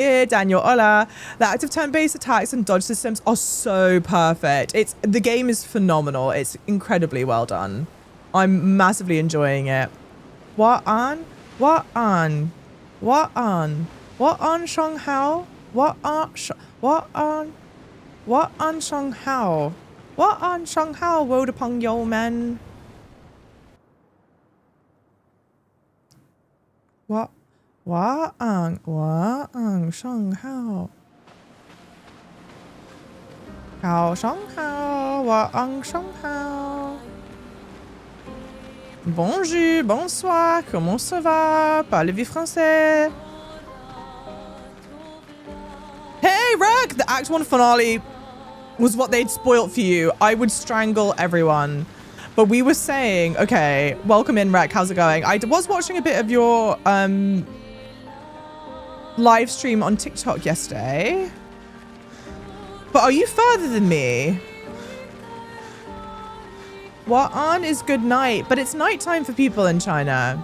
Daniel, hola. The active turn-based attacks and dodge systems are so perfect. The game is phenomenal. It's incredibly well done. I'm massively enjoying it. What on Shang Hao? What on Shang Hao? What on Shang Hao? Woe upon yo man. What on Shang Hao? Hao Shang Hao? What on Shang Hao? Bonjour, bonsoir, comment ça va? Parlez-vous français? Hey, Rick! The Act 1 finale was what they'd spoilt for you. I would strangle everyone. But we were saying, okay, welcome in, Rick. How's it going? I was watching a bit of your live stream on TikTok yesterday. But are you further than me? What on is good night, but it's nighttime for people in China.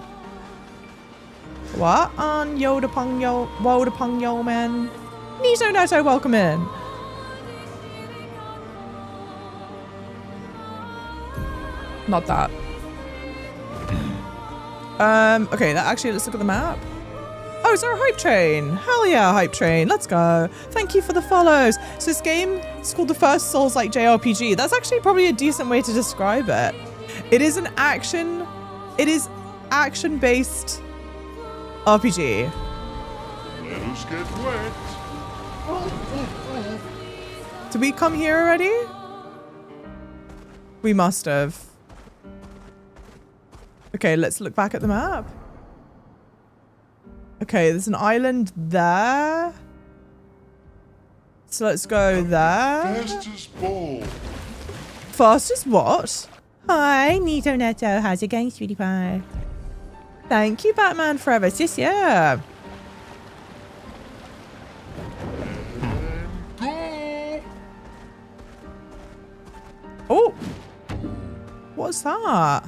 What on Yoda Pong Yo, Woda Pong Yo man? Nito Nato, welcome in. Not that. Okay, actually, let's look at the map. Oh, is there a hype train? Hell yeah, hype train. Let's go. Thank you for the follows. So this game is called the first Souls-like JRPG. That's actually probably a decent way to describe it. It is action-based RPG. Let us get wet. Did we come here already? We must have. Okay, let's look back at the map. Okay, there's an island there. So let's go there. Fastest ball. Fastest what? Hi, Nito Neto. How's it going, sweetie pie? Thank you, Batman Forever. Yes, yeah. Go. Oh. What's that?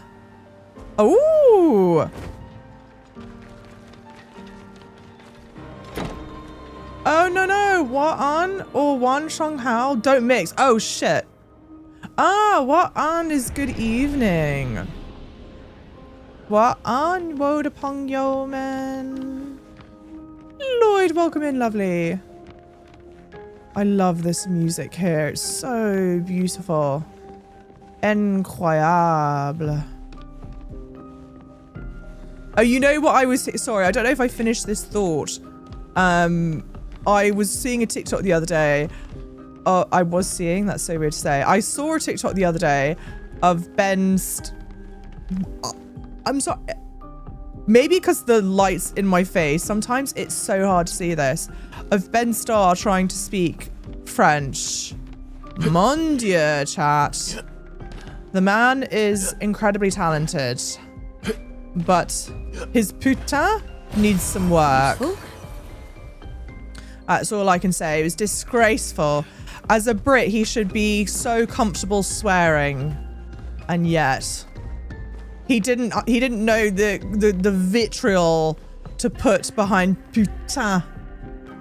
Oh. Oh, no. What on or Wan Shang Hao? Don't mix. Oh, shit. Ah, what on is good evening. What on? Woda Pong Yo man. Lloyd, welcome in, lovely. I love this music here. It's so beautiful. Incroyable. Oh, you know what I was... Sorry, I don't know if I finished this thought. I was seeing a TikTok the other day. I was seeing... That's so weird to say. I saw a TikTok the other day of Ben's... I'm sorry. Maybe because the light's in my face. Sometimes it's so hard to see this. Of Ben Starr trying to speak French. Mon Dieu, chat. The man is incredibly talented. But his putain needs some work. That's all I can say. It was disgraceful. As a Brit, he should be so comfortable swearing. And yet... He didn't know the vitriol to put behind putain.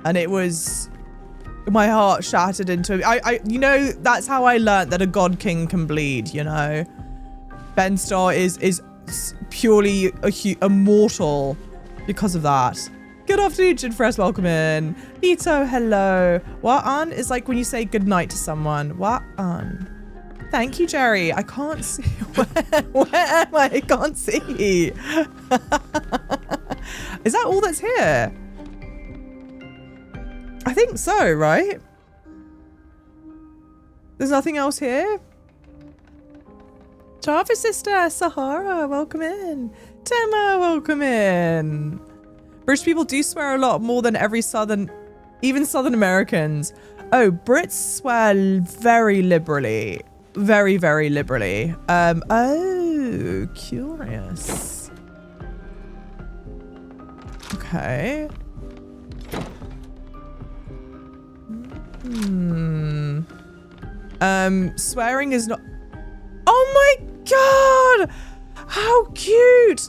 And it was... My heart shattered into... you know, that's how I learnt that a God King can bleed, you know? Ben Starr is purely a mortal because of that. Good afternoon, Jinfresh, welcome in. Nito, hello. What on is like when you say goodnight to someone. What on? Thank you, Jerry. I can't see. Where am I? I can't see. Is that all that's here? I think so, right? There's nothing else here? Java sister, Sahara, welcome in. Tema, welcome in. British people do swear a lot more than even Southern Americans. Oh, Brits swear very liberally. Very, very liberally. Oh, curious. Okay. Swearing is not... Oh my god! How cute!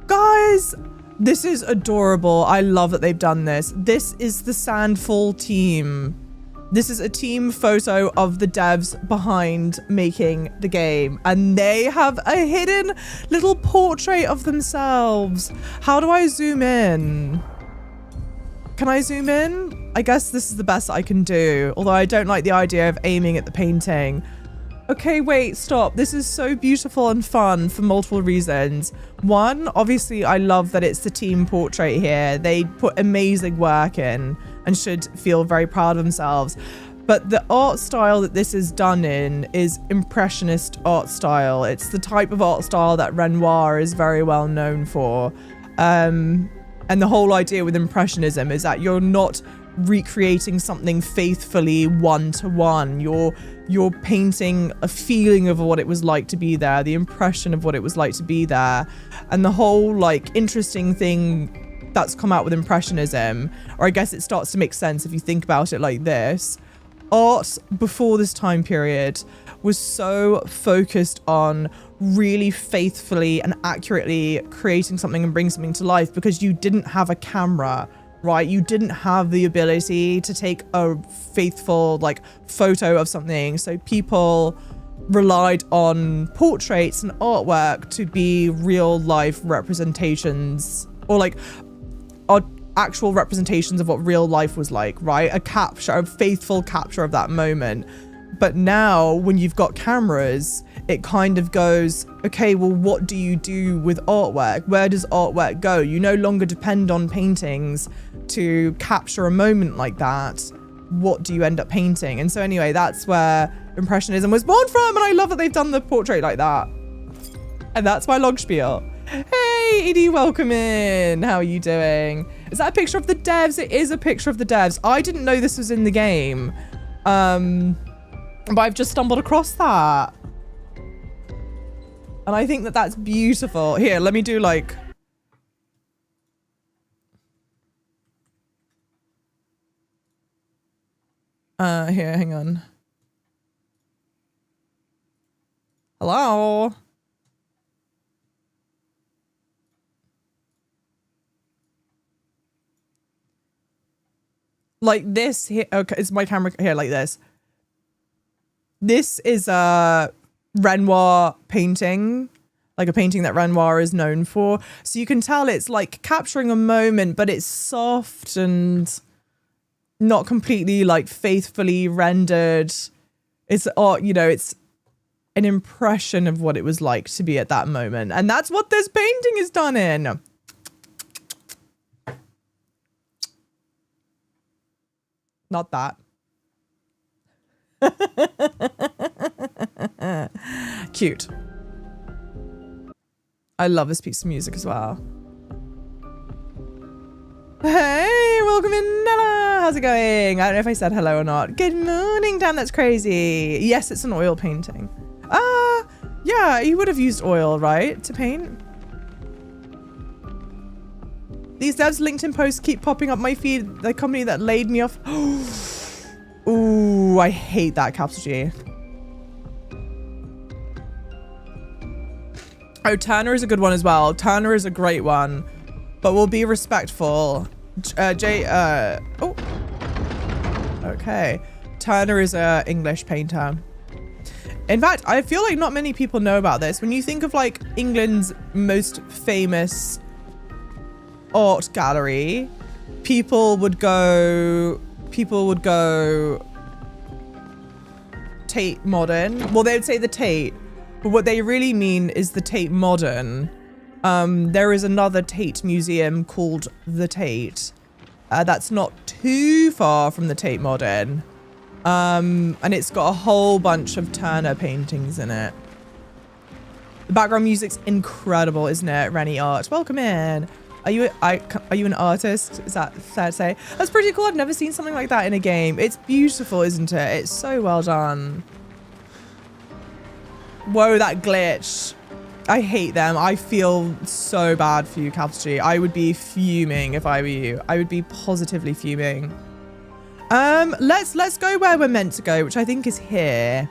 Guys, This is adorable. I love that they've done this. This is the Sandfall team. This is a team photo of the devs behind making the game. And they have a hidden little portrait of themselves. How do I zoom in? Can I zoom in? I guess this is the best I can do. Although I don't like the idea of aiming at the painting. Okay, wait, stop. This is so beautiful and fun for multiple reasons. One, obviously, I love that it's the team portrait here. They put amazing work in and should feel very proud of themselves. But the art style that this is done in is impressionist art style. It's the type of art style that Renoir is very well known for. And the whole idea with impressionism is that you're not recreating something faithfully one-to-one. You're painting a feeling of what it was like to be there, the impression of what it was like to be there. And the whole like interesting thing that's come out with impressionism, or I guess it starts to make sense if you think about it like this. Art before this time period was so focused on really faithfully and accurately creating something and bringing something to life because you didn't have a camera, right? You didn't have the ability to take a faithful like photo of something. So people relied on portraits and artwork to be real life representations, or like actual representations of what real life was like, right? A faithful capture of that moment. But now when you've got cameras, it kind of goes, okay, well, what do you do with artwork? Where does artwork go? You no longer depend on paintings to capture a moment like that. What do you end up painting? And so anyway, that's where Impressionism was born from. And I love that they've done the portrait like that. And that's my log spiel. Hey, Edie, welcome in. How are you doing? Is that a picture of the devs? It is a picture of the devs. I didn't know this was in the game. But I've just stumbled across that. And I think that that's beautiful. Here, let me do like... here, hang on. Hello? Like this here, okay, is my camera here like this. This is a Renoir painting, like a painting that Renoir is known for. So you can tell it's like capturing a moment, but it's soft and not completely like faithfully rendered. It's you know, it's an impression of what it was like to be at that moment. And that's what this painting is done in. Not that. Cute. I love this piece of music as well. Hey, welcome in, Nella. How's it going? I don't know if I said hello or not. Good morning, damn, that's crazy. Yes, it's an oil painting. Yeah, you would have used oil, right, to paint? These devs' LinkedIn posts keep popping up my feed. The company that laid me off. Ooh, I hate that, capital G. Oh, Turner is a good one as well. Turner is a great one, but we'll be respectful. Oh, okay. Turner is a English painter. In fact, I feel like not many people know about this. When you think of like England's most famous art gallery, people would go Tate Modern. Well, they would say the Tate, but what they really mean is the Tate Modern. There is another Tate museum called the Tate. That's not too far from the Tate Modern. And it's got a whole bunch of Turner paintings in it. The background music's incredible, isn't it? Rennie Art, welcome in. Are you an artist? Is that fair to say? That's pretty cool. I've never seen something like that in a game. It's beautiful, isn't it? It's so well done. Whoa, that glitch. I hate them. I feel so bad for you, Capital G. I would be fuming if I were you. I would be positively fuming. Let's go where we're meant to go, which I think is here.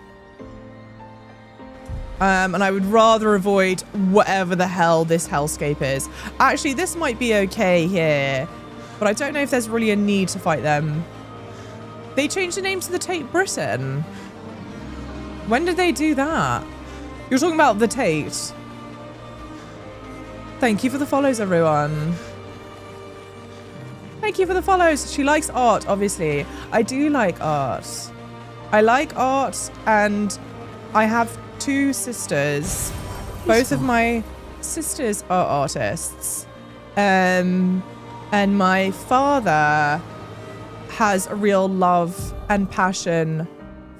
And I would rather avoid whatever the hell this hellscape is. Actually, this might be okay here, but I don't know if there's really a need to fight them. They changed the name to the Tate Britain. When did they do that? You're talking about the Tate. Thank you for the follows, everyone. Thank you for the follows. She likes art, obviously. I do like art. I like art, and I have 2 sisters. Both of my sisters are artists. And my father has a real love and passion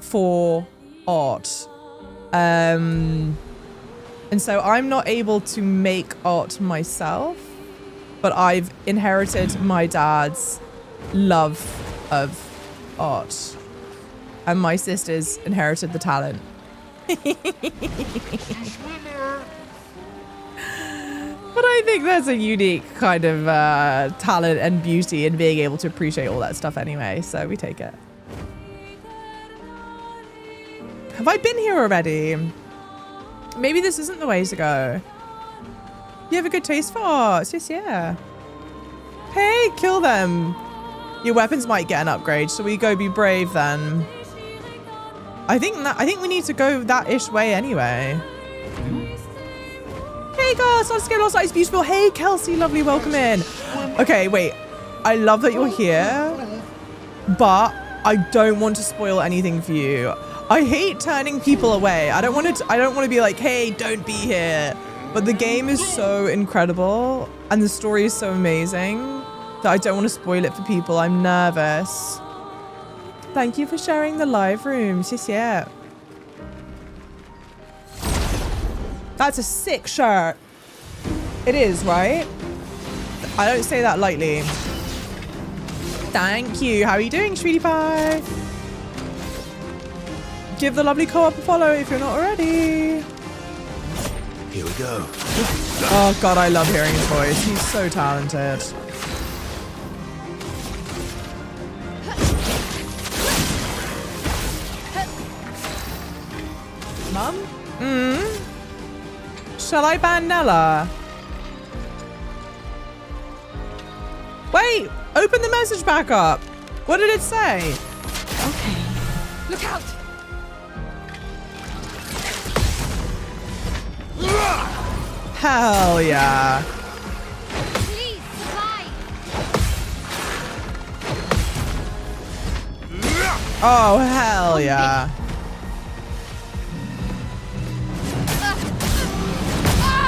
for art. And so I'm not able to make art myself, but I've inherited my dad's love of art. And my sisters inherited the talent. But I think there's a unique kind of talent and beauty in being able to appreciate all that stuff anyway, so we take it. Have I been here already? Maybe this isn't the way to go. You have a good taste for art. Yes, yeah. Hey, kill them. Your weapons might get an upgrade, so we go be brave then. I think we need to go that-ish way anyway. Hey guys, let's get outside. It's beautiful. Hey Kelsey, lovely, welcome in. Okay, wait. I love that you're here, but I don't want to spoil anything for you. I hate turning people away. I don't want to be like, hey, don't be here. But the game is so incredible and the story is so amazing that I don't want to spoil it for people. I'm nervous. Thank you for sharing the live rooms. Yes, yeah. That's a sick shirt. It is, right? I don't say that lightly. Thank you. How are you doing, Sweetie Pie? Give the lovely co-op a follow if you're not already. Here we go. Oh God, I love hearing his voice. He's so talented. Mum? Shall I ban Nella? Wait, open the message back up. What did it say? Okay. Look out! Hell yeah. Please, supply! Oh, hell yeah.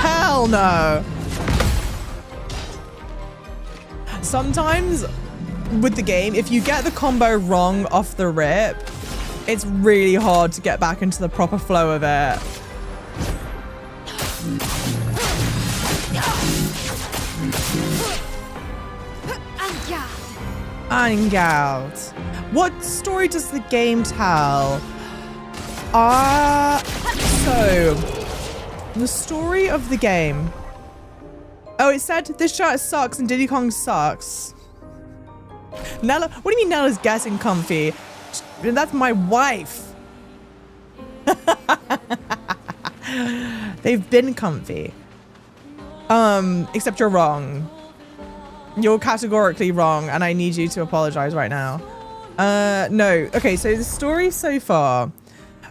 Hell no. Sometimes with the game, if you get the combo wrong off the rip, it's really hard to get back into the proper flow of it. Angard. What story does the game tell? So the story of the game. Oh, it said this shirt sucks and Diddy Kong sucks. Nella, what do you mean Nella's getting comfy? That's my wife. They've been comfy. Except you're wrong. You're categorically wrong, and I need you to apologize right now. No. Okay, so the story so far.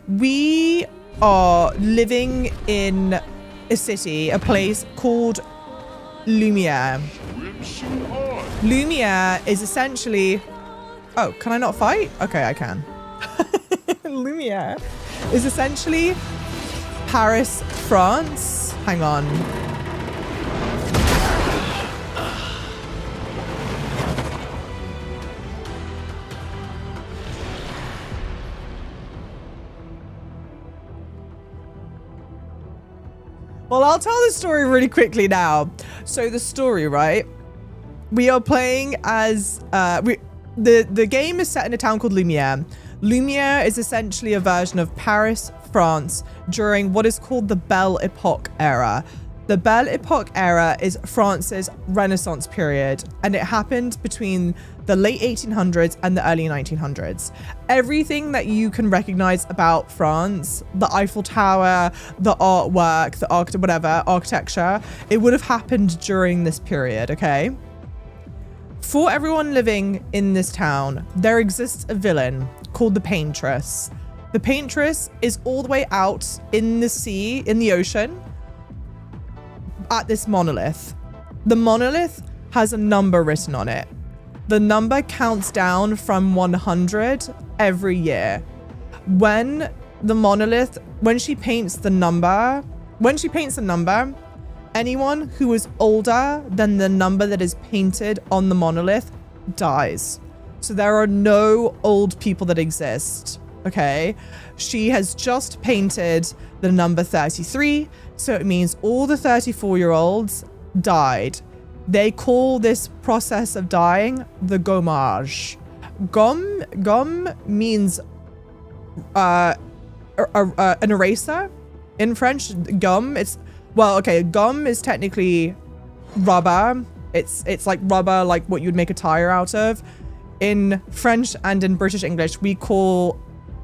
We are living in a city, a place called Lumiere. Lumiere is essentially... Oh, can I not fight? Okay, I can. Lumiere is essentially Paris, France. Hang on. Well, I'll tell the story really quickly now. So the story, right? We are playing as the game is set in a town called Lumiere. Lumiere is essentially a version of Paris, France, during what is called the Belle Epoque era. The Belle Epoque era is France's Renaissance period, and it happened between the late 1800s and the early 1900s. Everything that you can recognize about France, the Eiffel Tower, the artwork, the architecture, it would have happened during this period, okay? For everyone living in this town, there exists a villain called the Paintress. The Paintress is all the way out in the sea, in the ocean, at this monolith. The monolith has a number written on it. The number counts down from 100 every year. When she paints the number, anyone who is older than the number that is painted on the monolith dies. So there are no old people that exist. Okay, she has just painted the number 33, so it means all the 34-year-olds died. They call this process of dying the gommage. Gomme means an eraser. In French, gomme, gomme is technically rubber. It's like rubber, like what you'd make a tire out of. In French and in British English, we call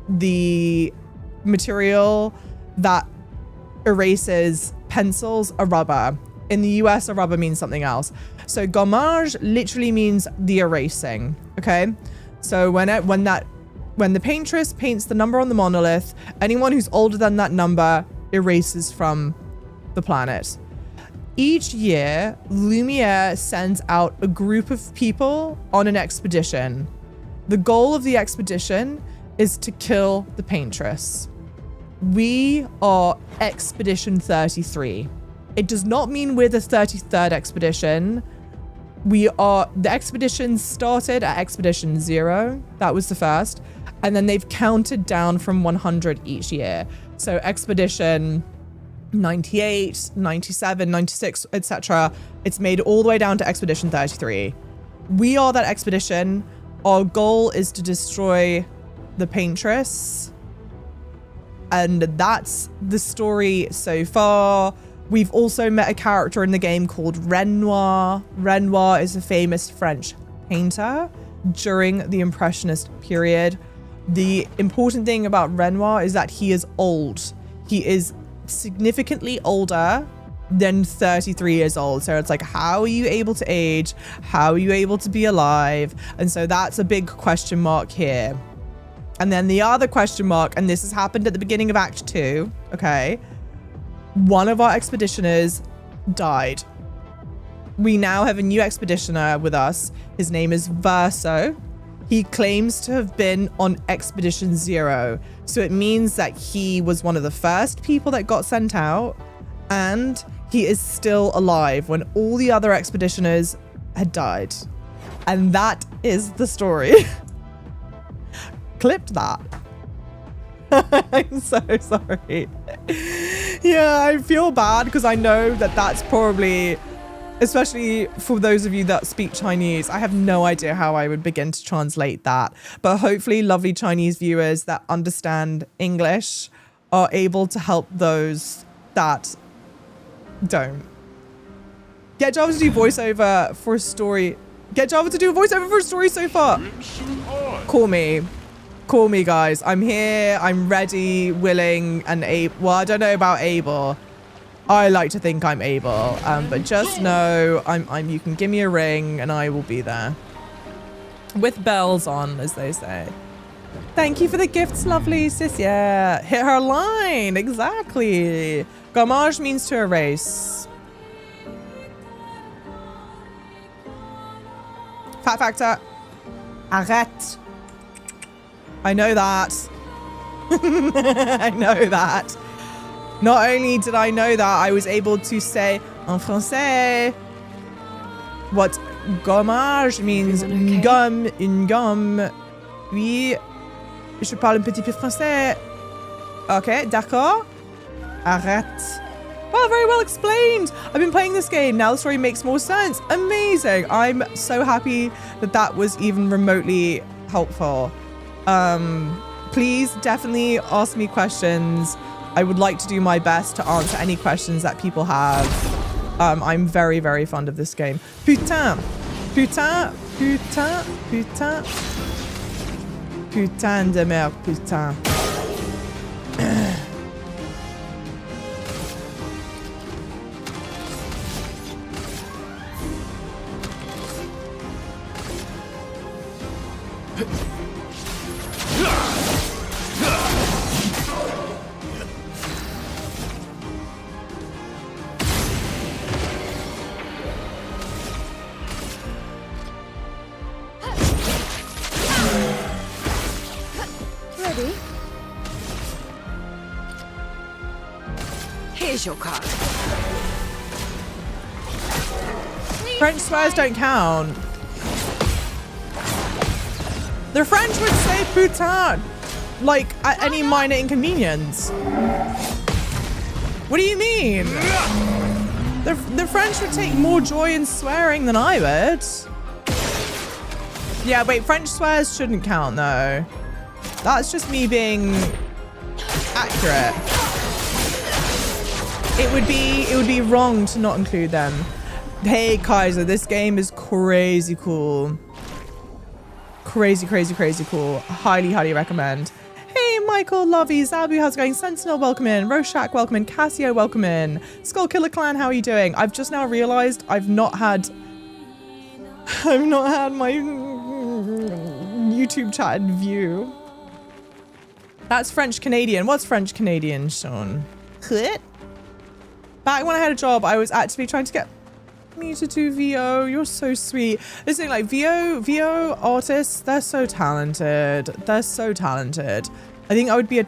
the material that erases pencils a rubber. In the US, a rubber means something else. So gommage literally means the erasing. Okay, so when the paintress paints the number on the monolith, anyone who's older than that number erases from the planet. Each year, Lumiere sends out a group of people on an expedition. The goal of the expedition is to kill the paintress. We are Expedition 33. It does not mean we're the 33rd expedition. The expedition started at Expedition 0. That was the first. And then they've counted down from 100 each year. So Expedition 98, 97, 96, etc. It's made it all the way down to Expedition 33. We are that expedition. Our goal is to destroy the paintress. And that's the story so far. We've also met a character in the game called Renoir. Renoir is a famous French painter during the Impressionist period. The important thing about Renoir is that he is old. He is significantly older than 33 years old. So it's like, how are you able to age? How are you able to be alive? And so that's a big question mark here. And then the other question mark, and this has happened at the beginning of Act 2, okay? One of our expeditioners died. We now have a new expeditioner with us. His name is VERSO. He claims to have been on Expedition 0. So it means that he was one of the first people that got sent out, and he is still alive when all the other expeditioners had died. And that is the story. Clipped that. I'm so sorry. Yeah, I feel bad because I know that that's probably, especially for those of you that speak Chinese, I have no idea how I would begin to translate that. But hopefully lovely Chinese viewers that understand English are able to help those that don't. Get Java to do voiceover for a story. Get Java to do a voiceover for a story so far. Call me. Call me, guys. I'm here. I'm ready, willing, and able. Well, I don't know about able. I like to think I'm able. But just know you can give me a ring and I will be there. With bells on, as they say. Thank you for the gifts, lovely sis. Yeah. Hit her line. Exactly. Gommage means to erase. Fat factor. Arrête. I know that. I know that. Not only did I know that, I was able to say en français what gommage means. Une gomme, une gomme. Oui, je parle un petit peu français. Okay, d'accord. Arrête. Well, very well explained. I've been playing this game. Now the story makes more sense. Amazing. I'm so happy that that was even remotely helpful. Please definitely ask me questions. I would like to do my best to answer any questions that people have. I'm very, very fond of this game. Putain. Putain. Putain. Putain. Putain de merde. Putain. Ready? Here's your card. French swears don't count. The French would say putain, like at any minor inconvenience. What do you mean? The French would take more joy in swearing than I would. Yeah, wait, French swears shouldn't count though. That's just me being accurate. It would be wrong to not include them. Hey Kaiser, this game is crazy cool. Crazy, crazy, crazy cool. Highly, highly recommend. Hey Michael, Lovey, Zabu, how's it going? Sentinel, welcome in. Roshak, welcome in. Cassio, welcome in. Skull Killer Clan, how are you doing? I've just now realized I've not had my YouTube chat in view. That's French Canadian. What's French Canadian, Sean? Back when I had a job, I was actively trying to get me to do VO. You're so sweet. Listen, like VO artists, they're so talented. They're so talented. I think I would be a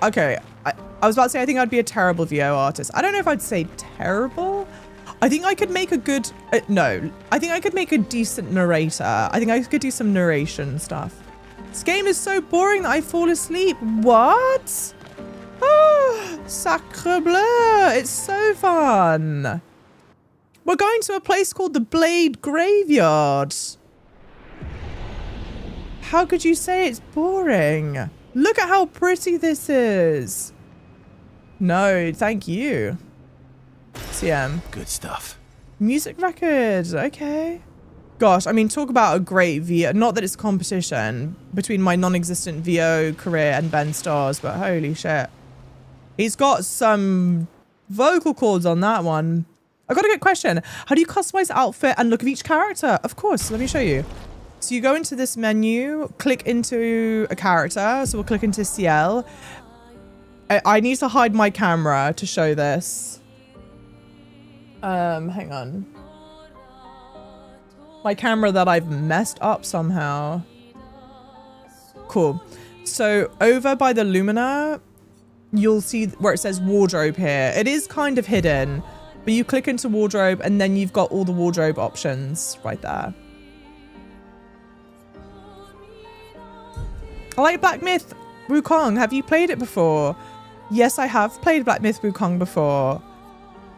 okay. I was about to say I think I'd be a terrible VO artist. I don't know if I'd say terrible. I think I could make a good no. I think I could make a decent narrator. I think I could do some narration stuff. This game is so boring that I fall asleep. What? Oh, sacre bleu. It's so fun. We're going to a place called the Blade Graveyard. How could you say it's boring? Look at how pretty this is. No, thank you. CM. Good stuff. Music records. Okay. Gosh, I mean, talk about a great VO. Not that it's competition between my non-existent VO career and Ben Starr's, but holy shit. He's got some vocal cords on that one. I got a good question. How do you customize the outfit and look of each character? Of course, let me show you. So you go into this menu, click into a character. So we'll click into CL. I need to hide my camera to show this. Hang on. My camera that I've messed up somehow. Cool. So over by the Lumina, you'll see where it says wardrobe here. It is kind of hidden, but you click into wardrobe and then you've got all the wardrobe options right there. I like Black Myth Wukong. Have you played it before? Yes, I have played Black Myth Wukong before.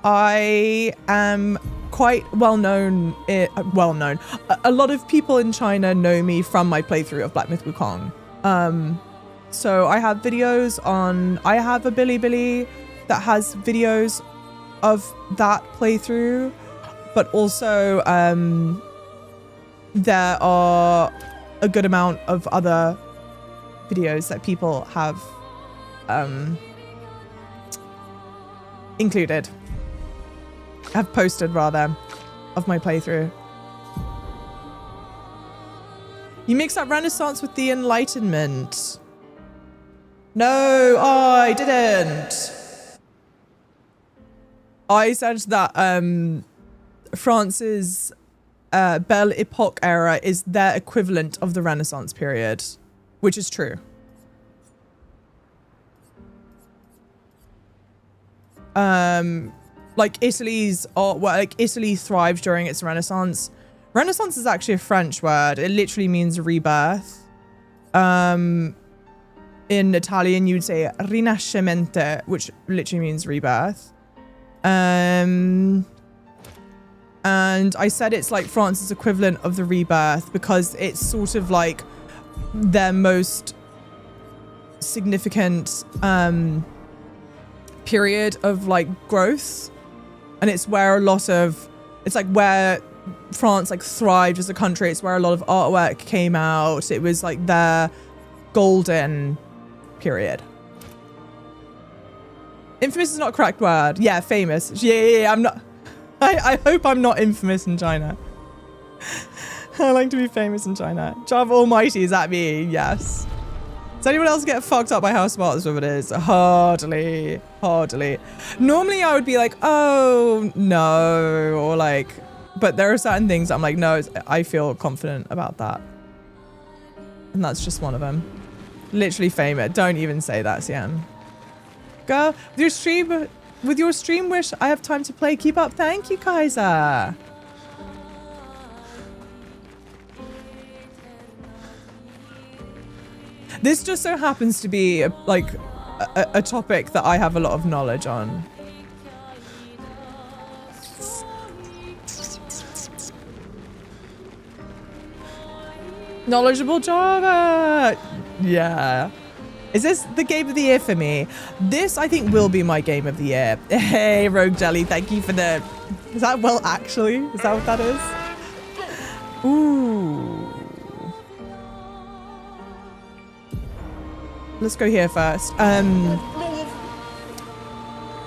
I am quite well known. A lot of people in China know me from my playthrough of Black Myth Wukong. So I have videos on. I have a Bilibili that has videos of that playthrough, but also there are a good amount of other videos that people have included. Have posted rather of my playthrough. You mix up Renaissance with the Enlightenment. No, I didn't. I said that France's Belle Epoque era is their equivalent of the Renaissance period, which is true. Like Italy's art, well, like Italy thrived during its Renaissance. Renaissance is actually a French word. It literally means rebirth. In Italian, you would say Rinascimento, which literally means rebirth. And I said it's like France's equivalent of the rebirth because it's sort of like their most significant period of like growth. And it's where a lot of, it's like where France like thrived as a country. It's where a lot of artwork came out. It was like their golden period. Infamous is not a correct word. Yeah, famous. Yeah, I'm not. I hope I'm not infamous in China. I like to be famous in China. Java Almighty, is that me? Yes. Does anyone else get fucked up by how smart this woman is? Hardly. Hardly. Normally I would be like, oh, no. Or like, but there are certain things that I'm like, no, I feel confident about that. And that's just one of them. Literally famous. Don't even say that, Sian. Girl, with your stream wish, I have time to play. Keep up. Thank you, Kaiser. This just so happens to be a topic that I have a lot of knowledge on. Knowledgeable Java. Yeah. Is this the game of the year for me? This, I think, will be my game of the year. Hey, Rogue Jelly, thank you for the... Is that well, actually? Is that what that is? Ooh. Let's go here first.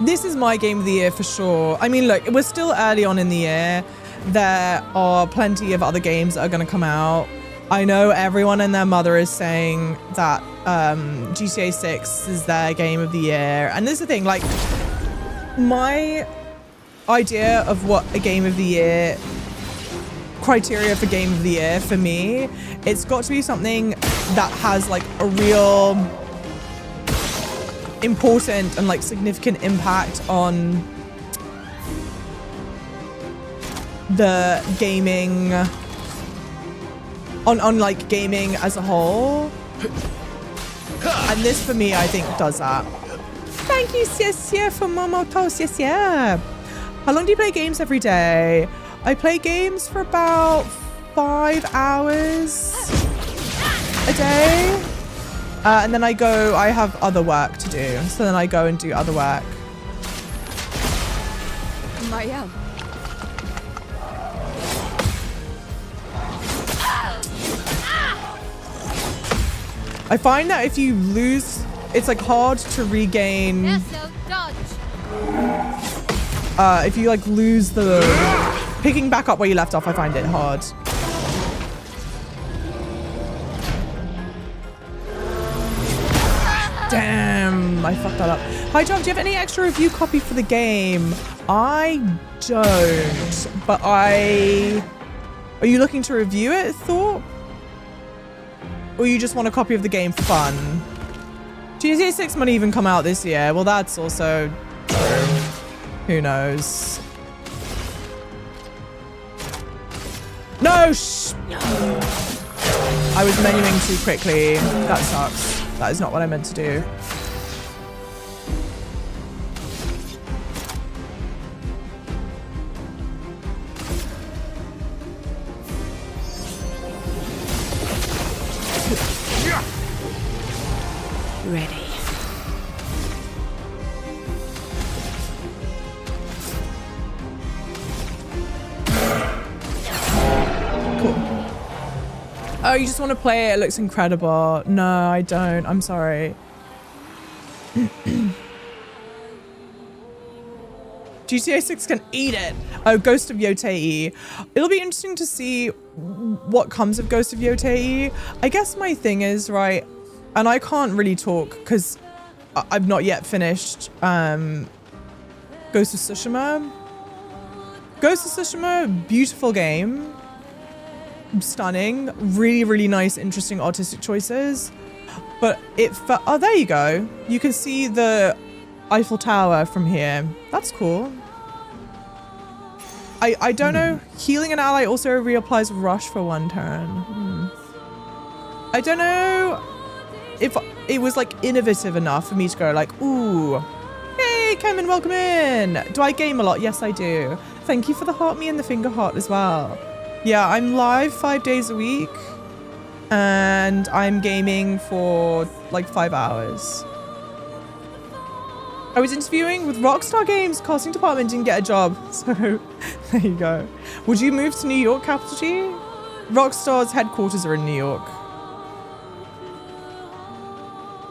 This is my game of the year for sure. I mean, look, we're still early on in the year. There are plenty of other games that are going to come out. I know everyone and their mother is saying that GTA 6 is their game of the year. And this is the thing, like, my idea of what a game of the year, criteria for game of the year for me, it's got to be something that has like a real important and like significant impact on the gaming, on like gaming as a whole. And this for me, I think, does that. Thank you, Sia, for Momo Toast. Yes, yeah. How long do you play games every day? I play games for about 5 hours a day. And then I have other work to do. So then I go and do other work. Maya. I find that if you lose, it's like hard to regain. VERSO, dodge. If you like lose the picking back up where you left off, I find it hard. Damn, I fucked that up. Hi, John, do you have any extra review copy for the game? I don't, but are you looking to review it, Thought? Or you just want a copy of the game for fun? GTA 6 might even come out this year. Well, that's also true. Who knows? No, shh! I was menuing too quickly. That sucks. That is not what I meant to do. Ready. Cool. Oh, you just want to play it? It looks incredible. No, I don't. I'm sorry. GTA 6 can eat it. Oh, Ghost of Yotei. It'll be interesting to see what comes of Ghost of Yotei. I guess my thing is, right, and I can't really talk because I've not yet finished Ghost of Tsushima. Ghost of Tsushima, beautiful game. Stunning. Really, really nice, interesting artistic choices. But oh, there you go. You can see the Eiffel Tower from here. That's cool. I don't know. Healing an ally also reapplies rush for 1 turn. I don't know if it was like innovative enough for me to go like, ooh, hey, Kevin, welcome in. Do I game a lot? Yes, I do. Thank you for the heart me and the finger heart as well. Yeah, I'm live 5 days a week and I'm gaming for like 5 hours. I was interviewing with Rockstar Games casting department, didn't get a job. So there you go. Would you move to New York, capital G? Rockstar's headquarters are in New York.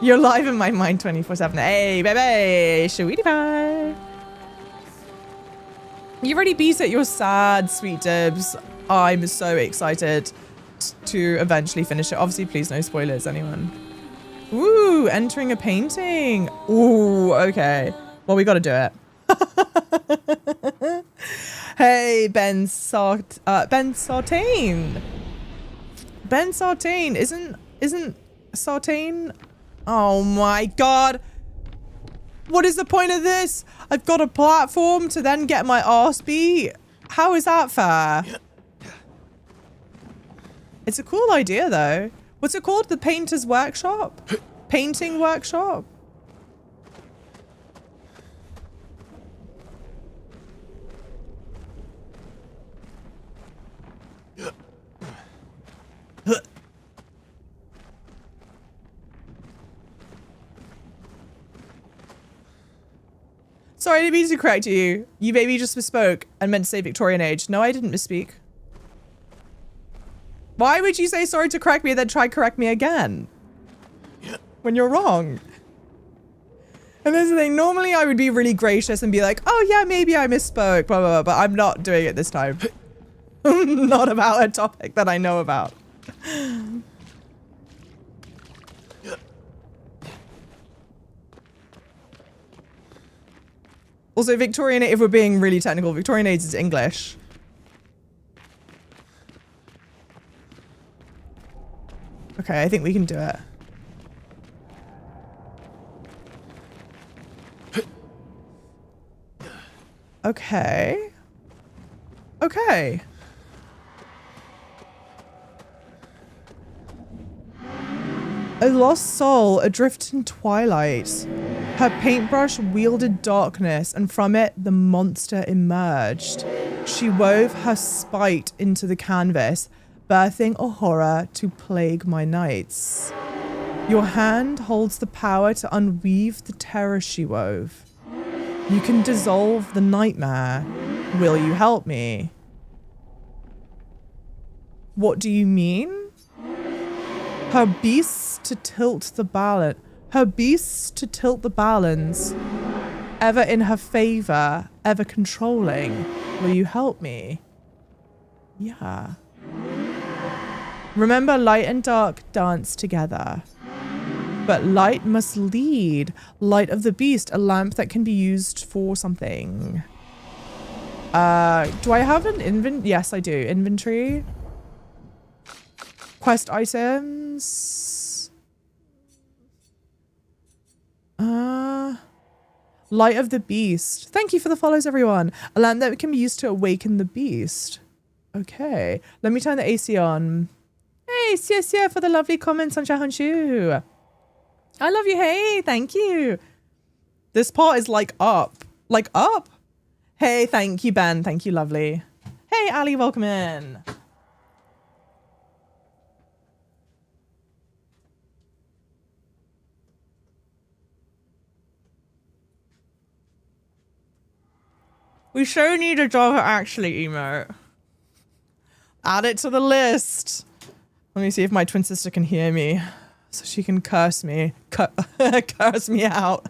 You're live in my mind 24/7. Hey, baby, sweetie pie. You already beat it. You're sad, sweet dibs. I'm so excited to eventually finish it. Obviously, please no spoilers, anyone. Ooh, entering a painting. Ooh, okay. Well, we got to do it. Hey, Ben Sartain. Ben Sartain isn't Sartain? Oh my god. What is the point of this? I've got a platform to then get my arse beat. How is that fair? It's a cool idea though. What's it called? The Painter's Workshop? Painting Workshop? Sorry, I didn't mean to correct you. You maybe just misspoke and meant to say Victorian age. No, I didn't misspeak. Why would you say sorry to correct me and then try correct me again? When you're wrong. And there's the thing, normally I would be really gracious and be like, oh yeah, maybe I misspoke, blah, blah, blah, but I'm not doing it this time. Not about a topic that I know about. Also, Victorian, if we're being really technical, Victorian age is English. Okay, I think we can do it. Okay. Okay. A lost soul adrift in twilight. Her paintbrush wielded darkness, and from it the monster emerged. She wove her spite into the canvas, birthing a horror to plague my nights. Your hand holds the power to unweave the terror she wove. You can dissolve the nightmare. Will you help me? What do you mean? Her beasts to tilt the balance. Her beasts to tilt the balance. Ever in her favor, ever controlling. Will you help me? Yeah. Remember, light and dark dance together. But light must lead. Light of the beast, a lamp that can be used for something. Do I have an inventory? Yes, I do. Inventory. Quest items. Light of the beast. Thank you for the follows, everyone. A lamp that can be used to awaken the beast. Okay. Let me turn the AC on. Hey, Sia for the lovely comments on Shahonshu. I love you. Hey, thank you. This part is like up. Like up? Hey, thank you, Ben. Thank you, lovely. Hey, Ali, welcome in. We so need a Java actually emote. Add it to the list. Let me see if my twin sister can hear me. So she can curse me. Curse me out.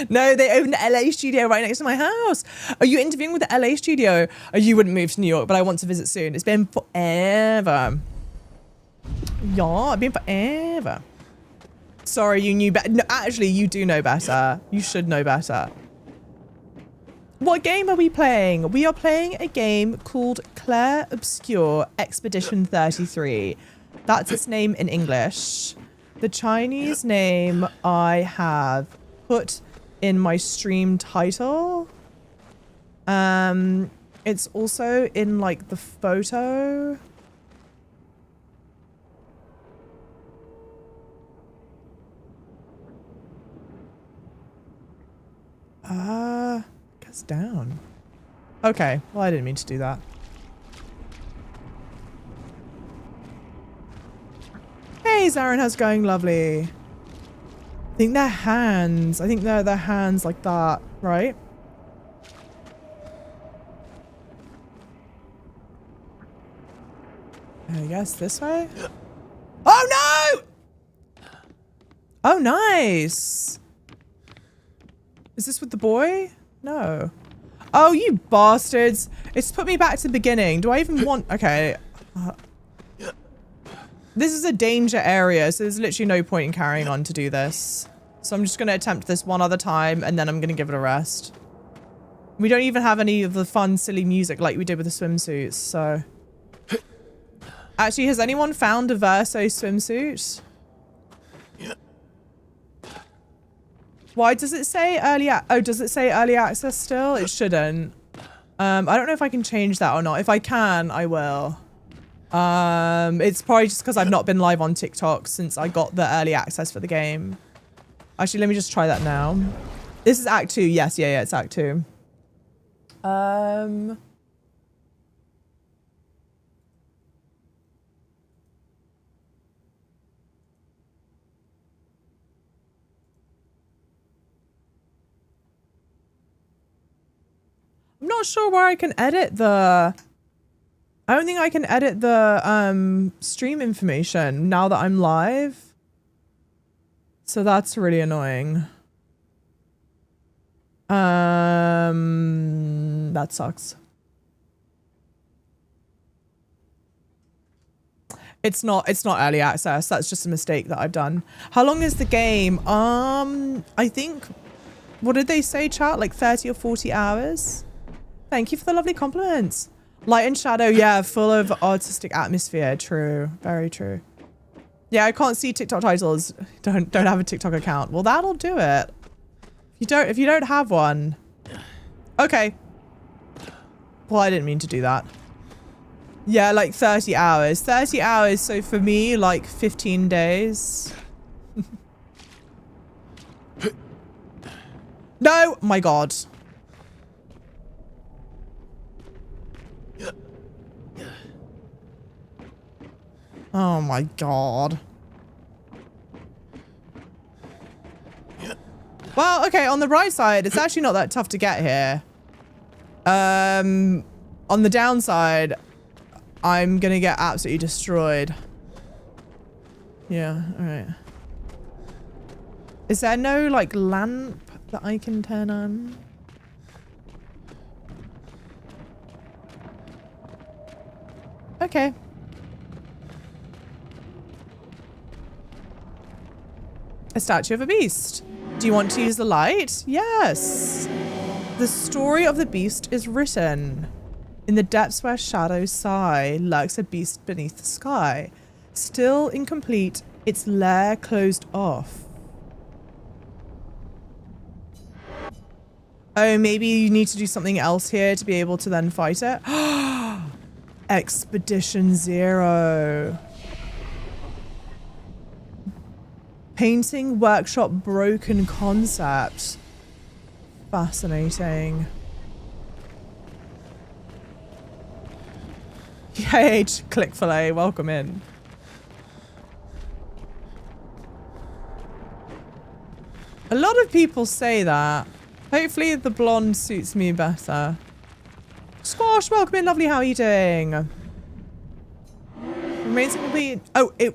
No, they own the LA studio right next to my house. Are you interviewing with the LA studio? Oh, you wouldn't move to New York, but I want to visit soon. It's been forever. Yeah, it's been forever. Sorry, you knew better. No, actually, you do know better. You should know better. What game are we playing? We are playing a game called Clair Obscur Expedition 33. That's its name in English. The Chinese name I have put in my stream title. It's also in like the photo. Goes down. Okay, well, I didn't mean to do that. Hey, Zarin, how's it going? Lovely. think they're hands. I think they're their hands like that, right? I guess this way? Oh no! Oh, nice. Is this with the boy? No. Oh, you bastards. It's put me back to the beginning. Do I even want... Okay. This is a danger area, so there's literally no point in carrying on to do this. So I'm just going to attempt this one other time, and then I'm going to give it a rest. We don't even have any of the fun, silly music like we did with the swimsuits, so... Actually, has anyone found a VERSO swimsuit? Why does it say early? Oh, does it say early access still? It shouldn't. I don't know if I can change that or not. If I can, I will. It's probably just because I've not been live on TikTok since I got the early access for the game. Actually, let me just try that now. This is Act 2. Yes, yeah, it's Act 2. I'm not sure where I can edit the... I don't think I can edit the stream information now that I'm live. So that's really annoying. That sucks. It's not early access. That's just a mistake that I've done. How long is the game? I think, what did they say, chat? Like 30 or 40 hours? Thank you for the lovely compliments. Light and shadow, yeah, full of artistic atmosphere. True, very true. Yeah, I can't see TikTok titles. Don't have a TikTok account. Well, that'll do it. If you don't have one. Okay. Well, I didn't mean to do that. Yeah, like 30 hours. 30 hours, so for me, like 15 days. No! My God. Oh my God. Well, okay, on the right side, it's actually not that tough to get here. On the downside, I'm gonna get absolutely destroyed. Yeah, alright. Is there no, like, lamp that I can turn on? Okay. A statue of a beast. Do you want to use the light? Yes. The story of the beast is written. In the depths where shadows sigh, lurks a beast beneath the sky. Still incomplete, its lair closed off. Oh, maybe you need to do something else here to be able to then fight it. Expedition Zero. Painting workshop broken concept. Fascinating. Yay, Click-fil-A, welcome in. A lot of people say that. Hopefully the blonde suits me better. Squash, welcome in, lovely, how are you doing? Remains incomplete. Oh, it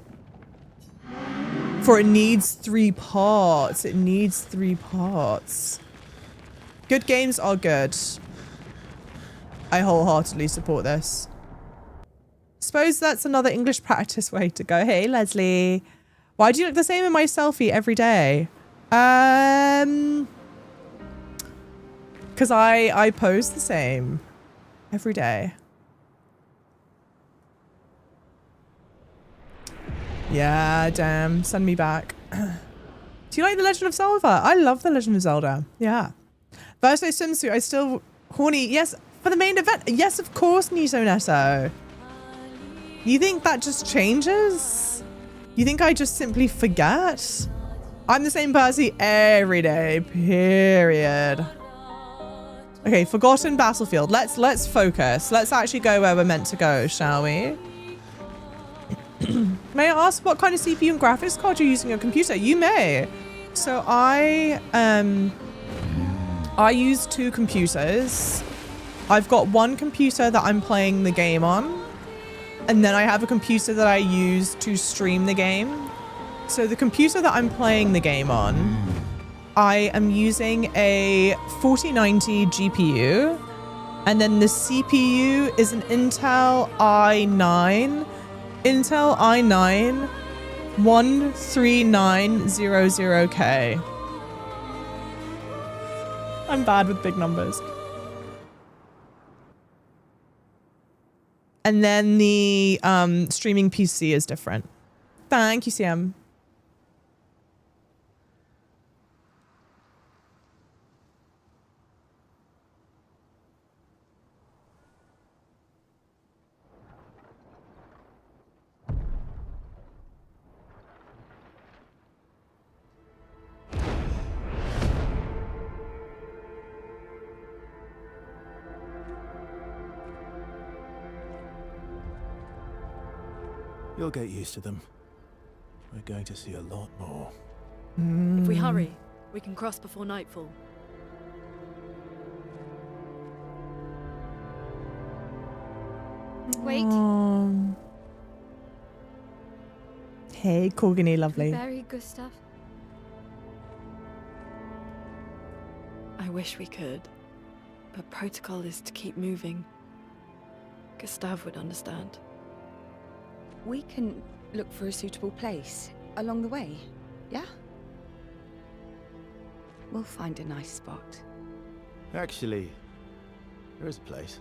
needs 3 parts. It needs 3 parts. Good games are good. I wholeheartedly support this. Suppose that's another English practice way to go. Hey, Leslie. Why do you look the same in my selfie every day? Because I pose the same every day. Yeah, damn. Send me back. Do you like The Legend of Zelda? I love The Legend of Zelda. Yeah. VERSO swimsuit. I still horny. Yes, for the main event. Yes, of course, Nito Neto. You think that just changes? You think I just simply forget? I'm the same person every day. Period. Okay, Forgotten Battlefield. Let's focus. Let's actually go where we're meant to go, shall we? May I ask what kind of CPU and graphics card you're using on your computer? You may. So I use 2 computers. I've got one computer that I'm playing the game on, and then I have a computer that I use to stream the game. So the computer that I'm playing the game on, I am using a 4090 GPU, and then the CPU is an Intel i9 13900K. I'm bad with big numbers. And then the streaming PC is different. Thank you, Sam. You'll get used to them. We're going to see a lot more. If we hurry, we can cross before nightfall. Wait. Hey, Corgany, lovely. Very good stuff. I wish we could, but protocol is to keep moving. Gustav would understand. We can look for a suitable place along the way, yeah? We'll find a nice spot. Actually, there is a place.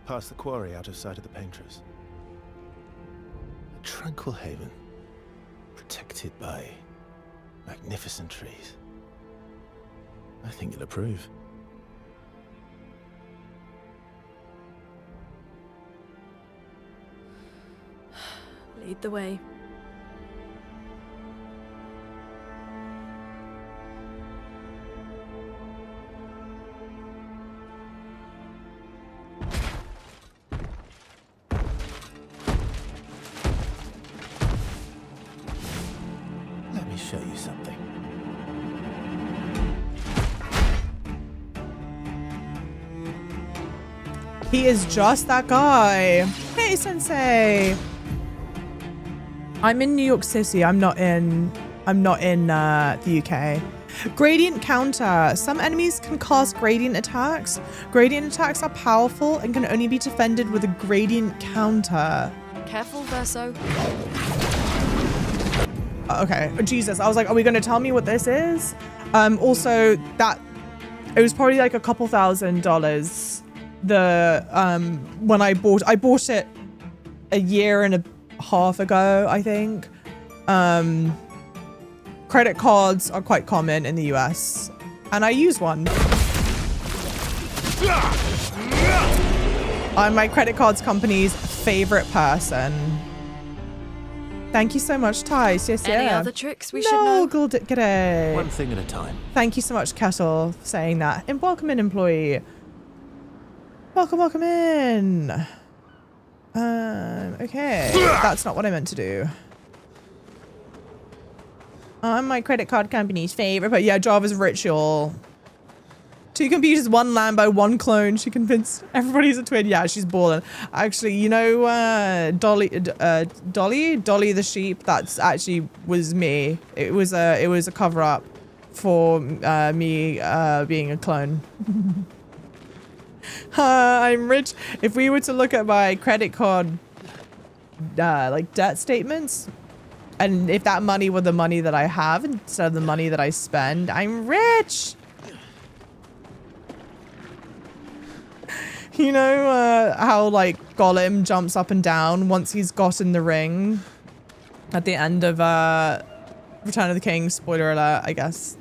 Past the quarry, out of sight of the painters. A tranquil haven, protected by magnificent trees. I think you'll approve. Lead the way. Let me show you something. He is just that guy. Hey, Sensei. I'm in New York City. I'm not in the UK. Gradient counter. Some enemies can cast gradient attacks. Gradient attacks are powerful and can only be defended with a gradient counter. Careful, Verso. Okay, Jesus. I was like, are we going to tell me what this is? Also, that it was probably like a couple $1,000. When I bought it a year and a half ago, I think. Credit cards are quite common in the US, and I use one. I'm my credit cards company's favorite person. Thank you so much, Tice. Yes, Any yeah. other tricks we should know? G'day. One thing at a time. Thank you so much, Kettle, for saying that. And welcome in, employee. Welcome in. Okay. That's not what I meant to do. I'm my credit card company's favorite, but yeah, Java's ritual. 2 computers, 1 Lambo, 1 clone. She convinced everybody's a twin. Yeah, she's balling. Actually, you know, Dolly the sheep. That's actually was me. It was a cover up for me being a clone. I'm rich. If we were to look at my credit card, like debt statements, and if that money were the money that I have instead of the money that I spend, I'm rich. You know how like Gollum jumps up and down once he's gotten the ring at the end of Return of the King, spoiler alert, I guess.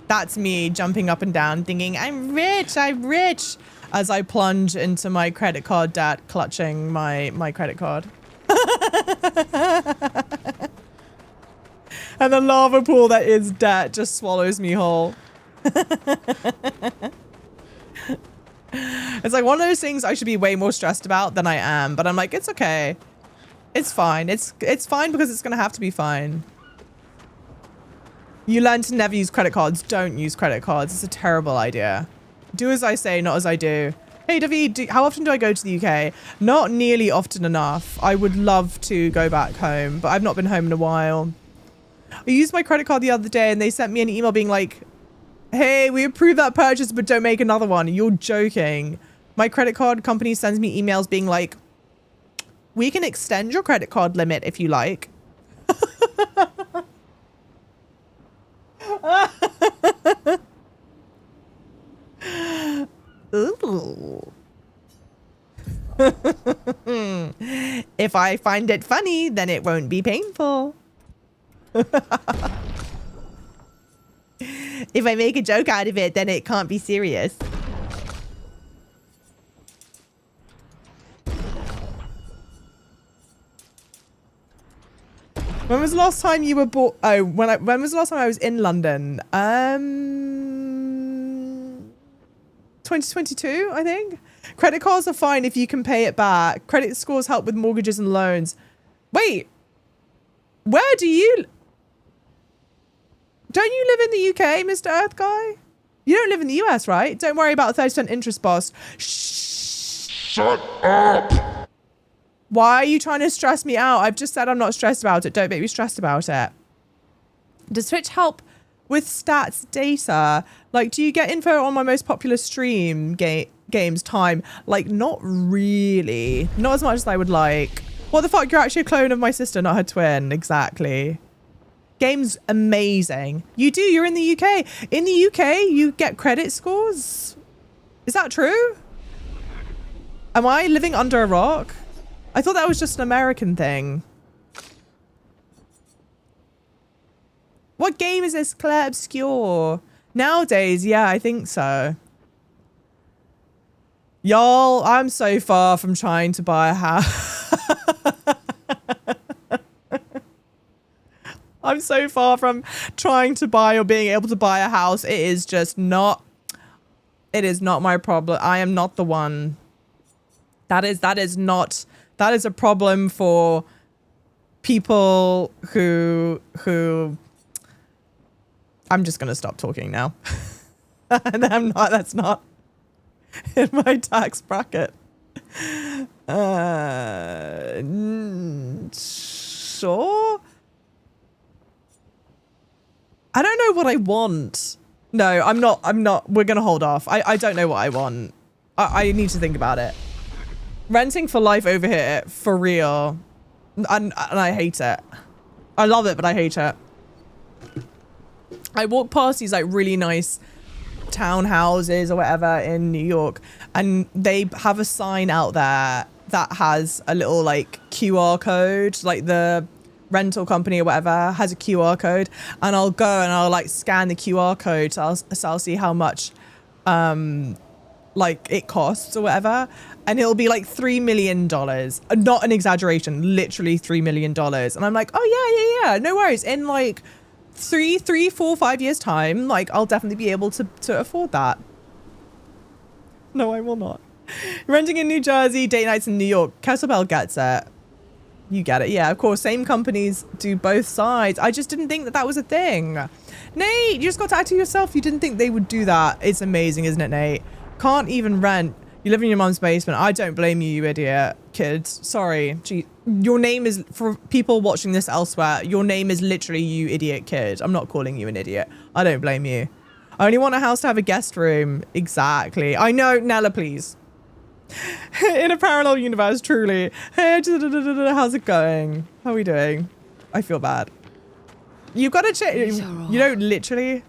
That's me jumping up and down thinking, I'm rich, as I plunge into my credit card debt, clutching my credit card. And the lava pool that is debt just swallows me whole. It's like one of those things I should be way more stressed about than I am, but I'm like, it's okay. It's fine. It's fine because it's gonna have to be fine. You learn to never use credit cards. Don't use credit cards. It's a terrible idea. Do as I say, not as I do. Hey, David, how often do I go to the UK? Not nearly often enough. I would love to go back home, but I've not been home in a while. I used my credit card the other day and they sent me an email being like, hey, we approved that purchase, but don't make another one. You're joking. My credit card company sends me emails being like, we can extend your credit card limit if you like. Ooh. If I find it funny, then it won't be painful. If I make a joke out of it, then it can't be serious. When was the last time you were bought? Oh, when was the last time I was in London? 2022, I think. Credit cards are fine if you can pay it back. Credit scores help with mortgages and loans. Wait, where do you? Don't you live in the UK, Mr. Earth Guy? You don't live in the US, right? Don't worry about 30% interest, boss. Shut up! Why are you trying to stress me out? I've just said I'm not stressed about it. Don't make me stressed about it. Does Twitch help with stats data? Like, do you get info on my most popular stream games time? Like, not really. Not as much as I would like. What the fuck? You're actually a clone of my sister, not her twin. Exactly. Game's amazing. You do. You're in the UK. In the UK, you get credit scores. Is that true? Am I living under a rock? I thought that was just an American thing. What game is this? Clair Obscur. Nowadays, yeah, I think so. Y'all, I'm so far from trying to buy a house. I'm so far from trying to buy or being able to buy a house. It is just not, it is not my problem. I am not the one. That is a problem for people who I'm just going to stop talking now. And that's not in my tax bracket. Sure. I don't know what I want. No, I'm not. We're going to hold off. I don't know what I want. I need to think about it. Renting for life over here, for real. And I hate it. I love it, but I hate it. I walk past these like really nice townhouses or whatever in New York, and they have a sign out there that has a little like QR code, like the rental company or whatever has a QR code, and I'll go and I'll like scan the QR code, so I'll see how much like it costs or whatever, and it'll be like $3 million. Not an exaggeration, literally $3 million. And I'm like, oh yeah, no worries. In like 3, 4, 5 years time, like I'll definitely be able to afford that. No, I will not. Renting in New Jersey, date nights in New York. Kettlebell gets it. You get it. Yeah, of course. Same companies do both sides. I just didn't think that was a thing. Nate, you just got to act to yourself. You didn't think they would do that. It's amazing, isn't it, Nate? Can't even rent. You live in your mom's basement. I don't blame you, you idiot. Kids. Sorry. Gee, your name is, for people watching this elsewhere, your name is literally you idiot kid. I'm not calling you an idiot. I don't blame you. I only want a house to have a guest room. Exactly. I know. Nella, please. In a parallel universe, truly. Hey, how's it going? How are we doing? I feel bad. You've got to check. You know, literally.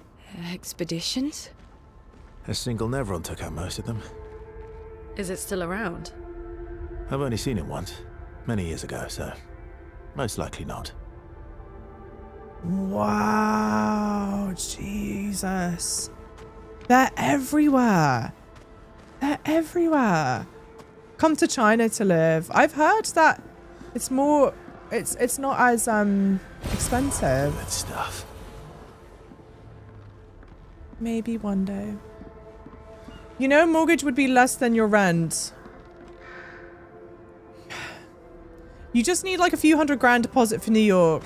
Expeditions? A single Nevron took out most of them. Is it still around? I've only seen it once, many years ago, so most likely not. Wow, Jesus. They're everywhere. They're everywhere. Come to China to live. I've heard that it's more, it's not as expensive. Good stuff. Maybe one day. You know, mortgage would be less than your rent. You just need like a few $100,000 deposit for New York.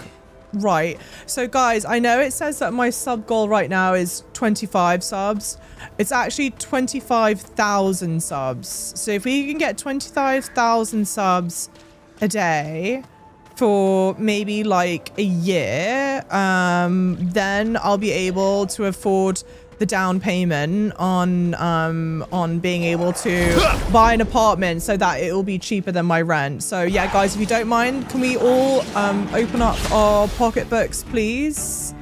Right. So guys, I know it says that my sub goal right now is 25 subs. It's actually 25,000 subs. So if we can get 25,000 subs a day for maybe like a year, then I'll be able to afford the down payment on being able to buy an apartment so that it will be cheaper than my rent. So yeah, guys, if you don't mind, can we all open up our pocketbooks, please?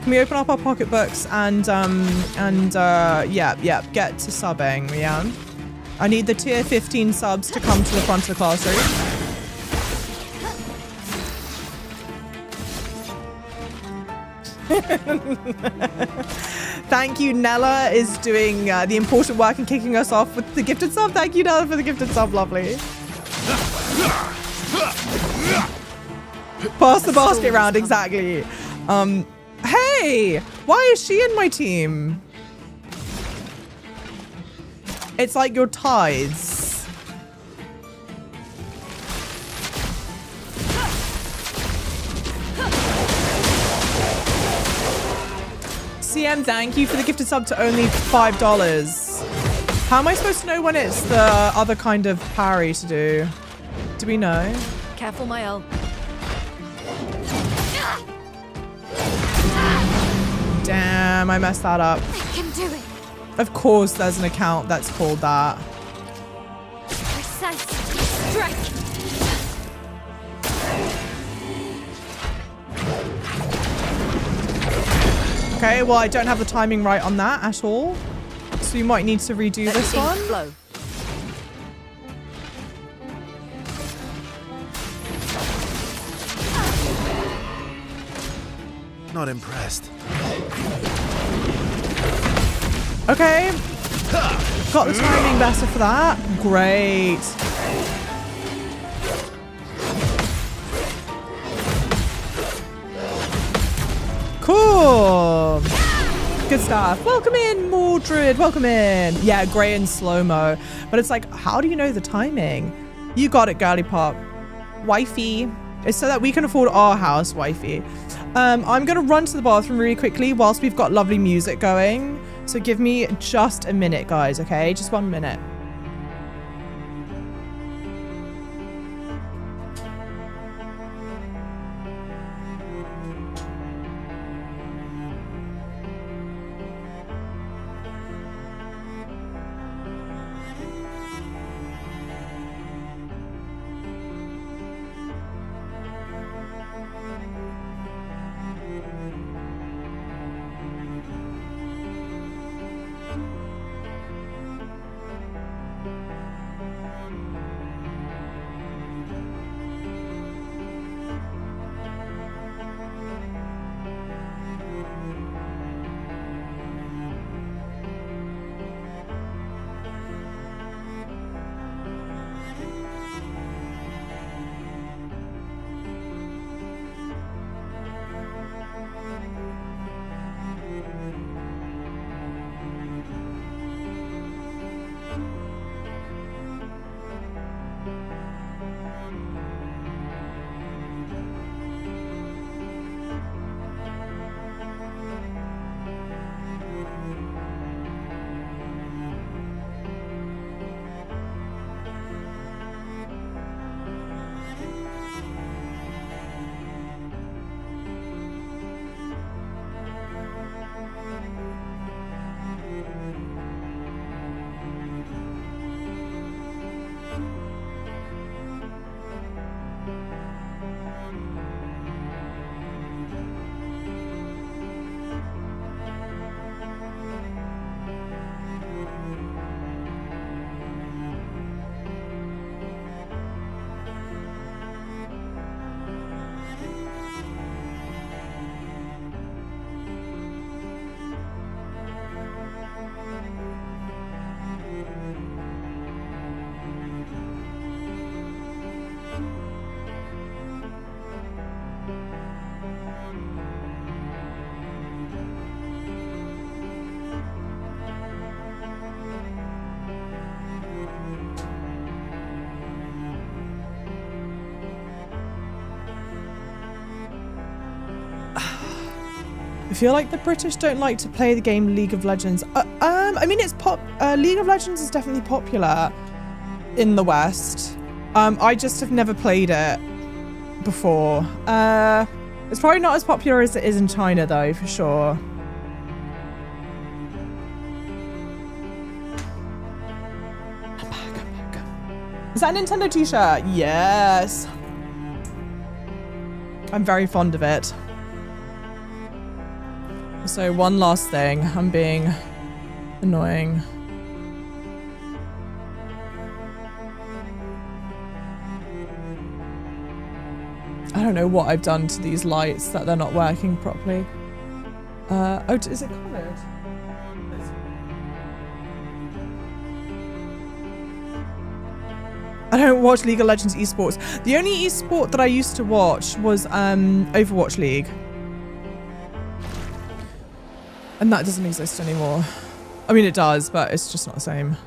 Can we open up our pocketbooks and yeah, get to subbing, yeah? I need the tier 15 subs to come to the front of the classroom. Thank you, Nella is doing the important work and kicking us off with the gifted sub. Thank you, Nella, for the gifted sub. Lovely. Pass the basket round, exactly. Hey, why is she in my team? It's like your tithes. CM, thank you for the gifted sub to only $5. How am I supposed to know when it's the other kind of parry to do? Do we know? Careful, my L. Damn, I messed that up. I can do it. Of course there's an account that's called that. Precise strike. Okay, well, I don't have the timing right on that at all. So you might need to redo this one. Flow. Not impressed. Okay. Got the timing better for that. Great. Cool. Good stuff. Welcome in, Mordred. Welcome in. Yeah, grey and slow-mo. But it's like, how do you know the timing? You got it, girly pop. Wifey. It's so that we can afford our house, wifey. I'm going to run to the bathroom really quickly whilst we've got lovely music going. So give me just a minute, guys, okay? Just 1 minute. I feel like the British don't like to play the game League of Legends. I mean, it's League of Legends is definitely popular in the West. I just have never played it before. It's probably not as popular as it is in China, though, for sure. I'm back. Is that a Nintendo t-shirt? Yes. I'm very fond of it. So one last thing. I'm being annoying. I don't know what I've done to these lights that they're not working properly. Oh, is it coloured? I don't watch League of Legends esports. The only esport that I used to watch was Overwatch League. And that doesn't exist anymore. I mean, it does, but it's just not the same.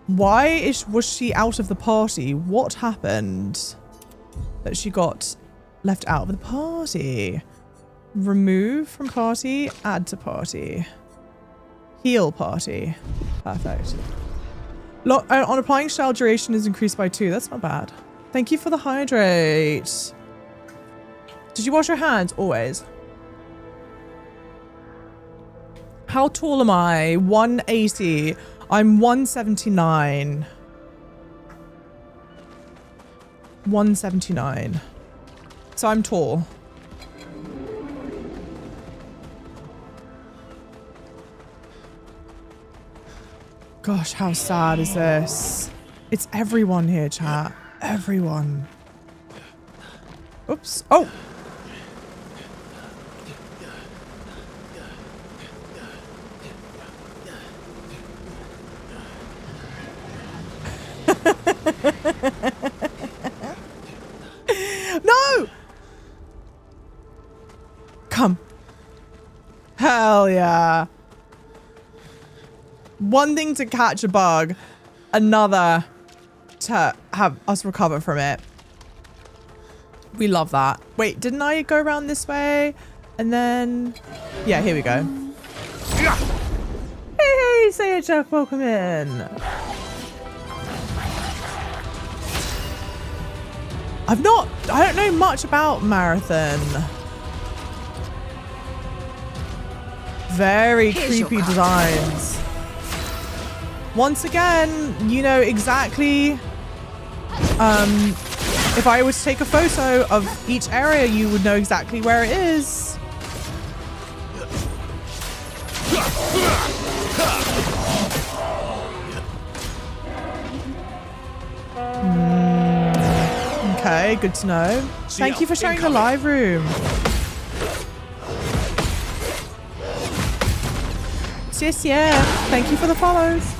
Why was she out of the party? What happened that she got left out of the party? Remove from party, add to party. Heal party. Perfect. On applying shell duration is increased by 2. That's not bad. Thank you for the hydrate. Did you wash your hands? Always. How tall am I? 180. I'm 179. 179. So I'm tall. Gosh, how sad is this? It's everyone here, chat. Everyone. Oops. Oh! No! Come. Hell yeah. One thing to catch a bug, another to have us recover from it. We love that. Wait, didn't I go around this way? And then... Yeah, here we go. Hey, say it, Jack. Welcome in. I don't know much about Marathon. Very creepy designs. Once again, you know exactly, if I were to take a photo of each area, you would know exactly where it is. Okay, good to know. Thank you for sharing the live room. Yes, yeah. Thank you for the follows.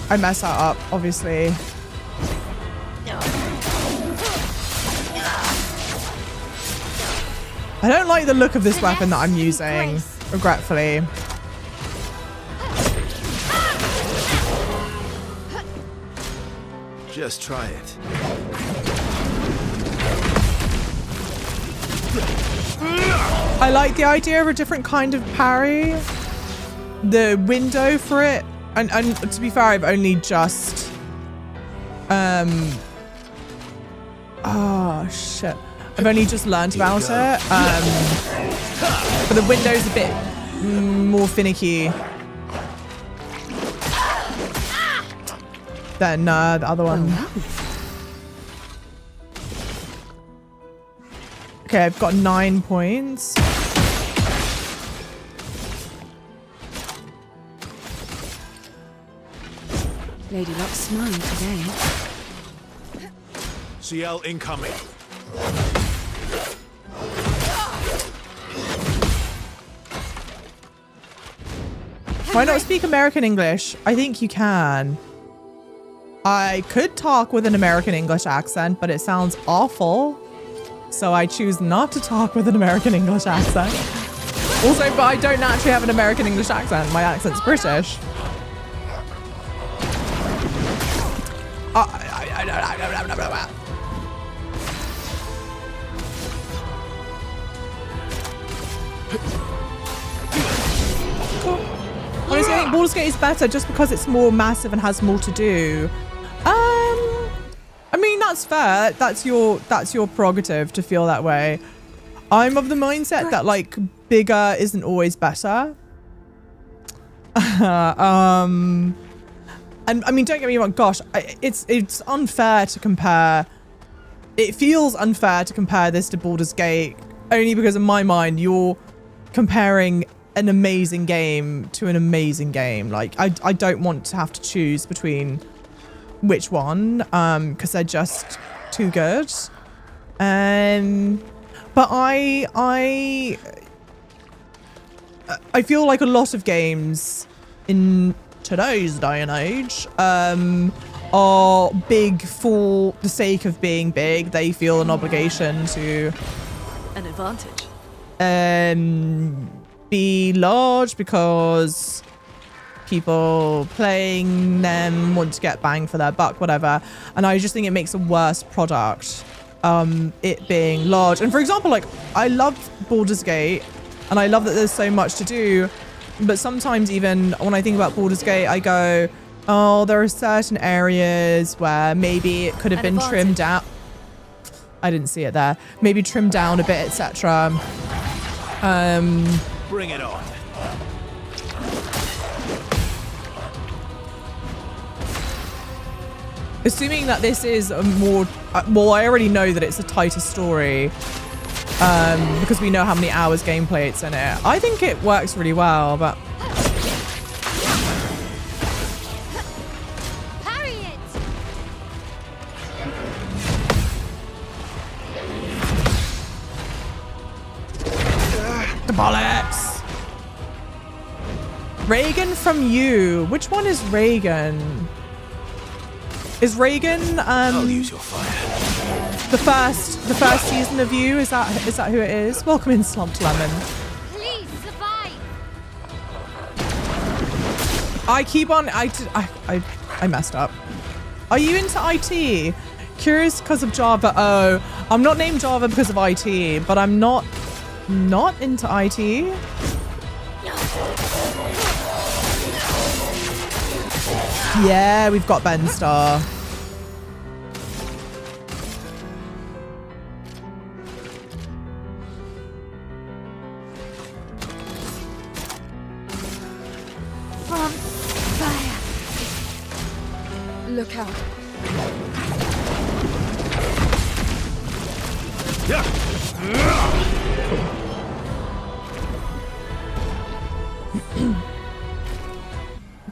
I mess that up, obviously. I don't like the look of this weapon that I'm using, regretfully. Just try it. I like the idea of a different kind of parry. The window for it. And to be fair, I've only just... Oh, shit. I've only just learned about it. But the window's a bit more finicky than the other one. Okay, I've got 9 points. Lady Luck's smiling today. CL incoming. Why not speak American English? I think you can. I could talk with an American English accent, but it sounds awful. So I choose not to talk with an American English accent. Also, but I don't naturally have an American English accent. My accent's British. Honestly, I think Baldur's Gate is better just because it's more massive and has more to do. I mean, that's fair. That's your prerogative to feel that way. I'm of the mindset that like bigger isn't always better. And I mean, don't get me wrong. Gosh, it's unfair to compare. It feels unfair to compare this to Baldur's Gate only because in my mind you're comparing an amazing game to an amazing game. Like I don't want to have to choose between which one because they're just too good. But I feel like a lot of games in today's day and age are big for the sake of being big. They feel an obligation to An advantage. be large because people playing them want to get bang for their buck, whatever. And I just think it makes a worse product, it being large. And for example, like I love Baldur's Gate and I love that there's so much to do, but sometimes even when I think about Baldur's Gate, I go, oh, there are certain areas where maybe it could have been trimmed out. I didn't see it there. Maybe trimmed down a bit, etc. Bring it on. Assuming that this is a more, well, I already know that it's a tighter story because we know how many hours gameplay it's in it. I think it works really well, but Parry it! the bollocks. Reagan from You. Which one is Reagan? Is Reagan I'll use your fire. the first season of You? Is that who it is? Welcome in, Slumped Lemon. Please survive! I keep on I messed up. Are you into IT? Curious because of Java. Oh, I'm not named Java because of IT, but I'm not into IT. Yeah, we've got Ben Star. On fire! Look out.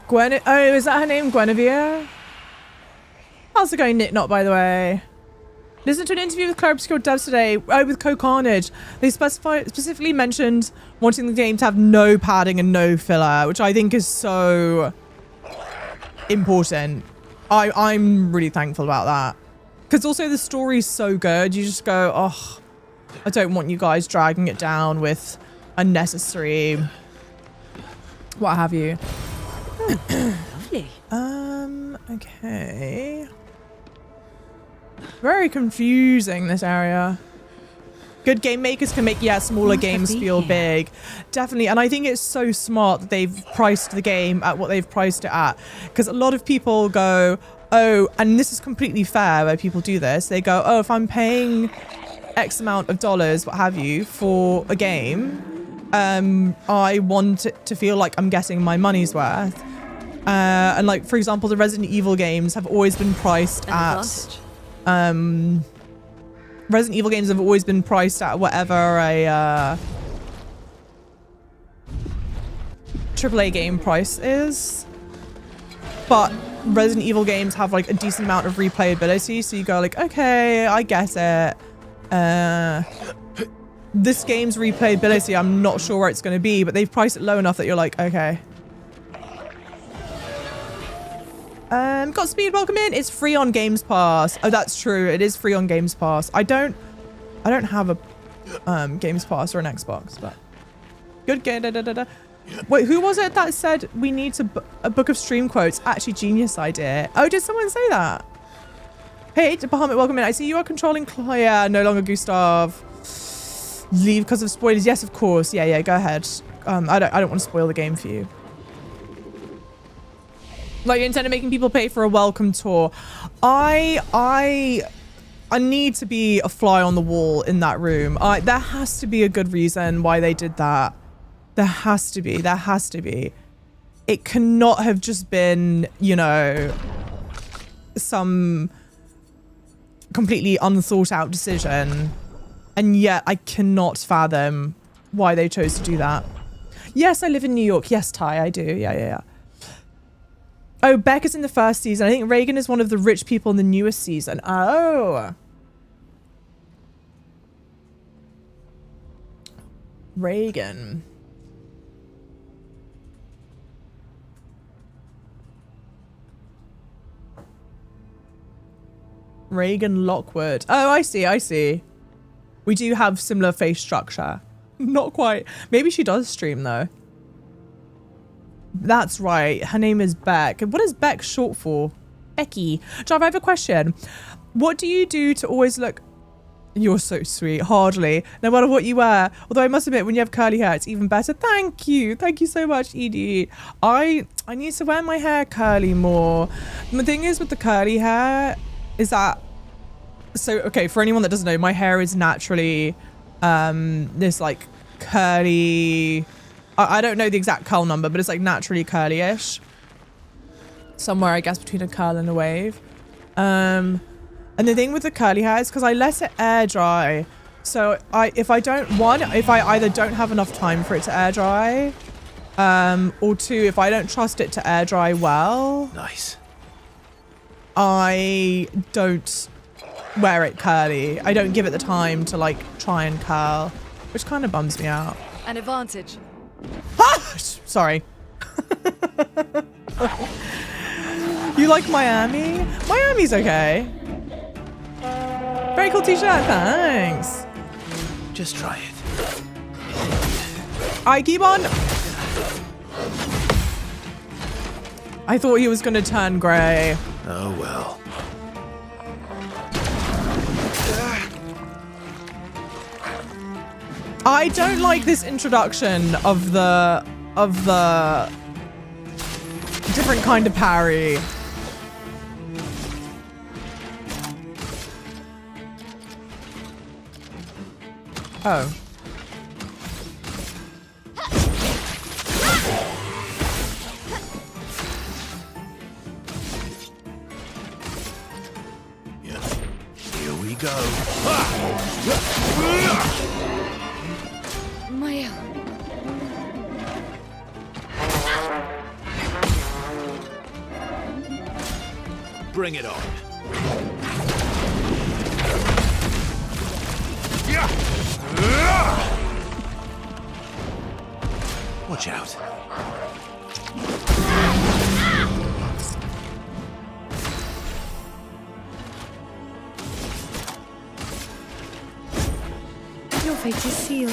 Gwen, oh, is that her name, Guinevere? How's it going, Knit Knot, by the way? Listen to an interview with Clair Obscur devs today, with Co-Carnage. They specifically mentioned wanting the game to have no padding and no filler, which I think is so important. I'm really thankful about that. Because also the story's so good, you just go, oh, I don't want you guys dragging it down with unnecessary what have you. Lovely. Okay. Very confusing, this area. Good game makers can make, yeah, smaller games feel big. Definitely. And I think it's so smart that they've priced the game at what they've priced it at. Because a lot of people go, oh, and this is completely fair where people do this. They go, oh, if I'm paying X amount of dollars, what have you, for a game, I want it to feel like I'm getting my money's worth. And like, for example, the Resident Evil games have always been priced at Resident Evil games have always been priced at whatever a AAA game price is. But Resident Evil games have like a decent amount of replayability, so you go like, okay, I get it. This game's replayability, I'm not sure where it's going to be, but they've priced it low enough that you're like, okay. Godspeed, welcome in. It's free on Games Pass. Oh, that's true. It is free on Games Pass. I don't have a Games Pass or an Xbox, but good game. Wait, who was it that said we need a book of stream quotes? Actually, genius idea. Oh, did someone say that? Hey, Bahamut, welcome in. I see you are controlling Claire, no longer Gustav. Leave because of spoilers. Yes, of course. Yeah, go ahead. I don't want to spoil the game for you. Like, you intend making people pay for a welcome tour. I need to be a fly on the wall in that room. There has to be a good reason why they did that. There has to be. It cannot have just been, you know, some completely unthought out decision. And yet I cannot fathom why they chose to do that. Yes, I live in New York. Yes, Ty, I do. Yeah. Oh, Beck is in the first season. I think Reagan is one of the rich people in the newest season. Oh. Reagan. Reagan Lockwood. Oh, I see. We do have similar face structure. Not quite. Maybe she does stream though. That's right. Her name is Beck. What is Beck short for? Becky. Jav, I have a question. What do you do to always look... You're so sweet. Hardly. No matter what you wear. Although I must admit, when you have curly hair, it's even better. Thank you. Thank you so much, Edie. I need to wear my hair curly more. The thing is with the curly hair is that... So, okay, for anyone that doesn't know, my hair is naturally this like curly... I don't know the exact curl number, but it's like naturally curly-ish. Somewhere, I guess, between a curl and a wave. And the thing with the curly hair is because I let it air dry. So if I either don't have enough time for it to air dry, or two, if I don't trust it to air dry well, Nice. I don't wear it curly. I don't give it the time to like try and curl, which kind of bums me out. An advantage. Ah! Sorry. You like Miami? Miami's okay. Very cool t-shirt, thanks. Just try it. I keep on. I thought he was gonna turn grey. Oh well. I don't like this introduction of the different kind of parry. Oh. Yeah. Here we go. Maya. Bring it on. Watch out. Your fate is sealed.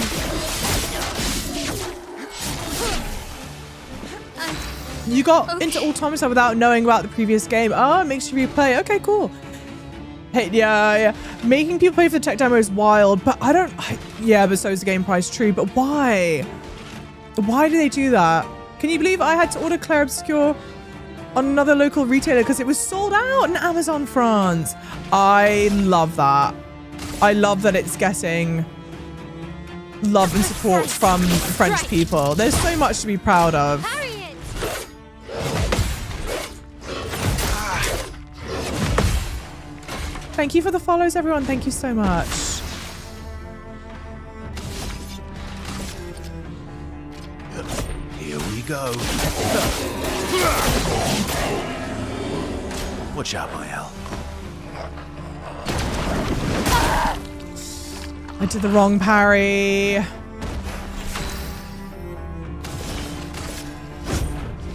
You got into Automata without knowing about the previous game. Oh, it makes you replay. Okay, cool. Hey, yeah. Making people pay for the tech demo is wild, but yeah, but so is the game price, true. But why? Why do they do that? Can you believe I had to order Clair Obscur on another local retailer because it was sold out in Amazon France? I love that. I love that it's getting love and support from French people. There's so much to be proud of. Parry it! Thank you for the follows, everyone. Thank you so much. Here we go. Watch out, Mael. I did the wrong parry.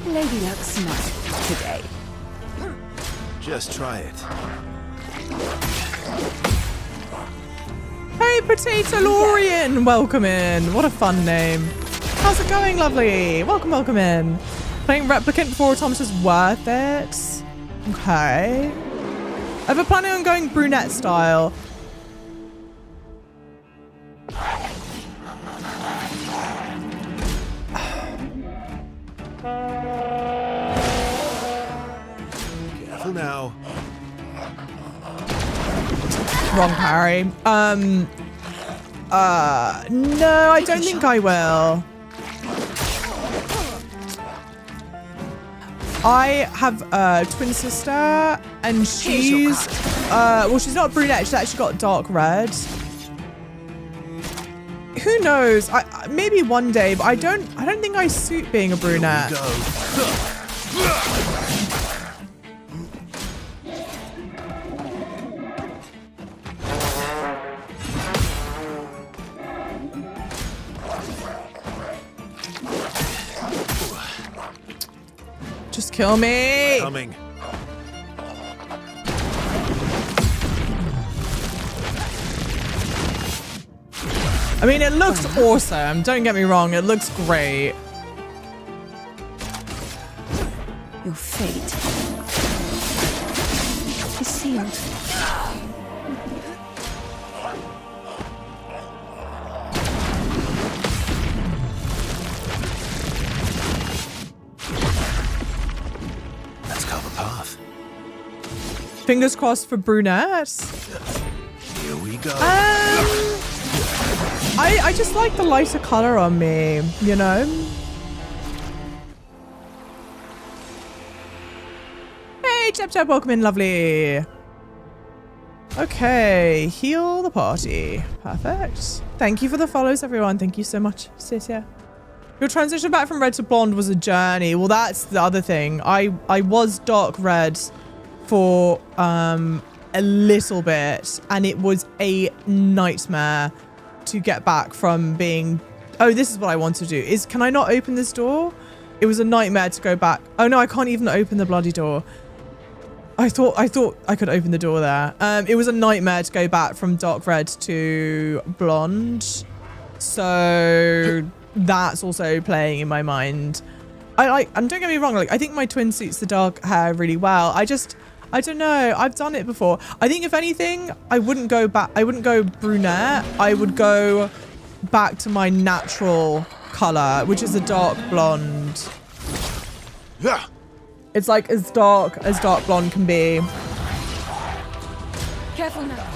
Lady Luck smart today. Just try it. Hey, Potato Lorian! Welcome in. What a fun name. How's it going, lovely? Welcome in. Playing Replicant before Automata's worth it. Okay. Ever planning on going brunette style? Careful now. Wrong parry. No, I don't think I will. I have a twin sister, and she's, well, she's not brunette. She's actually got dark red. Who knows? Maybe one day, but I don't think I suit being a brunette. Just kill me. Coming. I mean, it looks awesome. Don't get me wrong. It looks great. Your fate is sealed. Let's carve a path. Fingers crossed for brunettes. Here we go. I just like the lighter color on me, you know? Hey, Chep, welcome in, lovely. Okay, heal the party. Perfect. Thank you for the follows, everyone. Thank you so much, Cynthia. Your transition back from red to blonde was a journey. Well, that's the other thing. I was dark red for a little bit, and it was a nightmare to get back from being... Oh, this is what I want to do. Can I not open this door? It was a nightmare to go back. Oh no, I can't even open the bloody door. I thought I could open the door there. It was a nightmare to go back from dark red to blonde. So that's also playing in my mind. And don't get me wrong, like, I think my twin suits the dark hair really well. I don't know. I've done it before. I think if anything, I wouldn't go back. I wouldn't go brunette. I would go back to my natural color, which is a dark blonde. Yeah. It's like as dark blonde can be. Careful now.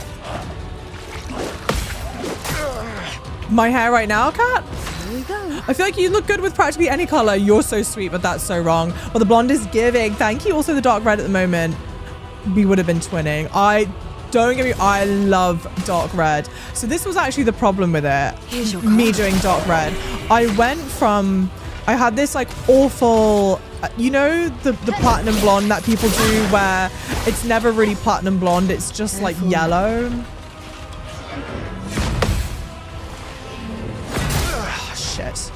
My hair right now, Kat? Here we go. I feel like you look good with practically any color. You're so sweet, but that's so wrong. Well, the blonde is giving. Thank you. Also, the dark red at the moment. We would have been twinning. Don't get me, I love dark red. So this was actually the problem with it. Here's your Me card. doing dark red. I had this like awful, you know, the platinum blonde that people do where it's never really platinum blonde. It's just like yellow. Oh, shit.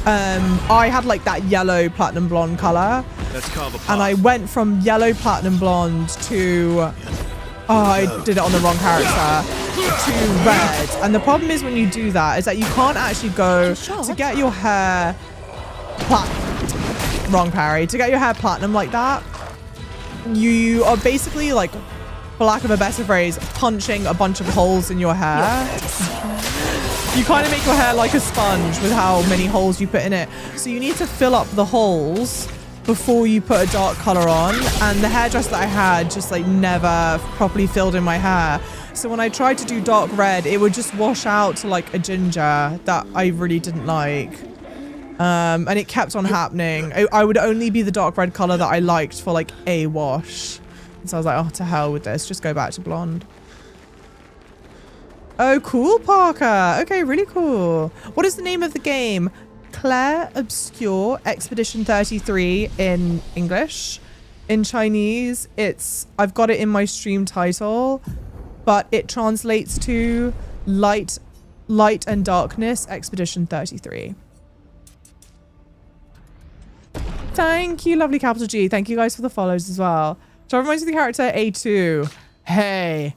I had like that yellow platinum blonde color. Let's carve a path. And I went from yellow platinum blonde to, I did it on the wrong character, to red. And the problem is when you do that is that you can't actually go to get your hair wrong parry. To get your hair platinum like that, you are basically like, for lack of a better phrase, punching a bunch of holes in your hair. You kind of make your hair like a sponge with how many holes you put in it. So you need to fill up the holes before you put a dark color on, and the hairdresser that I had just like never properly filled in my hair. So when I tried to do dark red, it would just wash out to like a ginger that I really didn't like. And it kept on happening. I would only be the dark red color that I liked for like a wash. And so I was like, oh, to hell with this. Just go back to blonde. Oh, cool, Parker. Okay, really cool. What is the name of the game? Clair Obscur Expedition 33 in English. In Chinese, I've got it in my stream title, but it translates to Light and Darkness Expedition 33. Thank you, lovely capital G. Thank you guys for the follows as well. So reminds me of the character A2. Hey,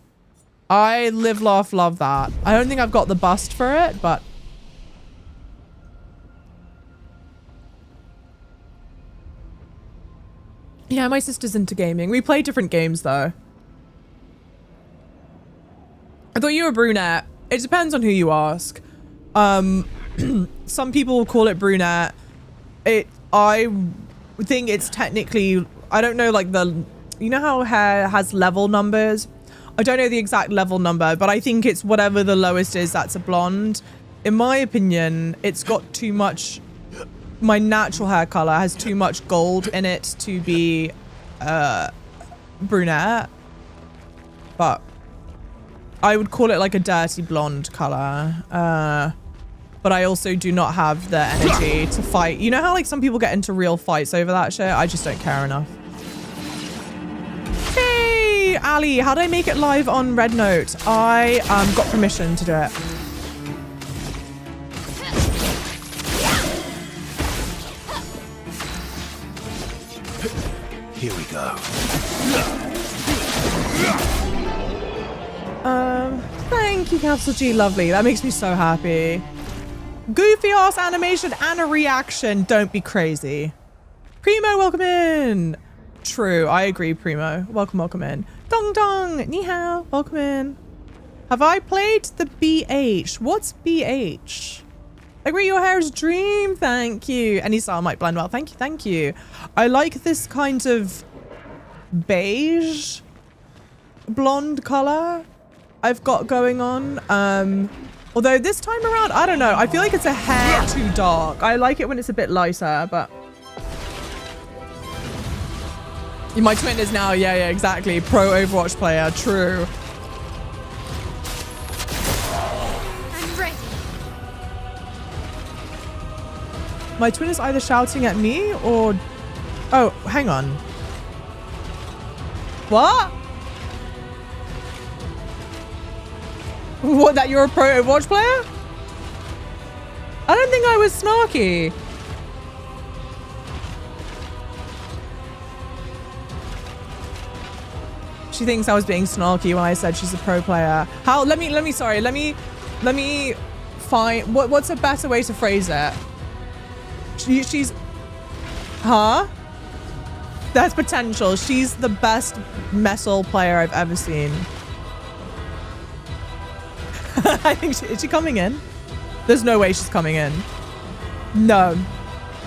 I live, laugh, love that. I don't think I've got the bust for it, but Yeah, my sister's into gaming. We play different games though. I thought you were brunette. It depends on who you ask. Some people will call it brunette. I think it's technically, I don't know, like you know how hair has level numbers? I don't know the exact level number, but I think it's whatever the lowest is, that's a blonde. In my opinion, it's got too much, my natural hair color has too much gold in it to be brunette. But I would call it like a dirty blonde color. But I also do not have the energy to fight. You know how like some people get into real fights over that shit? I just don't care enough. Hey, Ali, how did I make it live on Red Note? I got permission to do it. Here we go. Thank you, Capsule G, lovely. That makes me so happy. Goofy ass animation and a reaction. Don't be crazy. Primo, welcome in. True, I agree, Primo. Welcome in. Dong dong, ni hao, welcome in. Have I played the BH? What's BH? I agree, your hair is a dream. Thank you. Any style might blend well. Thank you. I like this kind of beige blonde color I've got going on. Although this time around, I don't know. I feel like it's a hair too dark. I like it when it's a bit lighter, but... My twin is now, yeah, exactly. Pro Overwatch player, true. I'm ready. My twin is either shouting at me or... Oh, hang on. What? What, that you're a Pro Overwatch player? I don't think I was snarky. She thinks I was being snarky when I said she's a pro player. How, let me find, what's a better way to phrase it? She's, huh? There's potential. She's the best metal player I've ever seen. I think is she coming in? There's no way she's coming in. No.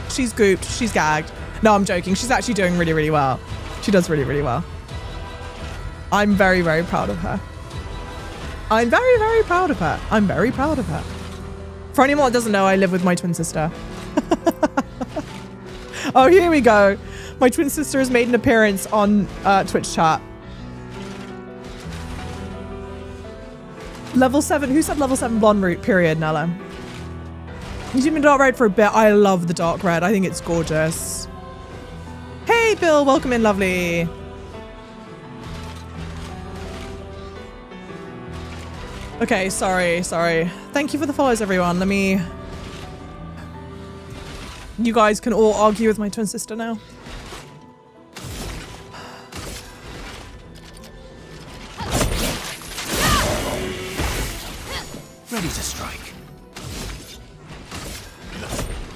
She's gooped. She's gagged. No, I'm joking. She's actually doing really, really well. She does really, really well. I'm very, very proud of her. I'm very, very proud of her. I'm very proud of her. For anyone that doesn't know, I live with my twin sister. Oh, here we go. My twin sister has made an appearance on Twitch chat. Level 7. Who said level 7 blonde route? Period, Nella. You've been dark red for a bit. I love the dark red. I think it's gorgeous. Hey, Bill. Welcome in, lovely. Okay, sorry. Thank you for the follows, everyone. Let me... You guys can all argue with my twin sister now. Ready to strike.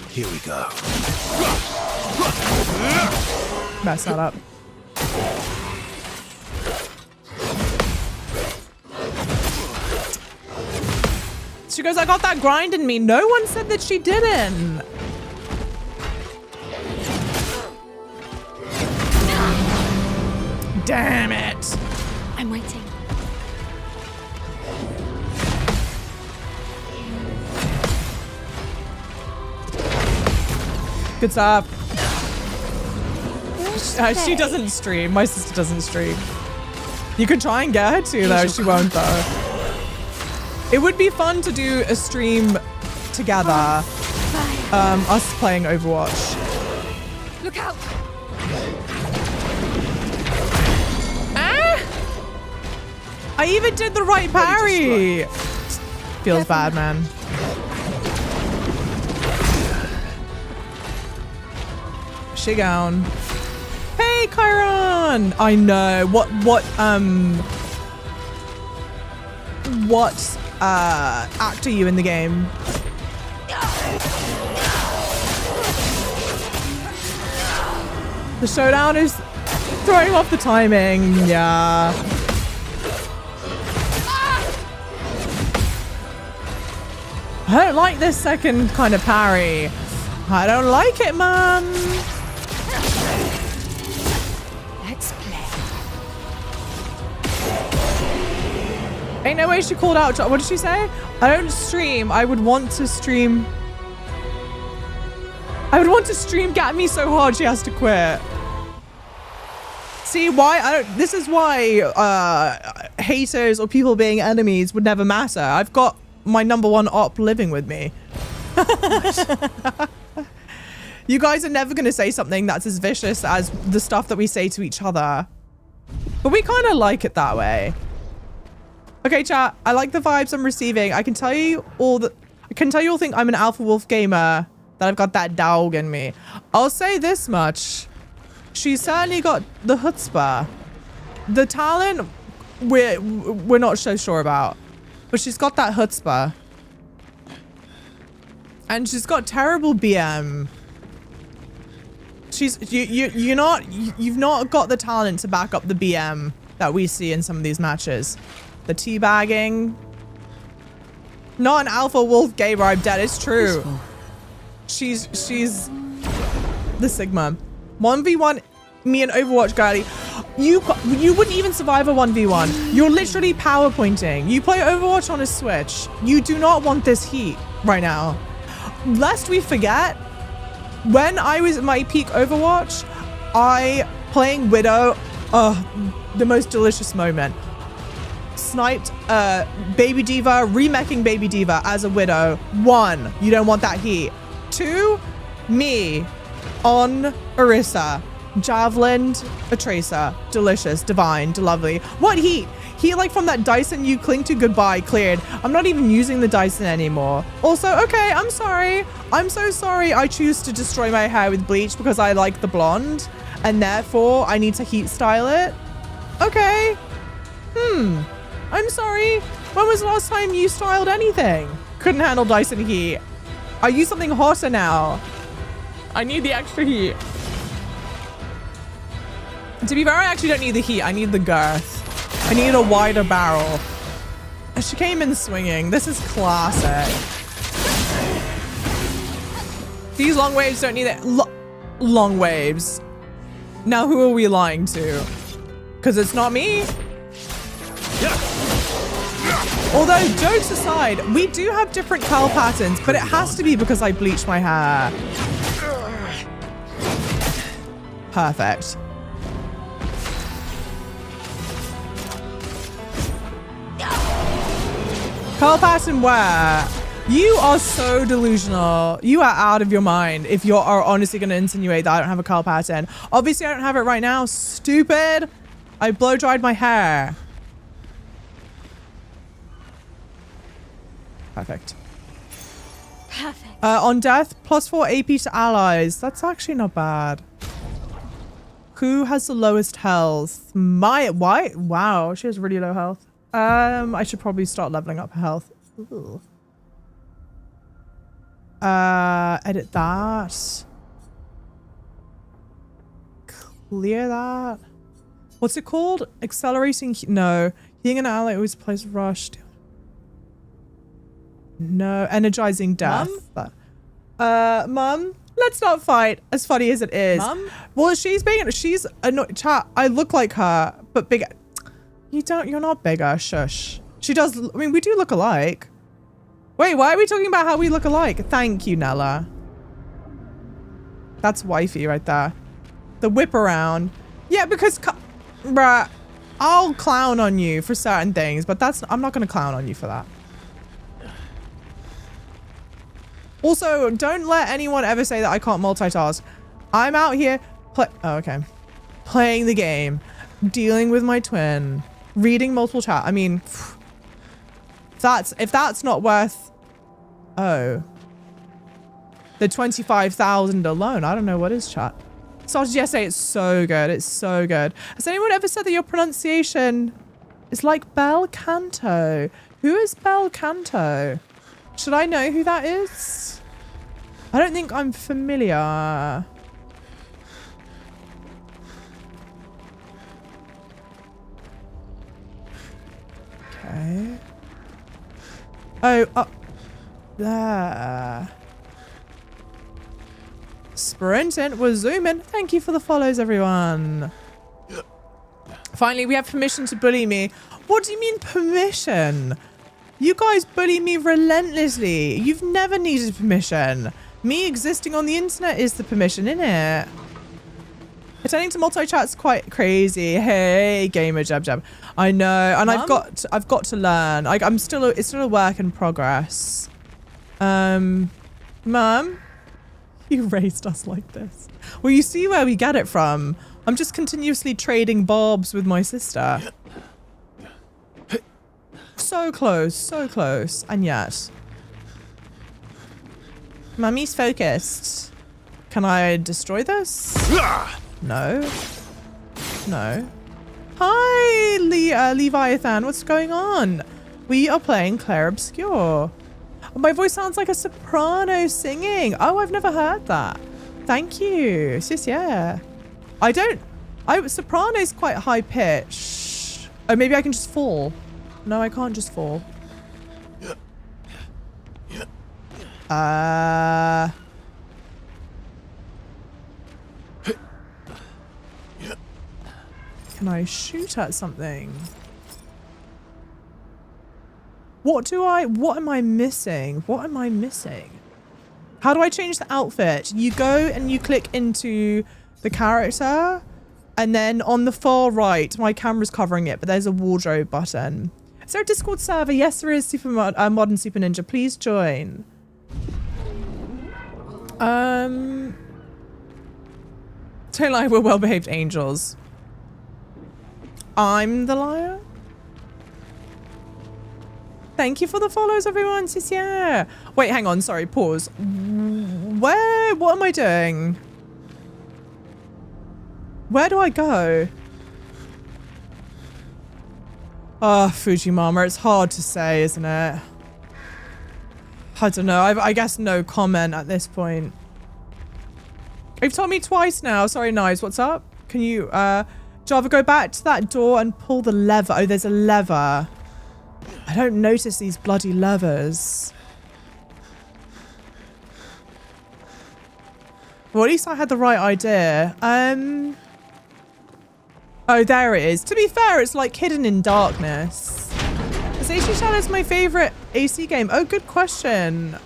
Here we go. Mess that up. She goes, I got that grind in me. No one said that she didn't. Damn it. I'm waiting. Good stuff. She doesn't stream. My sister doesn't stream. You could try and get her to, though. She won't, though. It would be fun to do a stream together. Us playing Overwatch. Look out! Ah! I even did the right parry. Feels bad, man. She gone. Hey, Chiron! I know. What act are you in the game? The showdown is throwing off the timing. Yeah. I don't like this second kind of parry. I don't like it, man. Let's play. Ain't no way she called out. What did she say? I don't stream. I would want to stream. I would want to stream get me so hard she has to quit. See why? This is why haters or people being enemies would never matter. I've got my #1 op living with me. You guys are never going to say something that's as vicious as the stuff that we say to each other. But we kind of like it that way. Okay, chat. I like the vibes I'm receiving. I can tell you all think I'm an alpha wolf gamer, that I've got that dog in me. I'll say this much. She's certainly got the chutzpah. The talent, we're not so sure about. But she's got that chutzpah. And she's got terrible BM. You've not got the talent to back up the BM that we see in some of these matches. The teabagging. Not an alpha wolf gamer, I'm dead. It's true. She's the Sigma. 1v1 me and Overwatch girlie. You wouldn't even survive a 1v1. You're literally PowerPointing. You play Overwatch on a Switch. You do not want this heat right now. Lest we forget, when I was at my peak Overwatch, playing Widow, the most delicious moment. Sniped Baby D.Va, remeching Baby D.Va as a Widow. 1, you don't want that heat. 2, me on Orisa. Javelin, a Tracer. Delicious, divine, lovely. What heat? Heat like from that Dyson you cling to. Goodbye, cleared. I'm not even using the Dyson anymore. Also, okay, I'm sorry. I'm so sorry I choose to destroy my hair with bleach because I like the blonde and therefore I need to heat style it. Okay. I'm sorry. When was the last time you styled anything? Couldn't handle Dyson heat. I use something hotter now. I need the extra heat. To be fair, I actually don't need the heat. I need the girth. I need a wider barrel. She came in swinging. This is classic. These long waves don't need it. Long waves. Now who are we lying to? Because it's not me. Although, jokes aside, we do have different curl patterns, but it has to be because I bleached my hair. Perfect. Curl pattern where? You are so delusional. You are out of your mind if you are honestly going to insinuate that I don't have a curl pattern. Obviously, I don't have it right now. Stupid. I blow dried my hair. Perfect. Perfect. On death, +4 AP to allies. That's actually not bad. Who has the lowest health? Why? Wow, she has really low health. I should probably start leveling up her health. Ooh. Edit that. Clear that. What's it called? Accelerating? No. Being an ally always plays rushed. No. Energizing death. Mum? Let's not fight, as funny as it is. Mum? Well, she's annoyed. Chat, I look like her, but bigger. You're not bigger. Shush. She does. I mean, we do look alike. Wait, why are we talking about how we look alike? Thank you, Nella. That's wifey right there. The whip around. Yeah, because, bruh, I'll clown on you for certain things, but I'm not going to clown on you for that. Also, don't let anyone ever say that I can't multitask. I'm out here playing the game, dealing with my twin, reading multiple chat. I mean, if that's not worth, the 25,000 alone, I don't know what is, chat. Started yesterday. It's so good. It's so good. Has anyone ever said that your pronunciation is like bel canto? Who is bel canto? Should I know who that is? I don't think I'm familiar. Okay. Oh, up there. Sprinting, we're zooming. Thank you for the follows, everyone. Finally, we have permission to bully me. What do you mean permission? You guys bully me relentlessly. You've never needed permission. Me existing on the internet is the permission, innit? Attending to multi-chat's quite crazy. Hey, gamer jab jab. I know, and Mom? I've got to learn. It's still a work in progress. Mum, you raised us like this. Well, you see where we get it from. I'm just continuously trading barbs with my sister. So close, and yet. Mummy's focused. Can I destroy this? No. No. Hi, Leviathan. What's going on? We are playing Clair Obscur. My voice sounds like a soprano singing. Oh, I've never heard that. Thank you. Sis, yeah. Soprano's quite high pitch. Oh, maybe I can just fall. No, I can't just fall. Can I shoot at something? What am I missing? What am I missing? How do I change the outfit? You go and you click into the character, and then on the far right, my camera's covering it, but there's a wardrobe button. Is there a Discord server? Yes, there is. Modern Super Ninja. Please join. Don't lie, we're well-behaved angels. I'm the liar? Thank you for the follows, everyone. Sis, yeah. Wait, hang on. Sorry, pause. What am I doing? Where do I go? Oh, Fujimama, it's hard to say, isn't it? I don't know. I guess no comment at this point. You've told me twice now. Sorry, Knives. What's up? Can you, Java, go back to that door and pull the lever. Oh, there's a lever. I don't notice these bloody levers. Well, at least I had the right idea. Oh, there it is. To be fair, it's like hidden in darkness. Is AC Shadows my favorite AC game? Oh, good question.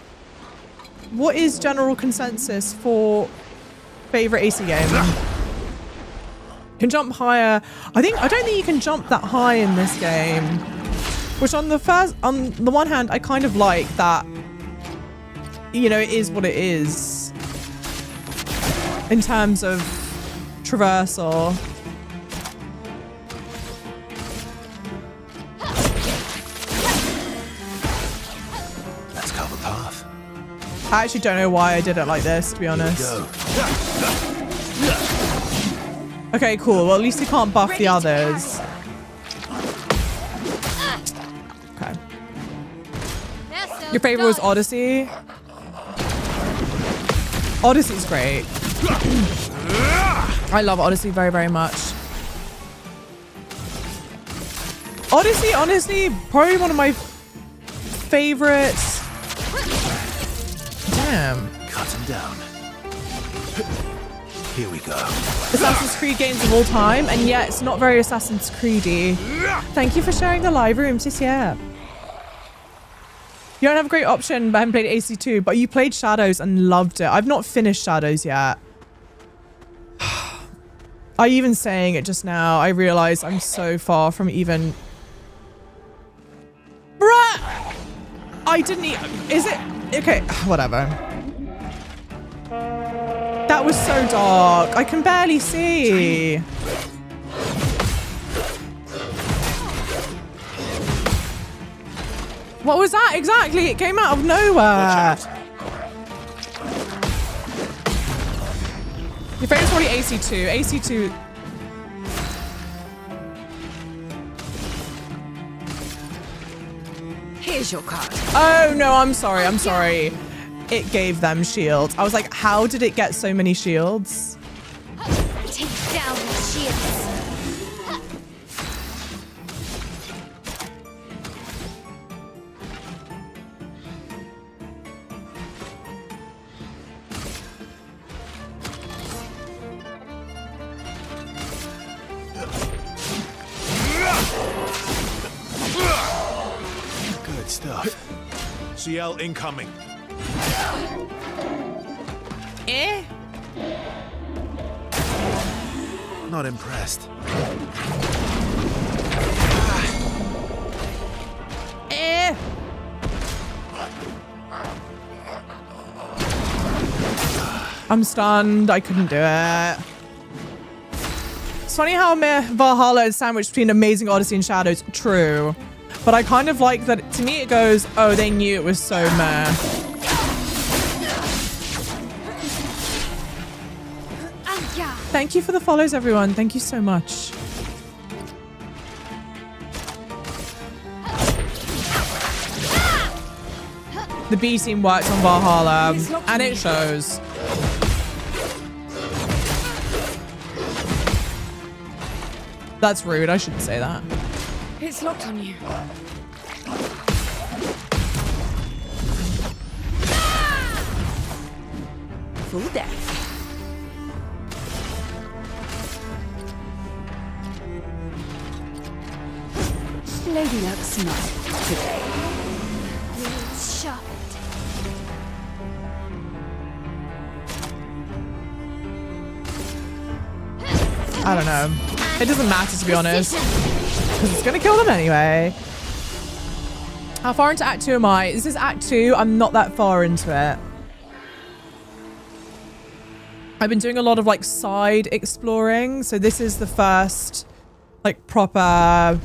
What is general consensus for favorite AC game? Can jump higher. I don't think you can jump that high in this game. Which on the one hand, I kind of like that, you know, it is what it is in terms of traversal. Let's cover path. I actually don't know why I did it like this, to be honest. Okay, cool. Well, at least you can't buff the others. Okay. Your favorite was Odyssey? Odyssey's great. I love Odyssey very, very much. Odyssey, honestly, probably one of my favorites. Damn. Cut him down. Here we go. Assassin's Creed games of all time, and yet it's not very Assassin's Creedy. Thank you for sharing the live room, sis. Yeah. You don't have a great option, but I haven't played AC2, but you played Shadows and loved it. I've not finished Shadows yet. I even saying it just now, I realize I'm so far from even... Bruh! I didn't even... Is it... Okay, whatever. That was so dark. I can barely see. What was that exactly? It came out of nowhere. Your favorite's probably AC2. AC2. Here's your card. Oh, no, I'm sorry. I'm sorry. It gave them shields. I was like, how did it get so many shields? Take down the shields. stuff. CL incoming. Eh? Not impressed. Eh? I'm stunned. I couldn't do it. It's funny how Valhalla is sandwiched between Amazing Odyssey and Shadows. True. But I kind of like that. To me, it goes, oh, they knew it was so meh. Thank you for the follows, everyone. Thank you so much. The B team works on Valhalla, and it shows. That's rude. I shouldn't say that. It's locked on you. Full death. Lady Luck's not today. Blades sharpened. I don't know. It doesn't matter, to be honest. Because it's going to kill them anyway. How far into Act 2 am I? This is Act 2. I'm not that far into it. I've been doing a lot of like side exploring. So this is the first like proper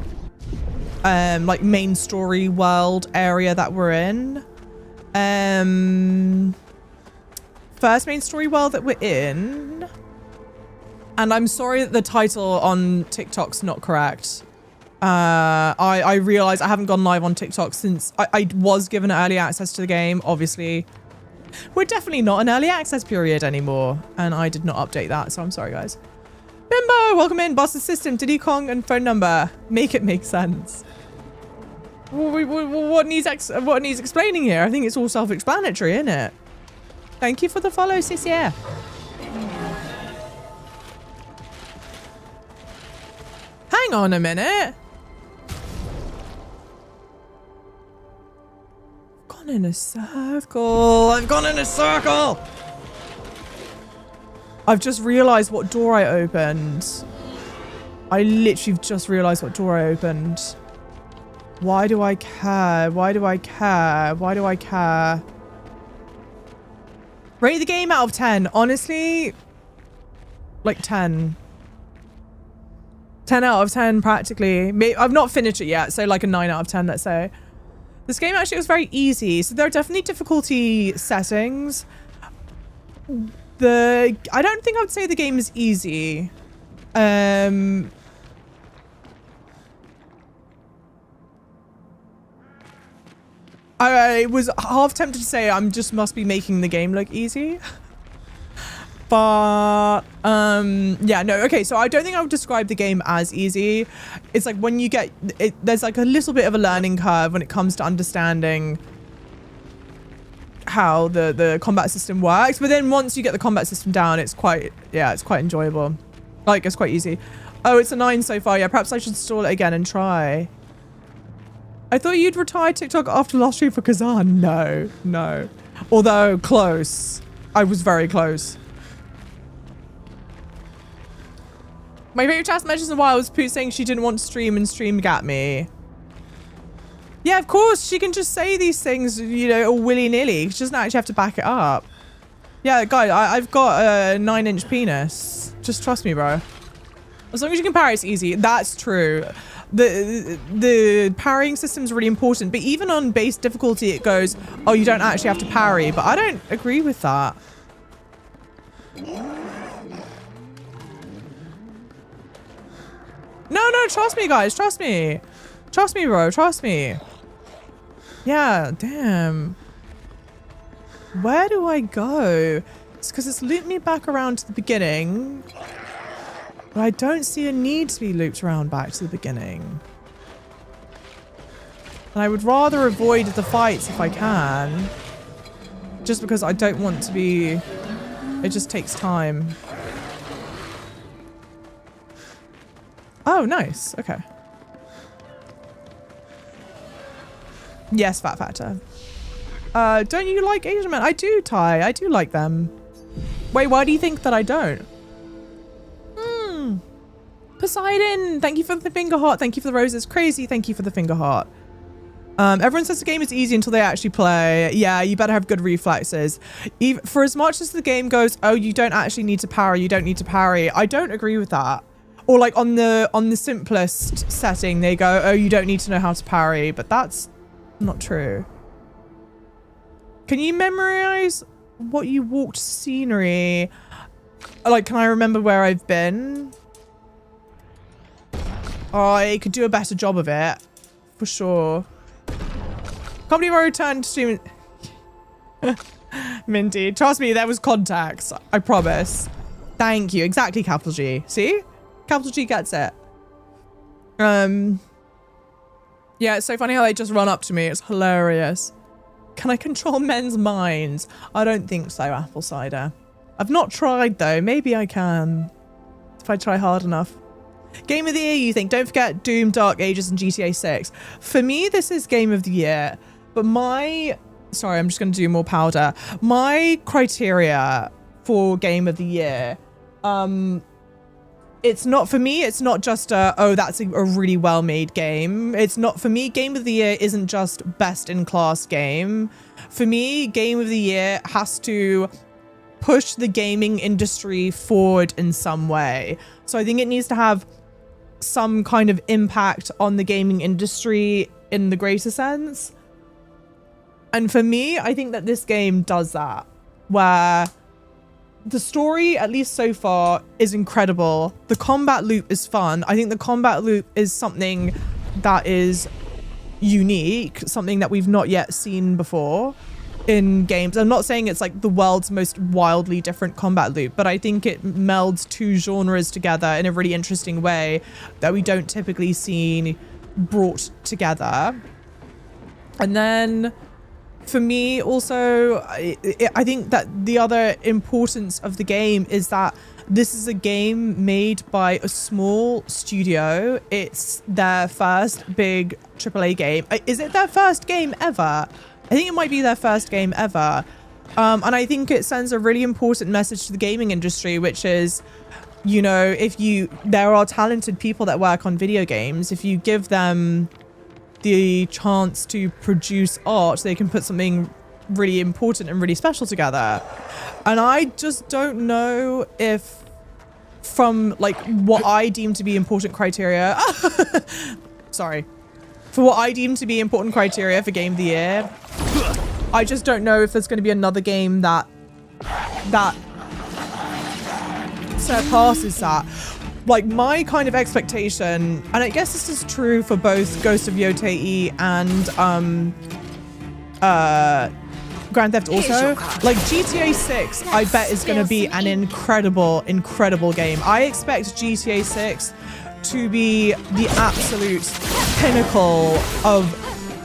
like main story world area that we're in. First main story world that we're in. And I'm sorry that the title on TikTok's not correct. I realize I haven't gone live on TikTok since I was given early access to the game, obviously. We're definitely not an early access period anymore. And I did not update that, so I'm sorry, guys. Bimbo, welcome in. Boss's system, Diddy Kong, and phone number. Make it make sense. What needs explaining here? I think it's all self-explanatory, isn't it? Thank you for the follow, sis. Yeah. Hang on a minute. I've gone in a circle. I've gone in a circle. I've just realized what door I opened. I literally just realized what door I opened. Why do I care? Why do I care? Why do I care? Rate the game out of 10. Honestly, like 10. 10 out of 10 practically. I've not finished it yet, so like a 9 out of 10, let's say. This game actually was very easy. So there are definitely difficulty settings. I don't think I would say the game is easy. I was half tempted to say I'm just must be making the game look easy. But yeah, no, okay, so I don't think I would describe the game as easy. It's like when you get it, there's like a little bit of a learning curve when it comes to understanding how the combat system works. But then once you get the combat system down, it's quite enjoyable. Like, it's quite easy. Oh, it's a 9 so far. Yeah, perhaps I should install it again and try. I thought you'd retire TikTok after last stream for Kazan. No. Although, close. I was very close. My favorite chat message in a while was Pooh saying she didn't want to stream and streamed at me. Yeah, of course. She can just say these things, you know, all willy-nilly. She doesn't actually have to back it up. Yeah, guys, I've got a 9-inch penis. Just trust me, bro. As long as you can parry, it's easy. That's true. The parrying system is really important. But even on base difficulty, it goes, oh, you don't actually have to parry. But I don't agree with that. No, trust me, guys. Trust me. Trust me, bro. Trust me. Yeah, damn. Where do I go? It's because it's looped me back around to the beginning. But I don't see a need to be looped around back to the beginning. And I would rather avoid the fights if I can. Just because I don't want to be... It just takes time. Oh, nice. Okay. Yes, Fat Factor. Don't you like Asian men? I do, Ty. I do like them. Wait, why do you think that I don't? Poseidon, thank you for the finger heart. Thank you for the roses. Crazy, thank you for the finger heart. Everyone says the game is easy until they actually play. Yeah, you better have good reflexes. Even, for as much as the game goes, oh, you don't actually need to parry. You don't need to parry. I don't agree with that. Or like on the simplest setting, they go, oh, you don't need to know how to parry. But that's not true. Can you memorize what you walked scenery? Like, can I remember where I've been? I could do a better job of it, for sure. Can't believe I returned to Minty. Trust me, there was contacts. I promise. Thank you. Exactly, capital G. See? Capital G gets it. Yeah, it's so funny how they just run up to me. It's hilarious. Can I control men's minds? I don't think so, Apple Cider. I've not tried, though. Maybe I can. If I try hard enough. Game of the year, you think? Don't forget Doom, Dark Ages, and GTA 6. For me, this is Game of the Year. But sorry, I'm just going to do more powder. My criteria for Game of the Year, it's not, for me, it's not just oh, that's a really well-made game. It's not, for me, Game of the Year isn't just best-in-class game. For me, Game of the Year has to push the gaming industry forward in some way. So I think it needs to have some kind of impact on the gaming industry in the greater sense. And for me, I think that this game does that, where the story, at least so far, is incredible. The combat loop is fun. I think the combat loop is something that is unique, something that we've not yet seen before in games. I'm not saying it's like the world's most wildly different combat loop, but I think it melds two genres together in a really interesting way that we don't typically see brought together. And then for me also, I think that the other importance of the game is that this is a game made by a small studio. It's their first big AAA game. Is it their first game ever? I think it might be their first game ever. And I think it sends a really important message to the gaming industry, which is, you know, there are talented people that work on video games. If you give them the chance to produce art, they can put something really important and really special together. And I just don't know if, from like what I deem to be important criteria, sorry, for what I deem to be important criteria for Game of the Year, I just don't know if there's going to be another game that surpasses that. Like, my kind of expectation, and I guess this is true for both Ghost of Yotei and Grand Theft Auto, like GTA 6, I bet is going to be an incredible, incredible game. I expect GTA 6 to be the absolute pinnacle of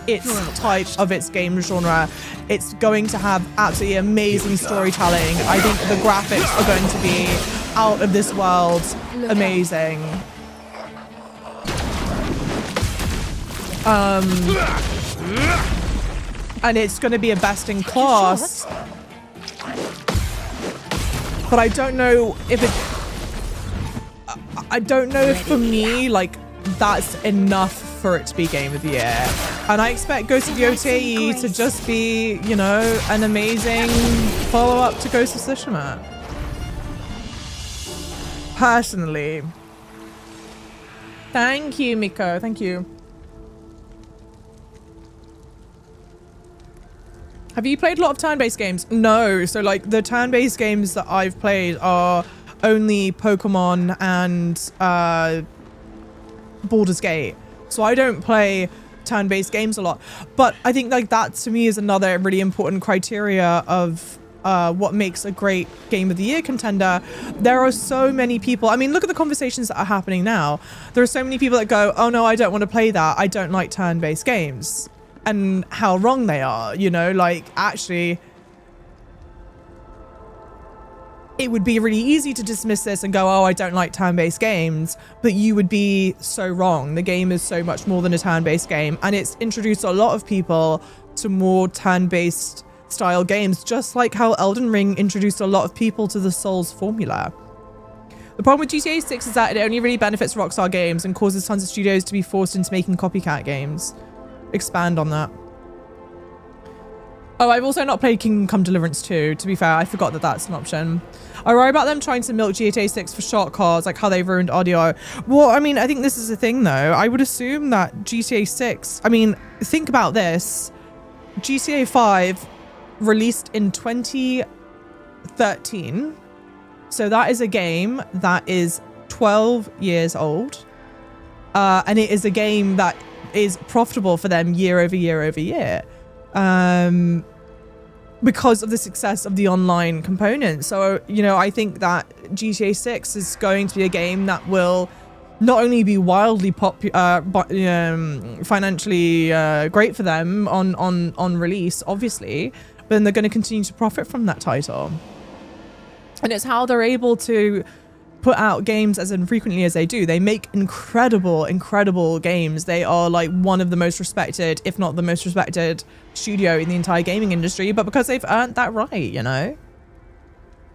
its type, of its game genre. It's going to have absolutely amazing storytelling. I think the graphics are going to be out of this world amazing. And it's going to be a best in class. But I don't know if I don't know if for me, like, that's enough for it to be Game of the Year. And I expect Ghost of Yotei to just be, you know, an amazing follow-up to Ghost of Tsushima. Personally. Thank you, Miko. Thank you. Have you played a lot of turn-based games? No. So, like, the turn-based games that I've played are only Pokemon and Baldur's Gate. So I don't play turn-based games a lot. But I think, like, that to me is another really important criteria of what makes a great Game of the Year contender. There are so many people. I mean, look at the conversations that are happening now. There are so many people that go, oh no, I don't want to play that. I don't like turn-based games. And how wrong they are, you know, like, actually, it would be really easy to dismiss this and go, oh, I don't like turn-based games, but you would be so wrong. The game is so much more than a turn-based game, and it's introduced a lot of people to more turn-based style games, just like how Elden Ring introduced a lot of people to the Souls formula. The problem with GTA 6 is that it only really benefits Rockstar Games and causes tons of studios to be forced into making copycat games. Expand on that. Oh, I've also not played Kingdom Come Deliverance 2, to be fair. I forgot that that's an option. I worry about them trying to milk GTA 6 for short calls, like how they ruined audio. Well, I mean, I think this is the thing, though. I would assume that GTA 6... I mean, think about this. GTA 5 released in 2013. So that is a game that is 12 years old. And it is a game that is profitable for them year over year over year. Because of the success of the online component. So, you know, I think that GTA 6 is going to be a game that will not only be wildly financially great for them on release, obviously, but then they're going to continue to profit from that title. And it's how they're able to put out games as infrequently as they do. They make incredible games. They are like one of the most respected, if not the most respected studio in the entire gaming industry, but because they've earned that right, you know?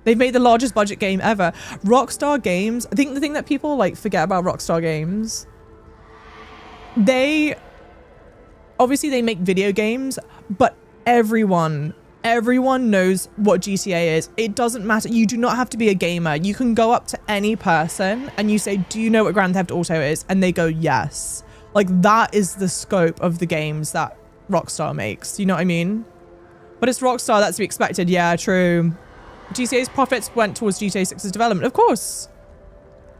They've made the largest budget game ever. Rockstar Games, I think the thing that people like forget about Rockstar Games, they make video games, but everyone knows what GTA is. It doesn't matter. You do not have to be a gamer. You can go up to any person and you say, do you know what Grand Theft Auto is? And they go, yes. Like, that is the scope of the games that Rockstar makes. You know what I mean? But it's Rockstar, that's to be expected. Yeah, true. GTA's profits went towards GTA 6's development. Of course.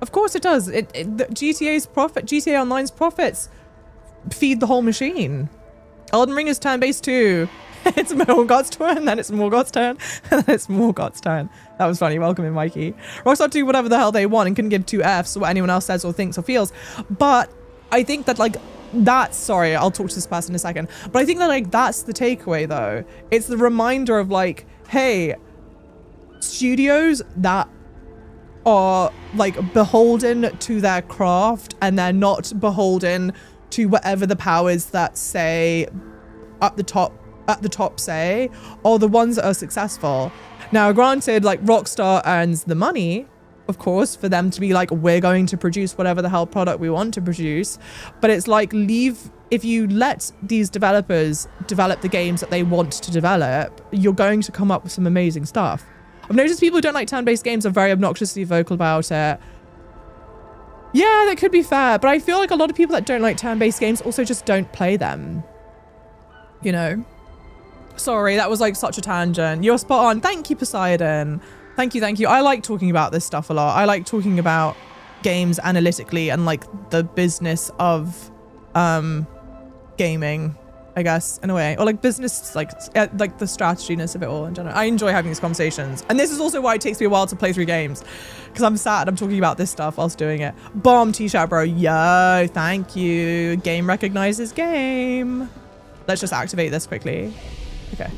Of course it does. GTA Online's profits feed the whole machine. Elden Ring is turn-based too. It's Morgoth's turn, then it's Morgoth's turn, and then it's Morgoth's turn. That was funny. Welcome in, Mikey. Rockstar do whatever the hell they want and can give two Fs what anyone else says or thinks or feels. But I think that, like, sorry, I'll talk to this person in a second. But I think that, like, that's the takeaway, though. It's the reminder of, like, hey, studios that are, like, beholden to their craft and they're not beholden to whatever the powers that say at the top say, are the ones that are successful. Now, granted, like, Rockstar earns the money, of course, for them to be like, we're going to produce whatever the hell product we want to produce. But it's like, if you let these developers develop the games that they want to develop, you're going to come up with some amazing stuff. I've noticed people who don't like turn-based games are very obnoxiously vocal about it. Yeah, that could be fair, but I feel like a lot of people that don't like turn-based games also just don't play them. You know? Sorry, that was like such a tangent. You're spot on. Thank you, Poseidon. Thank you. I like talking about this stuff a lot. I like talking about games analytically and like the business of gaming, I guess, in a way. Or like business, like the strateginess of it all in general. I enjoy having these conversations. And this is also why it takes me a while to play through games. Because I'm sad I'm talking about this stuff whilst doing it. Bomb t-shirt, bro. Yo, thank you. Game recognizes game. Let's just activate this quickly. Okay.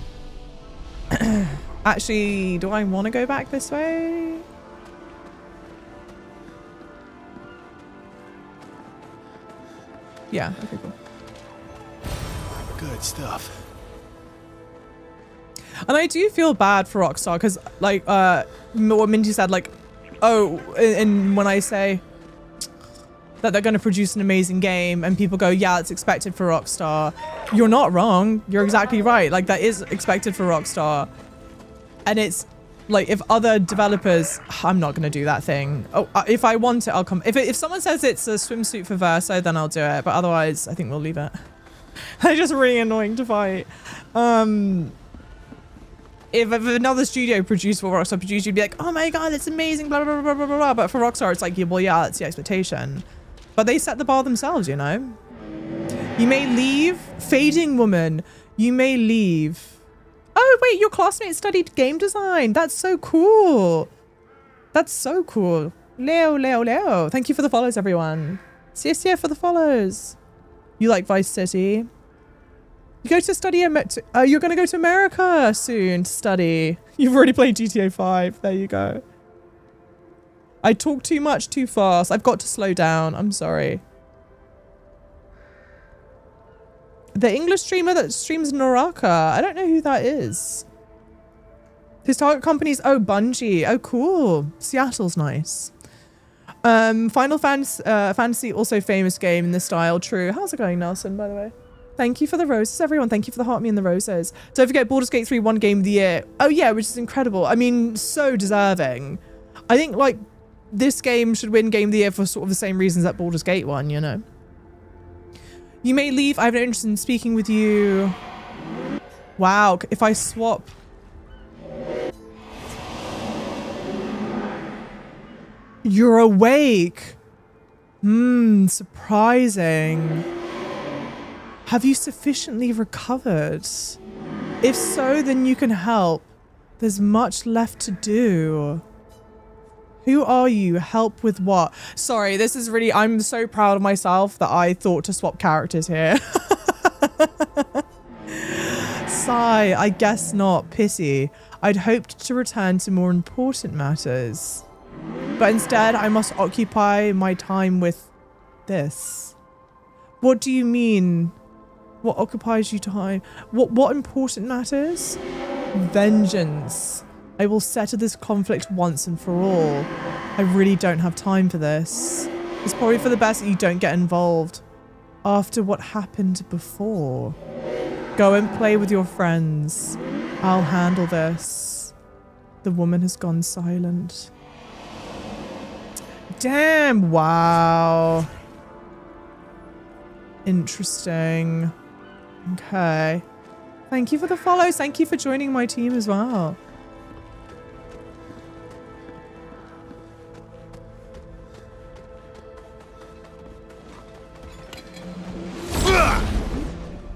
Actually, do I want to go back this way? Yeah, okay, cool. Good stuff. And I do feel bad for Rockstar because, like, what Minty said, like, oh, and when I say that they're going to produce an amazing game and people go, yeah, it's expected for Rockstar. You're not wrong. You're exactly right. Like, that is expected for Rockstar. And it's like, if other developers, I'm not going to do that thing. Oh, if I want it, I'll come. If someone says it's a swimsuit for Verso, then I'll do it. But otherwise, I think we'll leave it. They're just really annoying to fight. If another studio produced what Rockstar produced, you'd be like, oh my God, it's amazing, blah, blah, blah, blah, blah, blah. But for Rockstar, it's like, yeah, well, yeah, that's the expectation. But they set the bar themselves, you know? You may leave. Fading woman. You may leave. Oh, wait, your classmate studied game design. That's so cool. That's so cool. Leo. Thank you for the follows, everyone. CSCF for the follows. You like Vice City? You go to study, you're going to go to America soon to study. You've already played GTA 5. There you go. I talk too much too fast. I've got to slow down. I'm sorry. The English streamer that streams Naraka. I don't know who that is. His target company's, oh, Bungie. Oh, cool. Seattle's nice. Final Fantasy, also famous game in this style. True. How's it going, Nelson, by the way? Thank you for the roses, everyone. Thank you for the heart me and the roses. Don't forget Baldur's Gate 3 won Game of the Year. Oh, yeah, which is incredible. I mean, so deserving. I think, like, this game should win Game of the Year for sort of the same reasons that Baldur's Gate won, you know? You may leave. I have no interest in speaking with you. Wow. If I swap... You're awake. Surprising. Have you sufficiently recovered? If so, then you can help. There's much left to do. Who are you? Help with what? Sorry, this is really... I'm so proud of myself that I thought to swap characters here. Sigh, I guess not. Pity. I'd hoped to return to more important matters. But instead, I must occupy my time with this. What do you mean? What occupies you time? What important matters? Vengeance. I will settle this conflict once and for all. I really don't have time for this. It's probably for the best that you don't get involved. After what happened before. Go and play with your friends. I'll handle this. The woman has gone silent. Damn, wow. Interesting. Okay. Thank you for the follows. Thank you for joining my team as well.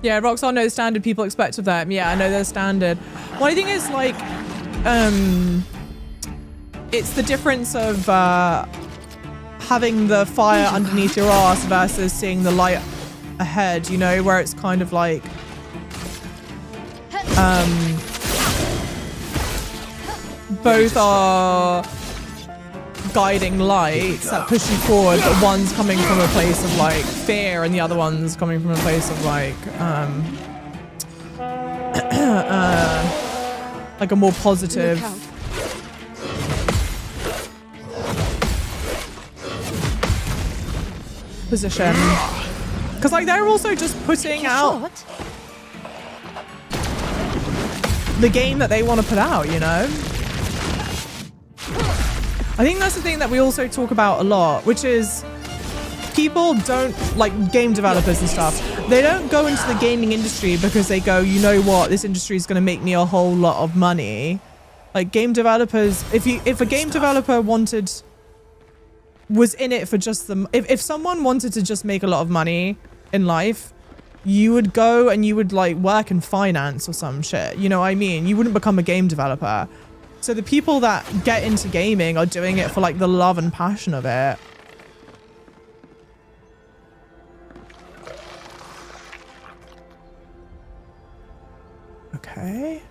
Yeah, rocks are no standard people expect of them. Yeah, I know they're standard. One thing is like, it's the difference of having the fire underneath your ass versus seeing the light ahead, you know, where it's kind of like, both are guiding lights that push you forward, but one's coming from a place of like fear and the other one's coming from a place of like like a more positive position, because like they're also just putting out the game that they want to put out, you know. I think that's the thing that we also talk about a lot, which is people don't, like game developers and stuff, they don't go into the gaming industry because they go, you know what, this industry is going to make me a whole lot of money. Like game developers, if a game developer was in it for just the, if someone wanted to just make a lot of money in life, you would go and you would like work in finance or some shit, you know what I mean? You wouldn't become a game developer. So the people that get into gaming are doing it for like the love and passion of it. Okay.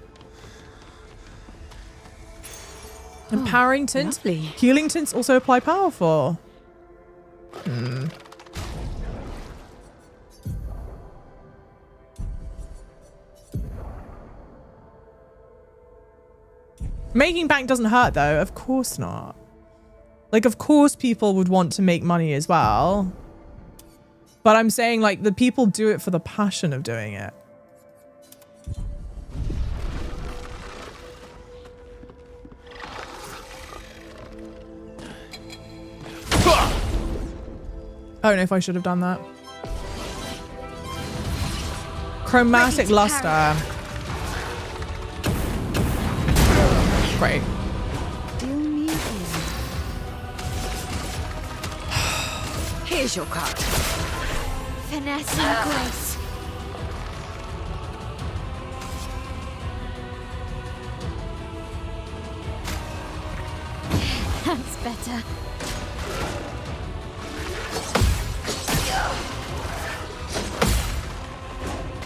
Empowering tint. Lovely. Healing tints also apply powerful. Making bank doesn't hurt though, of course not. Like, of course people would want to make money as well. But I'm saying like the people do it for the passion of doing it. I don't know if I should have done that. Chromatic luster. Great. Here's your card. Finesse and grace. That's better.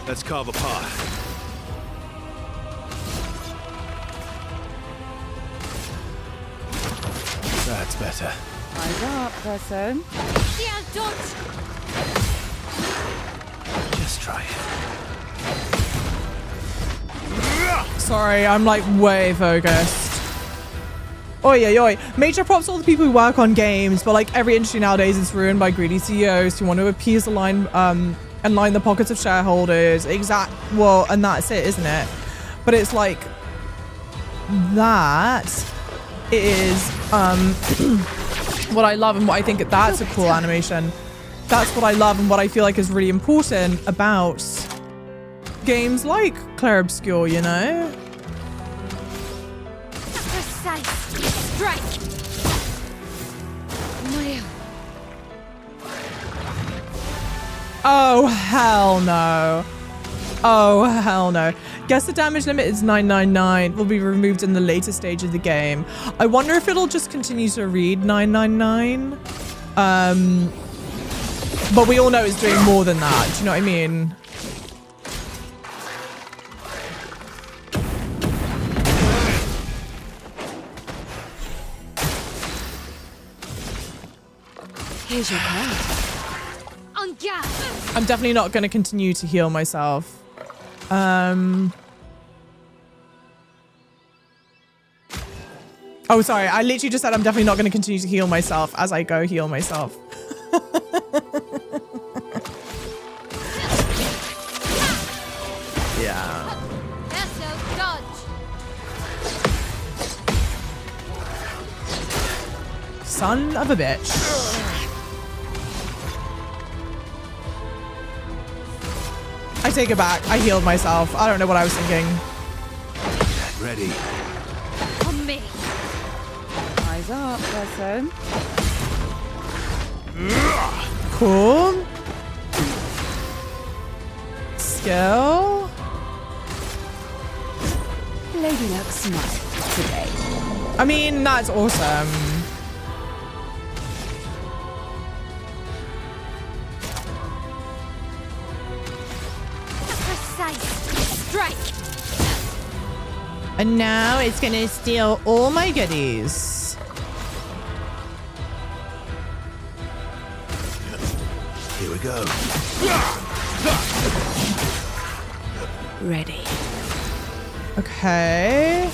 Let's carve a path. That's better. Eyes up, VERSO. Yeah, don't. Just try it. Sorry, I'm like way focused. Oi, oi, oi. Major props to all the people who work on games, but like every industry nowadays is ruined by greedy CEOs who want to appease the line, and line the pockets of shareholders. Well, and that's it, isn't it? But it's like, that is what I love and what I think that's a cool animation. That's what I love and what I feel like is really important about games like Clair Obscur, you know? Precise. Strike. Nail. Oh, hell no. Oh, hell no. Guess the damage limit is 999. Will be removed in the later stage of the game. I wonder if it'll just continue to read 999. But we all know it's doing more than that. Do you know what I mean? Here's your card. On guard. I'm definitely not going to continue to heal myself. Oh, sorry. I literally just said I'm definitely not going to continue to heal myself as I go heal myself. Yeah. VERSO, dodge. Son of a bitch. I take it back. I healed myself. I don't know what I was thinking. Ready. On me. Eyes up, VERSO. Cool. Skill. Lady looks smart today. I mean, that's awesome. Precise. Strike. And now it's gonna steal all my goodies. Here we go. Ready. Okay.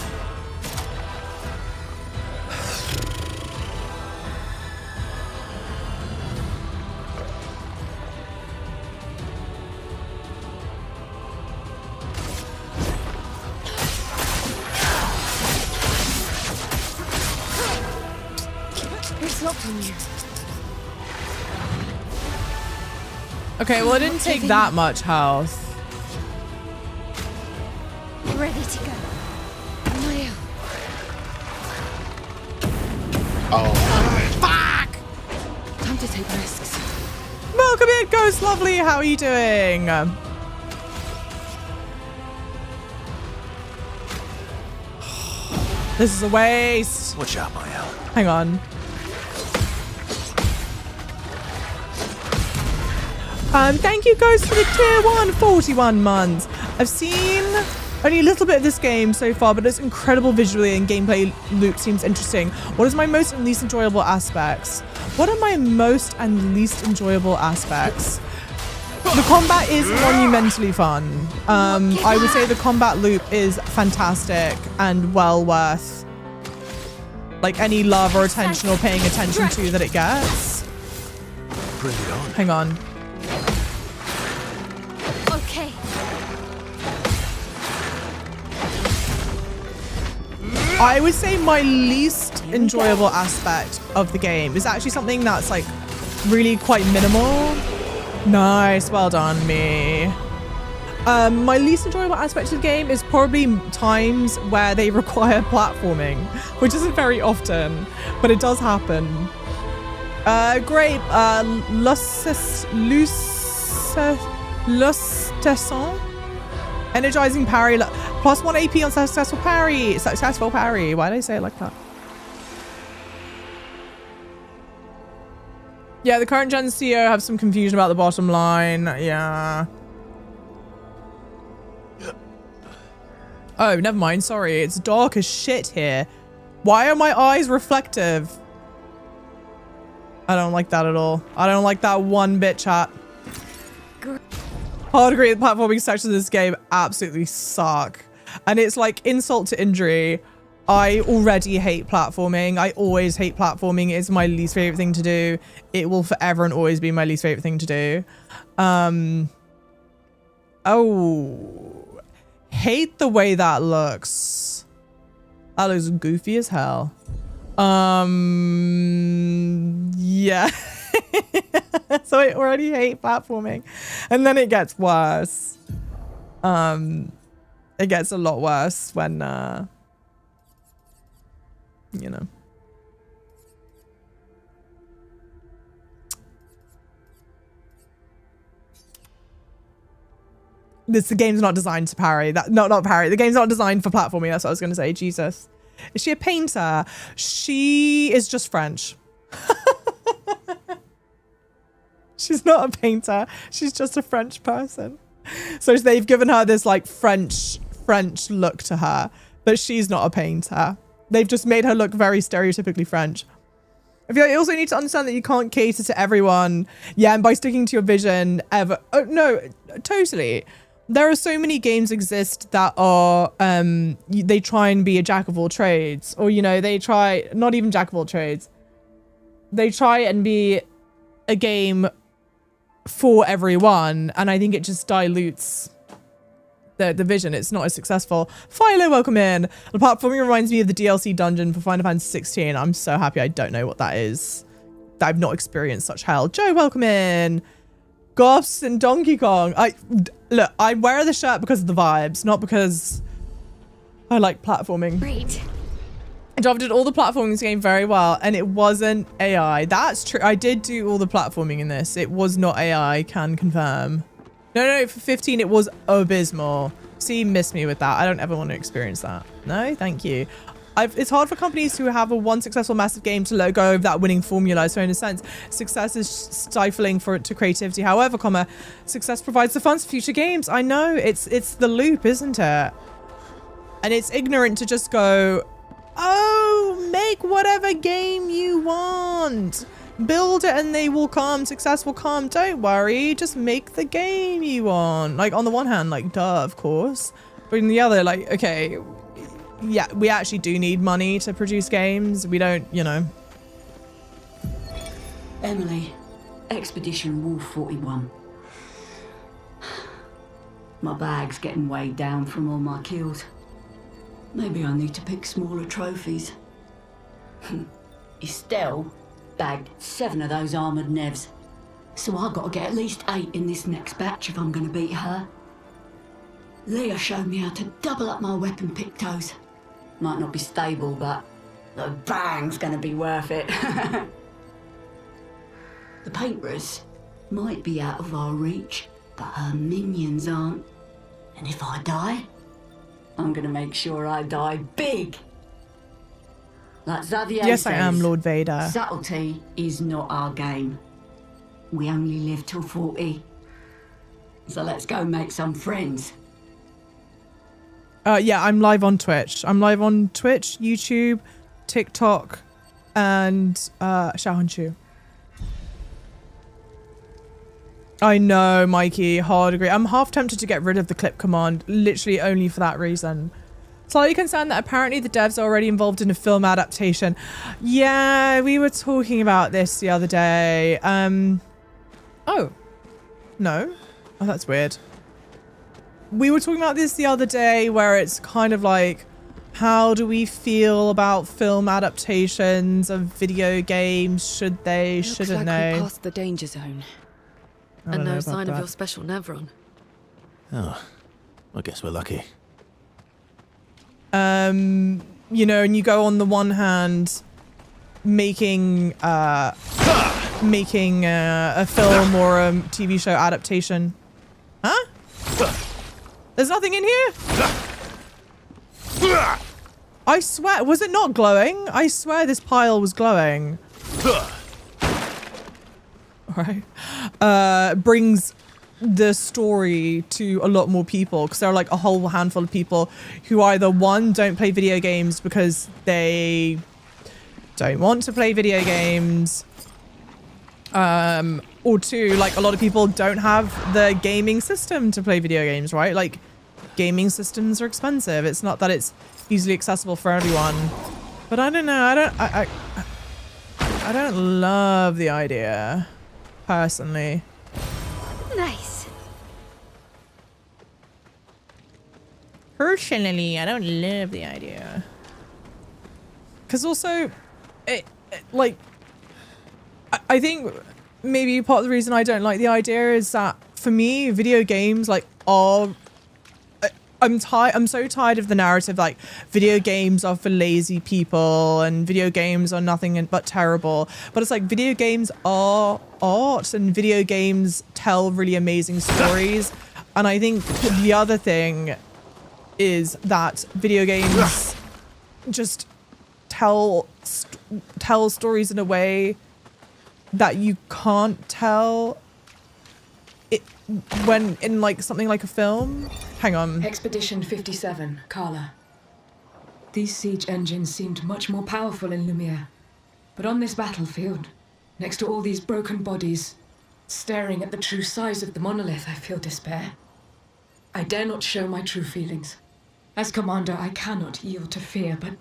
It's locked on you. Okay, well, it didn't take that much health. Ready to go. Nail. Fuck! Time to take risks. Welcome in, Ghost Lovely. How are you doing? This is a waste. Watch out, Mael. Hang on. Thank you, Ghost, for the tier 1, 41 months. I've seen only a little bit of this game so far, but it's incredible visually and gameplay loop seems interesting. What is my most and least enjoyable aspects? What are my most and least enjoyable aspects? The combat is monumentally fun. I would say the combat loop is fantastic and well worth like any love or attention or paying attention to that it gets. Bring it on. Hang on. Okay. I would say my least enjoyable aspect of the game is actually something that's like really quite minimal. Nice, well done, me. My least enjoyable aspect of the game is probably times where they require platforming, which isn't very often, but it does happen. Great, Lustesson. Energizing parry, plus 1 AP on successful parry. Successful parry. Why did I say it like that? Yeah, the current gen CEO have some confusion about the bottom line. Yeah. Oh, never mind. Sorry. It's dark as shit here. Why are my eyes reflective? I don't like that at all. I don't like that one bit, chat. Hard agree, the platforming sections of this game absolutely suck. And it's like insult to injury. I already hate platforming. I always hate platforming. It's my least favorite thing to do. It will forever and always be my least favorite thing to do. Oh, hate the way that looks. That looks goofy as hell. Yeah. So I already hate platforming, and then it gets worse. It gets a lot worse when you know. The game's not designed to parry. Not parry. The game's not designed for platforming. That's what I was going to say. Jesus. Is she a painter? She is just French. She's not a painter. She's just a French person. So they've given her this like French look to her, but she's not a painter. They've just made her look very stereotypically French. I feel like you also need to understand that you can't cater to everyone. Yeah, and by sticking to your vision ever. Oh, no, totally. There are so many games exist that are, they try and be a jack of all trades, or, you know, they try, not even jack of all trades. They try and be a game for everyone. And I think it just dilutes the vision. It's not as successful. Philo, welcome in. The platforming reminds me of the DLC dungeon for Final Fantasy 16. I'm so happy I don't know what that is. I've not experienced such hell. Joe, welcome in. Goths and Donkey Kong. Look, I wear the shirt because of the vibes, not because I like platforming. Great. Dov did all the platforming in this game very well, and it wasn't AI. That's true. I did do all the platforming in this. It was not AI, can confirm. No, for 15 it was abysmal. See, miss me with that. I don't ever want to experience that. No, thank you. It's hard for companies who have one successful massive game to let go of that winning formula. So in a sense, success is stifling to creativity. However, success provides the funds for future games. I know, it's the loop, isn't it? And it's ignorant to just go, oh, make whatever game you want. Build it and they will come. Success will come. Don't worry. Just make the game you want. Like, on the one hand, like, duh, of course. But on the other, like, okay, yeah, we actually do need money to produce games. We don't, you know. Emily, Expedition Wolf 41. My bag's getting weighed down from all my kills. Maybe I need to pick smaller trophies. Estelle bagged 7 of those armoured nevs. So I've got to get at least 8 in this next batch if I'm going to beat her. Leah showed me how to double up my weapon pictos. Might not be stable, but the bang's going to be worth it. The painters might be out of our reach, but her minions aren't. And if I die, I'm going to make sure I die big. Like Xavier Yes, says, I am Lord Vader. Subtlety is not our game. We only live till 40. So let's go make some friends. Yeah, I'm live on Twitch. I'm live on Twitch, YouTube, TikTok, and Xiaohongshu. I know, Mikey, hard agree. I'm half tempted to get rid of the clip command, literally only for that reason. Slightly concerned that apparently the devs are already involved in a film adaptation. Yeah, we were talking about this the other day. Oh, no. Oh, that's weird. We were talking about this the other day where it's kind of like, how do we feel about film adaptations of video games? Should they, shouldn't they? We passed the danger zone. I And don't know no about sign of that. your special Nevron. Oh, I guess we're lucky. You know, and you go on the one hand making a film or a TV show adaptation. Huh? There's nothing in here? I swear, was it not glowing? I swear this pile was glowing. Alright. Brings the story to a lot more people, because there are like a whole handful of people who either one, don't play video games because they don't want to play video games, Or two, like a lot of people don't have the gaming system to play video games, right? Like gaming systems are expensive. It's not that it's easily accessible for everyone. But I don't know. I don't love the idea, personally. Nice. Personally, I don't love the idea. Because also, like, I think maybe part of the reason I don't like the idea is that for me, video games like are. I'm so tired of the narrative like video games are for lazy people and video games are nothing but terrible. But it's like video games are art and video games tell really amazing stories. And I think the other thing is that video games just tell stories in a way that you can't tell it when in like something like a film. Hang on. Expedition 57, Carla. These siege engines seemed much more powerful in Lumiere. But on this battlefield, next to all these broken bodies, staring at the true size of the monolith, I feel despair. I dare not show my true feelings. As commander, I cannot yield to fear, but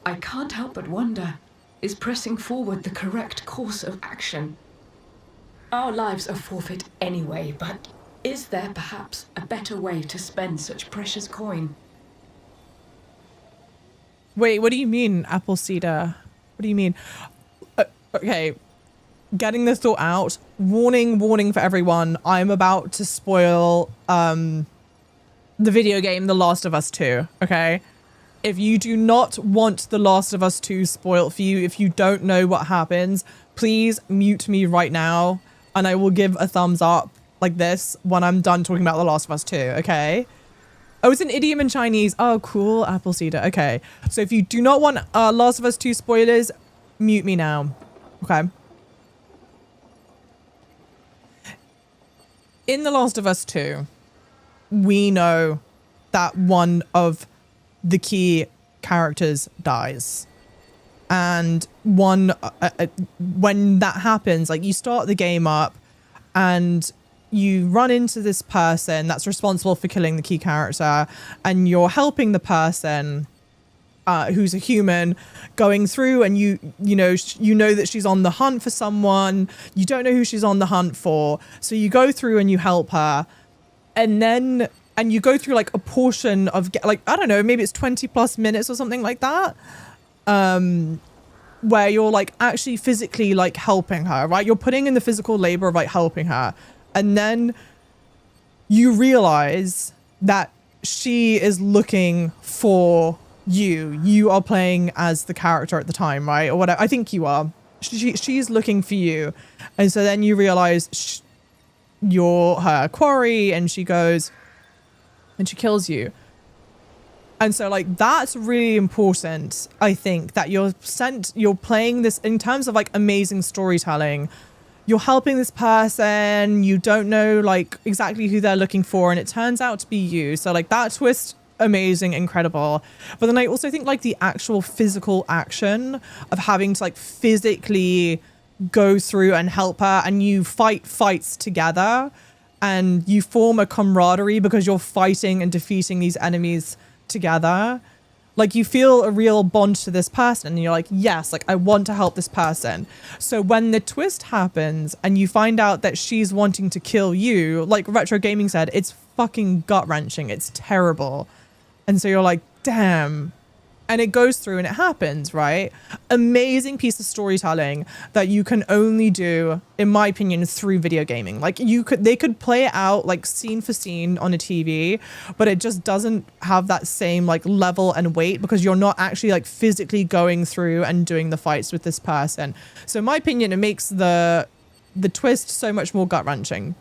I can't help but wonder, is pressing forward the correct course of action? Our lives are forfeit anyway, but is there perhaps a better way to spend such precious coin? Wait, what do you mean, Apple Cedar? What do you mean? Okay, getting this thought out. Warning for everyone. I'm about to spoil the video game The Last of Us 2, okay? If you do not want The Last of Us 2 spoiled for you, if you don't know what happens, please mute me right now and I will give a thumbs up like this when I'm done talking about The Last of Us 2, okay? Oh, it's an idiom in Chinese. Oh, cool, Apple Cedar. Okay, so if you do not want Last of Us 2 spoilers, mute me now, okay? In The Last of Us 2, we know that one of the key characters dies. And when that happens, like you start the game up and you run into this person that's responsible for killing the key character and you're helping the person who's a human going through, and you know that she's on the hunt for someone. You don't know who she's on the hunt for. So you go through and you help her, and you go through like a portion of like, I don't know, maybe it's 20 plus minutes or something like that. Where you're like actually physically like helping her, right? You're putting in the physical labor of like helping her. And then you realize that she is looking for you. You are playing as the character at the time, right? Or whatever. I think you are. She's looking for you. And so then you realize you're her quarry, and she goes and she kills you. And so like that's really important, I think, that you're playing this in terms of like amazing storytelling. You're helping this person, you don't know like exactly who they're looking for, and it turns out to be you. So like that twist, amazing, incredible. But then I also think like the actual physical action of having to like physically go through and help her, and you fight fights together and you form a camaraderie because you're fighting and defeating these enemies together. Like you feel a real bond to this person, and you're like, yes, like I want to help this person. So when the twist happens and you find out that she's wanting to kill you, like Retro Gaming said, it's fucking gut-wrenching. It's terrible. And so you're like, damn. And it goes through and it happens, right? Amazing piece of storytelling that you can only do, in my opinion, through video gaming. Like they could play it out like scene for scene on a TV, but it just doesn't have that same like level and weight because you're not actually like physically going through and doing the fights with this person. So in my opinion, it makes the twist so much more gut-wrenching.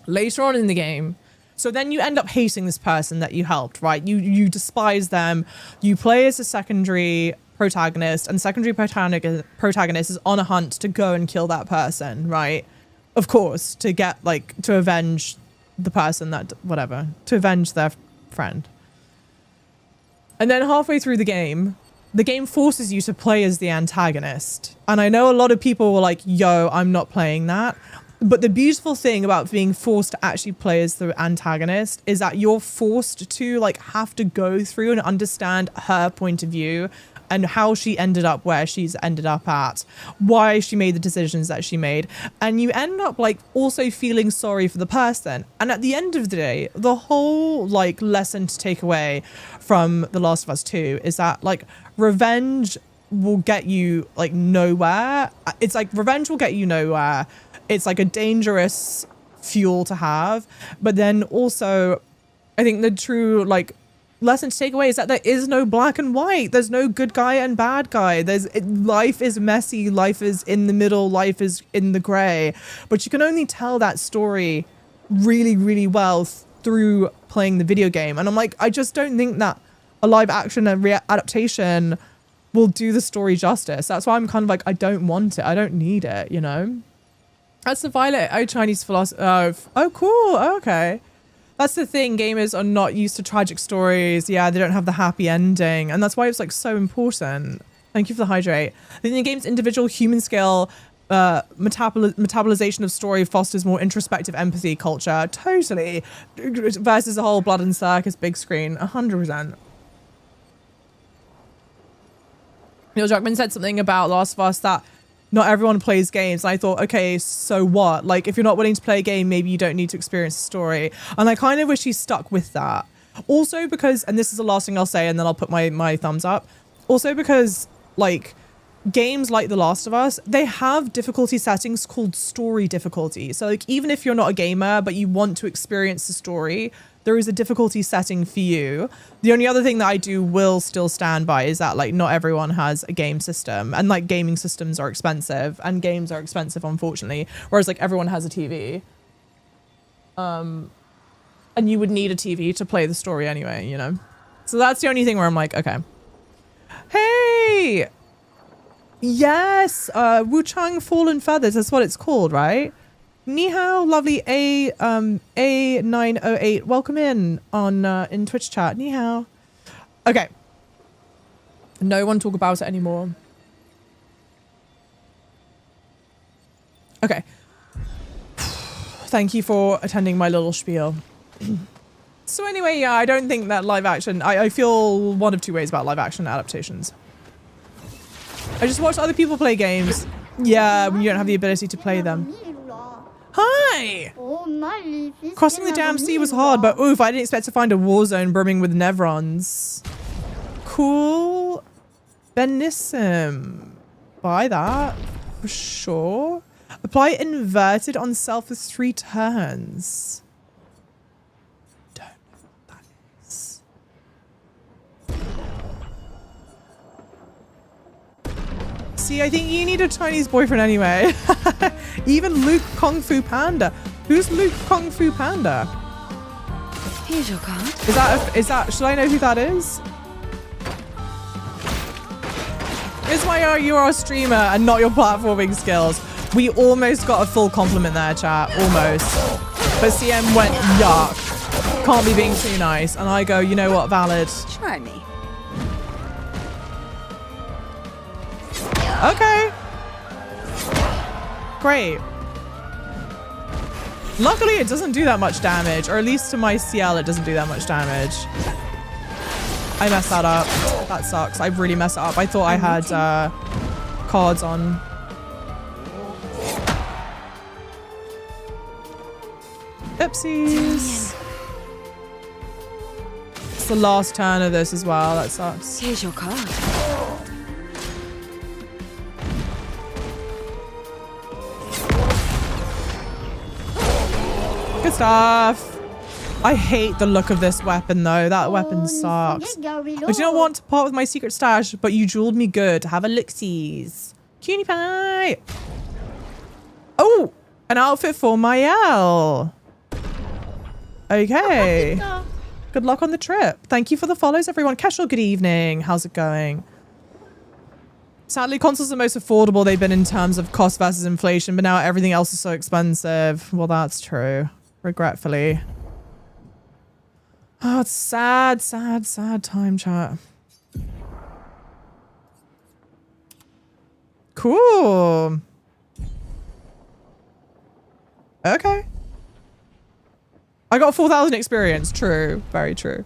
Later on in the game, so then you end up hating this person that you helped, right? You despise them. You play as a secondary protagonist, and secondary protagonist is on a hunt to go and kill that person, right? Of course, to avenge the person to avenge their friend. And then halfway through the game, the game forces you to play as the antagonist. And I know a lot of people were like, yo, I'm not playing that. But the beautiful thing about being forced to actually play as the antagonist is that you're forced to like have to go through and understand her point of view and how she ended up where she's ended up at, why she made the decisions that she made. And you end up like also feeling sorry for the person. And at the end of the day, the whole like lesson to take away from The Last of Us 2 is that like revenge will get you like nowhere. It's like revenge will get you nowhere. It's like a dangerous fuel to have. But then also, I think the true like lesson to take away is that there is no black and white. There's no good guy and bad guy. Life is messy. Life is in the middle. Life is in the gray. But you can only tell that story really, really well through playing the video game. And I'm like, I just don't think that a live action and adaptation will do the story justice. That's why I'm kind of like, I don't want it. I don't need it, you know? That's the Violet. Oh, Chinese philosophy. Oh, cool. Oh, okay. That's the thing. Gamers are not used to tragic stories. Yeah, they don't have the happy ending. And that's why it's like so important. Thank you for the hydrate. I think the game's individual human scale metabolization of story fosters more introspective empathy culture. Totally. Versus the whole blood and circus big screen. 100%. Neil Druckmann said something about Last of Us that not everyone plays games. And I thought, okay, so what? Like, if you're not willing to play a game, maybe you don't need to experience the story. And I kind of wish he stuck with that. Also because, and this is the last thing I'll say, and then I'll put my thumbs up. Also because, like, games like The Last of Us, they have difficulty settings called story difficulty. So, like, even if you're not a gamer, but you want to experience the story, there is a difficulty setting for you. The only other thing that I will still stand by is that like not everyone has a game system, and like gaming systems are expensive and games are expensive, unfortunately. Whereas like everyone has a TV. And you would need a TV to play the story anyway, you know? So that's the only thing where I'm like, okay. Hey! Yes! Wuchang Fallen Feathers, that's what it's called, right? Ni hao, lovely A908. Welcome in on in Twitch chat. Ni hao. Okay. No one talk about it anymore. Okay. Thank you for attending my little spiel. So anyway, yeah, I don't think that live action... I feel one of two ways about live action adaptations. I just watch other people play games. Yeah, when you don't have the ability to play them. Hi! Crossing the damn sea was hard, but oof, I didn't expect to find a war zone brimming with Nevrons. Cool. Benissim. Buy that. For sure. Apply inverted on self with 3 turns. Don't know what that is. See, I think you need a Chinese boyfriend anyway. Even Luke Kung Fu Panda. Who's Luke Kung Fu Panda? Here's your card. Is that, should I know who that is? Is why you are a streamer and not your platforming skills. We almost got a full compliment there, chat. Almost. But CM went, yuck. Can't be being too nice. And I go, you know what, valid. Try me. Okay. Great. Luckily, it doesn't do that much damage. Or at least to my CL, it doesn't do that much damage. I messed that up. That sucks. I really messed it up. I thought I had cards on. Oopsies. It's the last turn of this as well. That sucks. Here's your card. Good stuff. I hate the look of this weapon though. That weapon sucks. I do not want to part with my secret stash, but you jeweled me good. Have a look-sees. Cutie pie. Oh, an outfit for Mael. Okay. Good luck on the trip. Thank you for the follows, everyone. Casual, good evening. How's it going? Sadly, consoles are the most affordable they've been in terms of cost versus inflation, but now everything else is so expensive. Well, that's true. Regretfully. Oh, it's sad, sad, sad time, chat. Cool. Okay. I got 4,000 experience. True. Very true.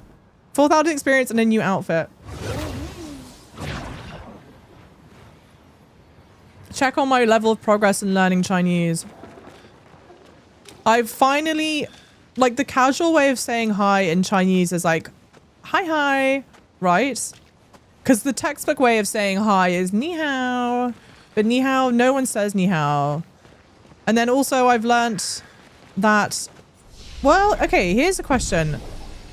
4,000 experience and a new outfit. Check on my level of progress in learning Chinese. I've finally, like, the casual way of saying hi in Chinese is like, hi, right? Because the textbook way of saying hi is ni hao. But ni hao, no one says ni hao. And then also I've learnt that, well, okay, here's a question.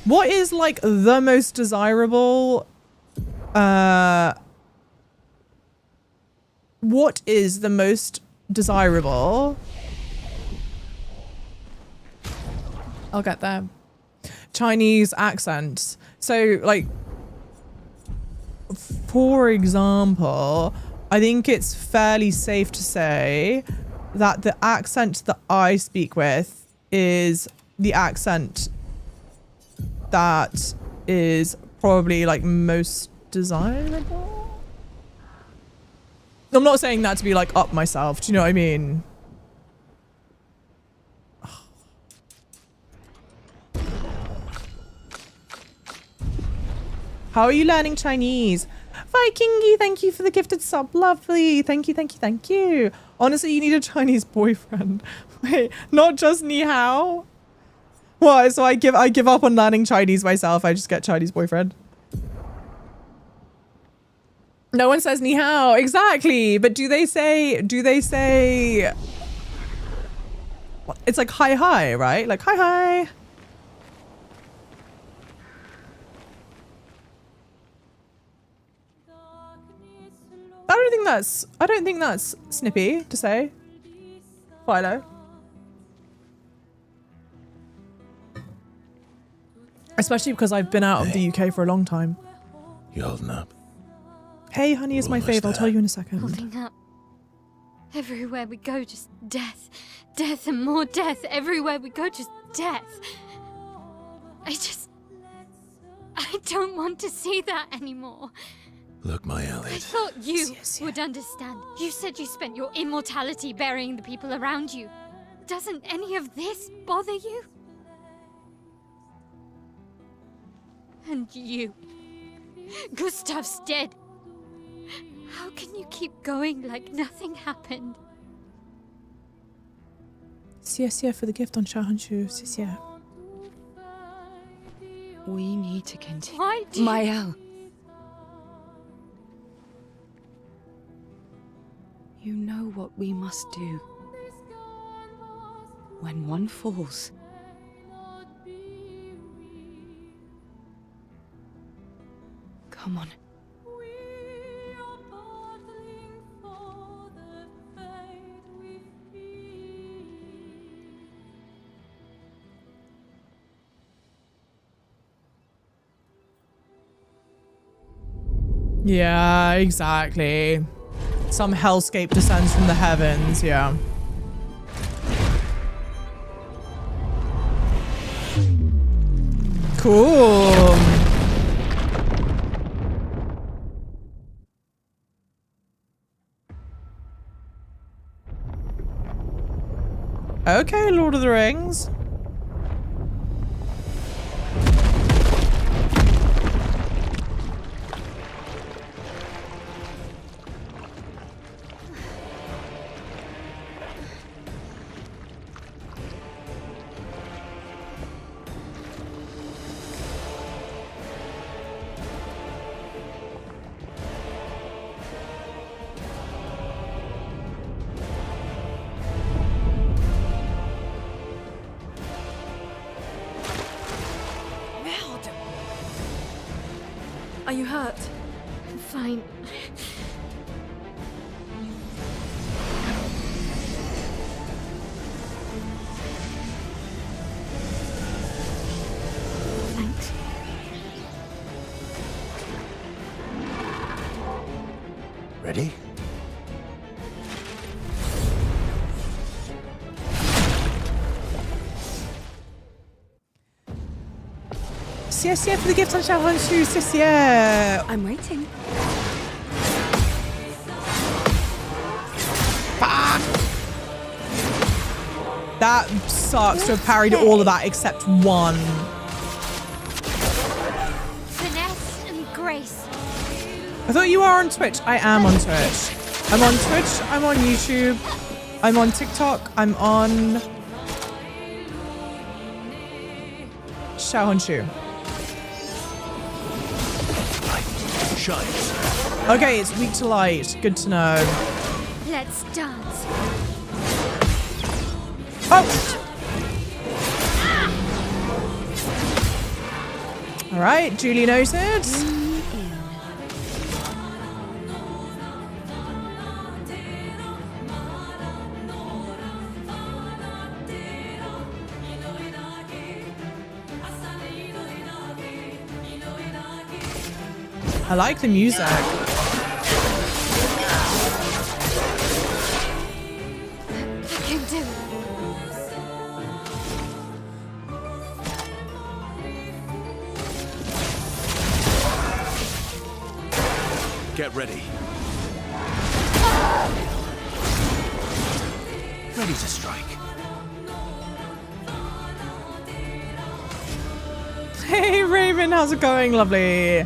What is like the most desirable, what is the most desirable? I'll get there. Chinese accent. So like, for example, I think it's fairly safe to say that the accent that I speak with is the accent that is probably like most desirable. I'm not saying that to be like up myself. Do you know what I mean? How are you learning Chinese? Vikingy, thank you for the gifted sub. Lovely. Thank you, thank you, thank you. Honestly, you need a Chinese boyfriend. Wait, not just ni hao? What? So I give up on learning Chinese myself. I just get Chinese boyfriend. No one says ni hao. Exactly. But do they say it's like hi, right? Like hi. I don't think that's snippy to say. Philo. Especially because I've been out of the UK for a long time. You holding up? Hey, honey is my fave. I'll tell you in a second. Holding up. Everywhere we go, just death. Death and more death. Everywhere we go, just death. I don't want to see that anymore. Look, my Elliot. I thought you would understand. You said you spent your immortality burying the people around you. Doesn't any of this bother you? And you. Gustav's dead. How can you keep going like nothing happened? 谢谢 for the gift on Shahanshu. 谢谢. We need to continue. Why do you... Mael. You know what we must do. When one falls, come on. Yeah, exactly. Some hellscape descends from the heavens, yeah. Cool. Okay, Lord of the Rings. Are you hurt? I'm fine. Thanks. Ready? Yes, for the gift on Shahanshu. Yes. I'm waiting. That sucks to have parried all of that except one. Finesse and grace. I thought you were on Twitch. I am on Twitch. I'm on Twitch. I'm on YouTube. I'm on TikTok. I'm on Xiaohongshu. Shines. Okay, it's weak to light. Good to know. Let's dance. Oh! All right, duly noted. I like the music. I can do it. Get ready. Ready to strike. Hey, Raven, how's it going? Lovely.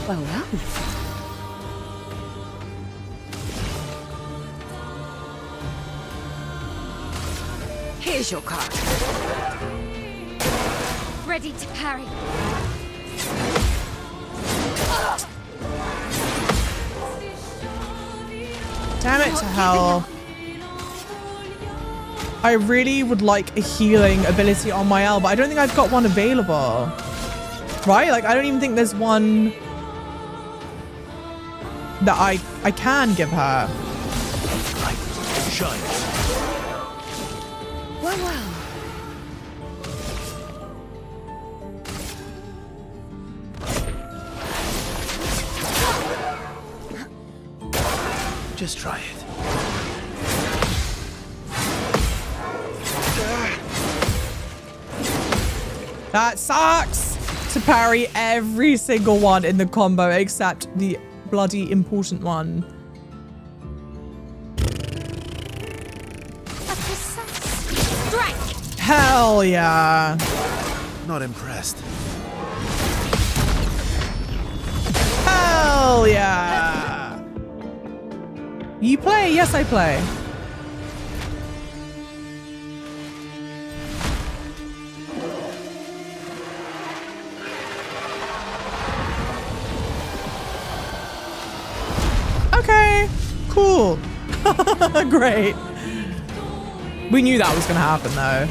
Well, well. Here's your card. Ready to parry. Damn it to hell. I really would like a healing ability on my L, but I don't think I've got one available. Right? Like, I don't even think there's one that I can give her. Light shines. Well, well. Just try it. That sucks to parry every single one in the combo except the bloody important one. A precise strike. Hell yeah. Not impressed. Hell yeah. You play? Yes, I play. Okay, cool. Great. We knew that was going to happen, though.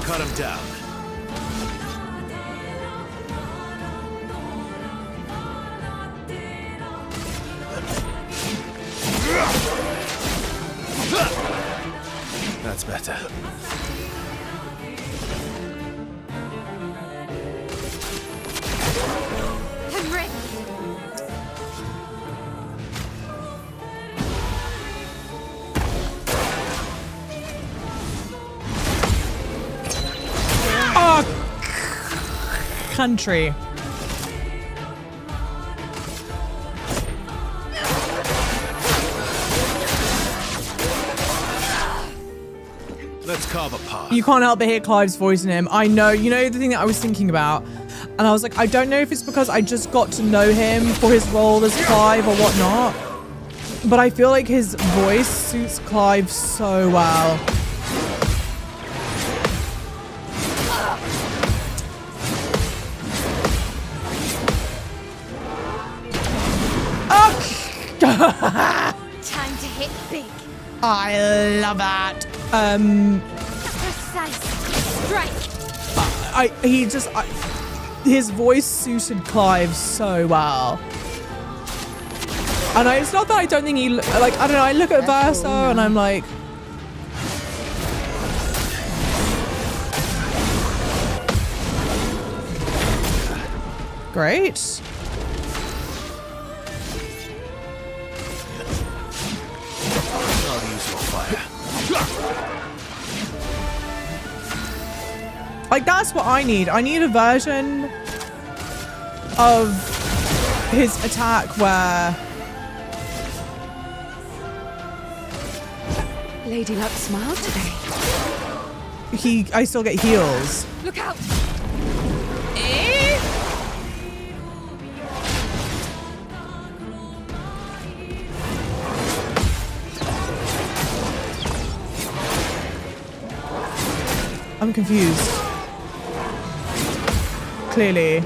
Cut him down. That's better. I'm ready. Oh, country. Let's carve a path. You can't help but hear Clive's voice in him. I know. You know the thing that I was thinking about? And I was like, I don't know if it's because I just got to know him for his role as Clive or whatnot. But I feel like his voice suits Clive so well. Time to hit big. I love that. Precise strike. His voice suited Clive so well. And it's not that I don't think he, like, I don't know, I look at VERSO and I'm like, great. I'll use your fire. Like, that's what I need. I need a version of his attack where... Lady Luck smiled today. I still get heals. Look out! I'm confused. Clearly.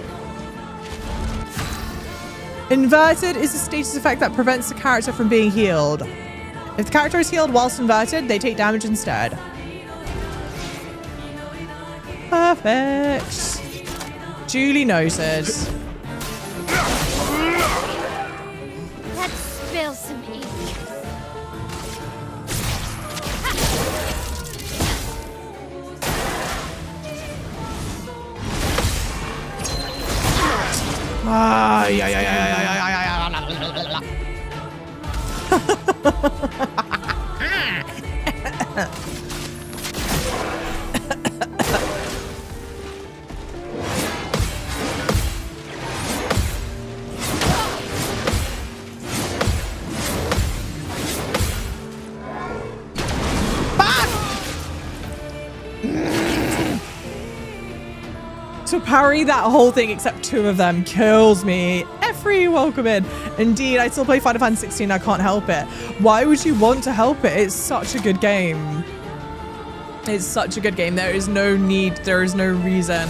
Inverted is a status effect that prevents the character from being healed. If the character is healed whilst inverted, they take damage instead. Perfect. Duly noted. Let's spill some ink. To parry that whole thing except 2 of them kills me. Every welcome in. Indeed, I still play Final Fantasy 16. I can't help it. Why would you want to help it? It's such a good game. It's such a good game. There is no need. There is no reason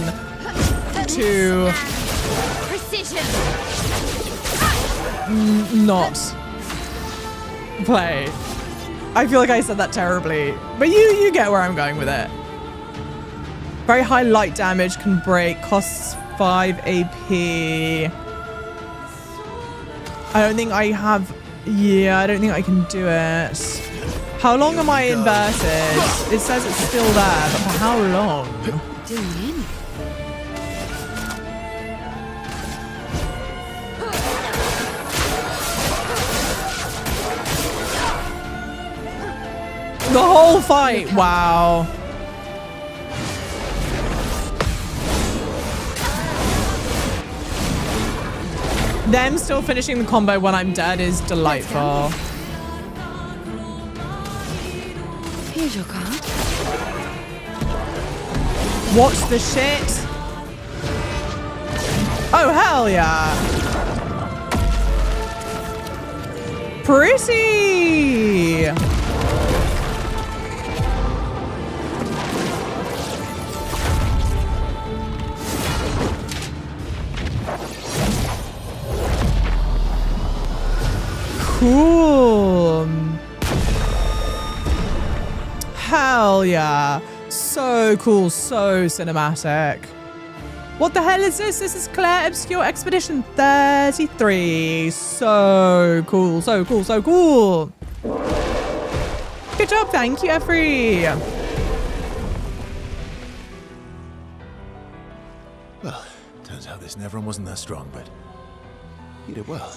to Precision. not play. I feel like I said that terribly, but you get where I'm going with it. Very high light damage, can break, costs 5 AP. I don't think I have... Yeah, I don't think I can do it. How long am I inverted? It says it's still there, but for how long? The whole fight, wow. Them still finishing the combo when I'm dead is delightful. Here's your card. Watch the shit. Oh, hell yeah. Pretty. Cool. Hell yeah. So cool, so cinematic. What the hell is this? This is Clair Obscur Expedition 33. So cool, so cool, so cool. Good job, thank you, Effrey. Well, turns out this Nevron wasn't that strong, but you did well.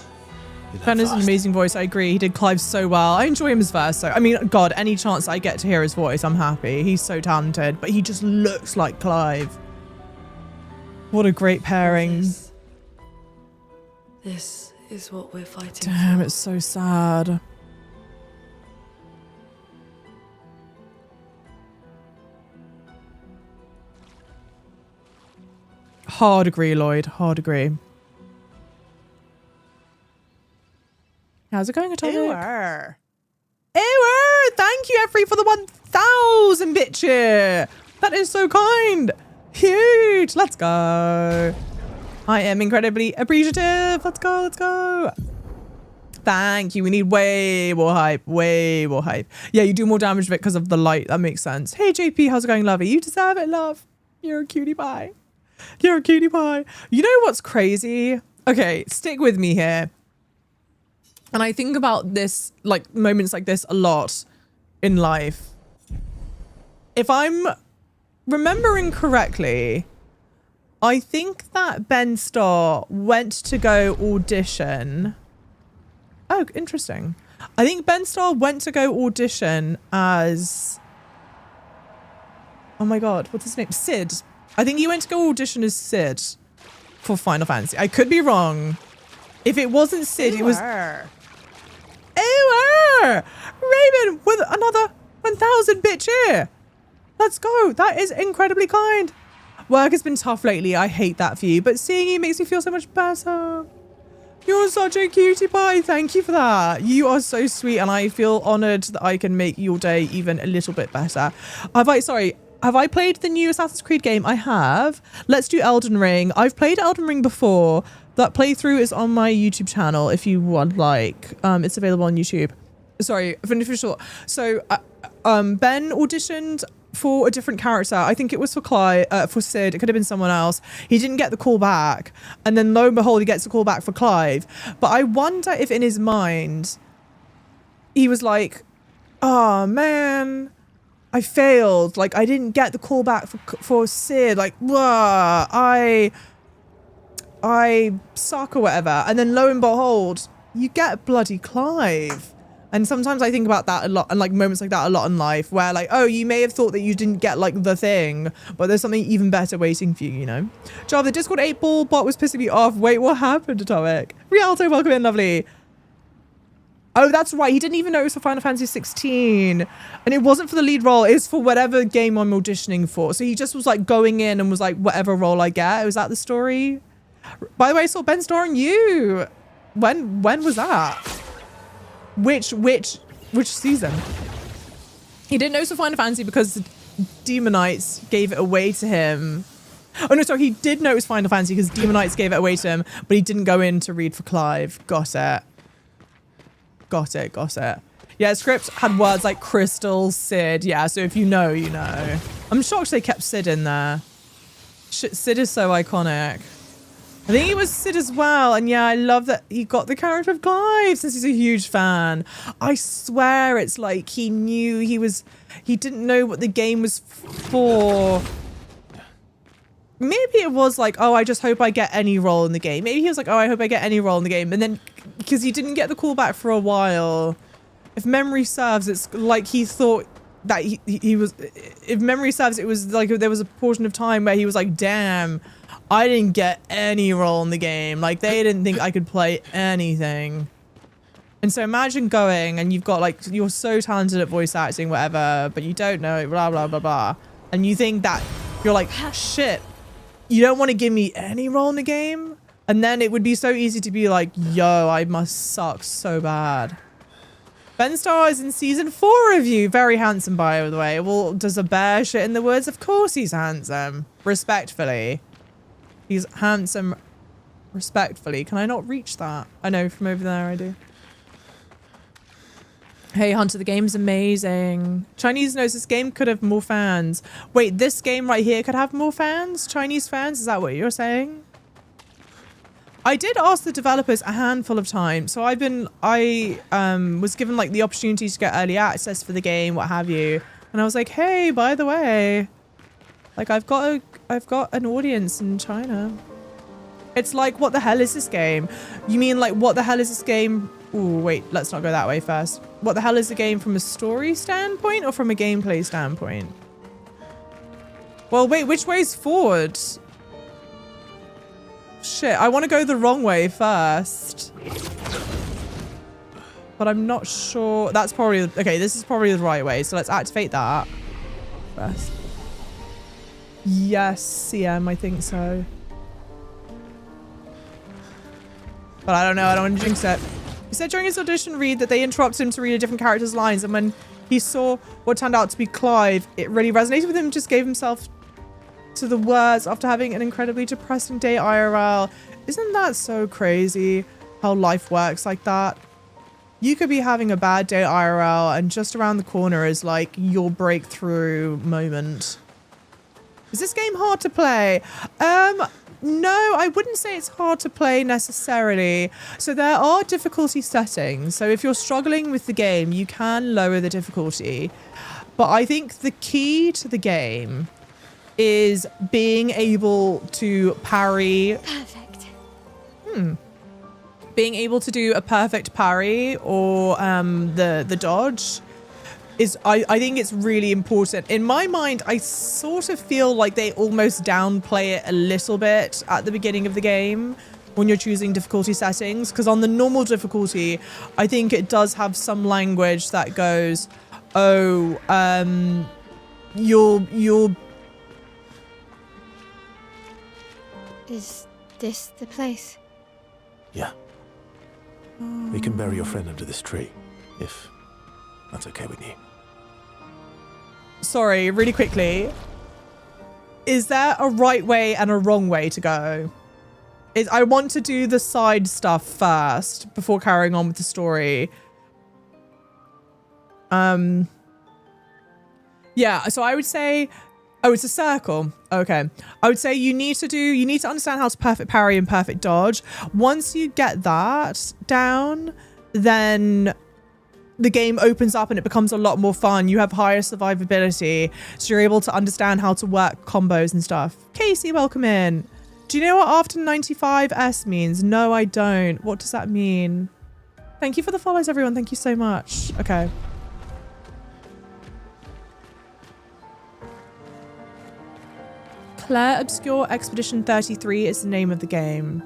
Ben is an amazing voice, I agree. He did Clive so well. I enjoy him as VERSO. I mean, God, any chance I get to hear his voice, I'm happy. He's so talented, but he just looks like Clive. What a great pairing. This is what we're fighting Damn, for. it's so sad. Hard agree, Lloyd. Hard agree. How's it going, Atomic? Ewer. Thank you, Effrey, for the 1,000 bit cheer. That is so kind. Huge. Let's go. I am incredibly appreciative. Let's go. Let's go. Thank you. We need way more hype. Way more hype. Yeah, you do more damage because of the light. That makes sense. Hey, JP, how's it going, lovey? You deserve it, love. You're a cutie pie. You're a cutie pie. You know what's crazy? Okay, stick with me here. And I think about this, like moments like this a lot in life. If I'm remembering correctly, I think that Ben Starr went to go audition. Oh, interesting. I think Ben Starr went to go audition as... Oh my God, what's his name? Sid. I think he went to go audition as Sid for Final Fantasy. I could be wrong. If it wasn't Sid, it was... Raven with another 1,000 bit cheer. Let's go. That is incredibly kind. Work has been tough lately. I hate that for you. But seeing you makes me feel so much better. You're such a cutie pie. Thank you for that. You are so sweet. And I feel honored that I can make your day even a little bit better. Have I played the new Assassin's Creed game? I have. Let's do Elden Ring. I've played Elden Ring before. That playthrough is on my YouTube channel if you would like. It's available on YouTube. Sorry, finish for short. So Ben auditioned for a different character. I think it was for Sid. It could have been someone else. He didn't get the call back. And then lo and behold, he gets the call back for Clive. But I wonder if in his mind, he was like, oh man, I failed. Like, I didn't get the call back for Sid. Like, blah, I suck or whatever. And then lo and behold, you get bloody Clive. And sometimes I think about that a lot, and like moments like that a lot in life where like, oh, you may have thought that you didn't get like the thing, but there's something even better waiting for you, you know? Java, the Discord 8-ball bot was pissing me off. Wait, what happened, Atomic? Rialto, welcome in, lovely. Oh, that's right. He didn't even know it was for Final Fantasy 16. And it wasn't for the lead role. It's for whatever game I'm auditioning for. So he just was like going in and was like, whatever role I get. Was that the story? By the way, I saw Ben starring you. When was that? Which season? He didn't know it was for Final Fantasy because Demonites gave it away to him. Oh no, sorry, he did know it was Final Fantasy because Demonites gave it away to him, but he didn't go in to read for Clive. Got it. Yeah, script had words like Crystal, Sid. Yeah, so if you know, you know. I'm shocked they kept Sid in there. Sid is so iconic. I think it was Sid as well. And yeah, I love that he got the character of Clive since he's a huge fan. I swear it's like he knew he didn't know what the game was for. Maybe it was like, oh, I just hope I get any role in the game. Maybe he was like, oh, I hope I get any role in the game. And then because he didn't get the call back for a while, if memory serves, it's like he thought that he was, if memory serves, it was like there was a portion of time where he was like, damn, I didn't get any role in the game. Like they didn't think I could play anything. And so imagine going and you've got like, you're so talented at voice acting, whatever, but you don't know it, blah, blah, blah, blah. And you think that you're like, shit, you don't want to give me any role in the game? And then it would be so easy to be like, yo, I must suck so bad. Ben Starr is in season 4 of you. Very handsome, by the way. Well, does a bear shit in the woods? Of course he's handsome. Respectfully. He's handsome respectfully. Can I not reach that? I know, from over there I do. Hey, Hunter, the game's amazing. Chinese knows this game could have more fans. Wait, this game right here could have more fans? Chinese fans? Is that what you're saying? I did ask the developers a handful of times. So I was given like the opportunity to get early access for the game, what have you. And I was like, hey, by the way, like I've got an audience in China. It's like, what the hell is this game? You mean like, what the hell is this game? Ooh, wait, let's not go that way first. What the hell is the game from a story standpoint or from a gameplay standpoint? Well, wait, which way's forward? Shit, I want to go the wrong way first. But I'm not sure. That's probably... Okay, this is probably the right way. So let's activate that first. Yes, CM, I think so. But I don't know. I don't want to jinx it. He said during his audition read that they interrupted him to read a different character's lines. And when he saw what turned out to be Clive, it really resonated with him. Just gave himself to the words after having an incredibly depressing day IRL. Isn't that so crazy how life works like that? You could be having a bad day IRL and just around the corner is like your breakthrough moment. Is this game hard to play? No, I wouldn't say it's hard to play necessarily. So there are difficulty settings. So if you're struggling with the game, you can lower the difficulty. But I think the key to the game is being able to parry. Perfect. Being able to do a perfect parry or the dodge. I think it's really important. In my mind, I sort of feel like they almost downplay it a little bit at the beginning of the game when you're choosing difficulty settings, because on the normal difficulty, I think it does have some language that goes, oh, you'll Is this the place? Yeah. We can bury your friend under this tree, if that's okay with you. Sorry, really quickly. Is there a right way and a wrong way to go? I want to do the side stuff first before carrying on with the story. Yeah, so I would say, oh, it's a circle. Okay. I would say you need to understand how to perfect parry and perfect dodge. Once you get that down, then the game opens up and it becomes a lot more fun. You have higher survivability, so you're able to understand how to work combos and stuff. Casey, welcome in. Do you know what after 95S means? No, I don't. What does that mean? Thank you for the follows, everyone. Thank you so much. Okay. Clair Obscur Expedition 33 is the name of the game.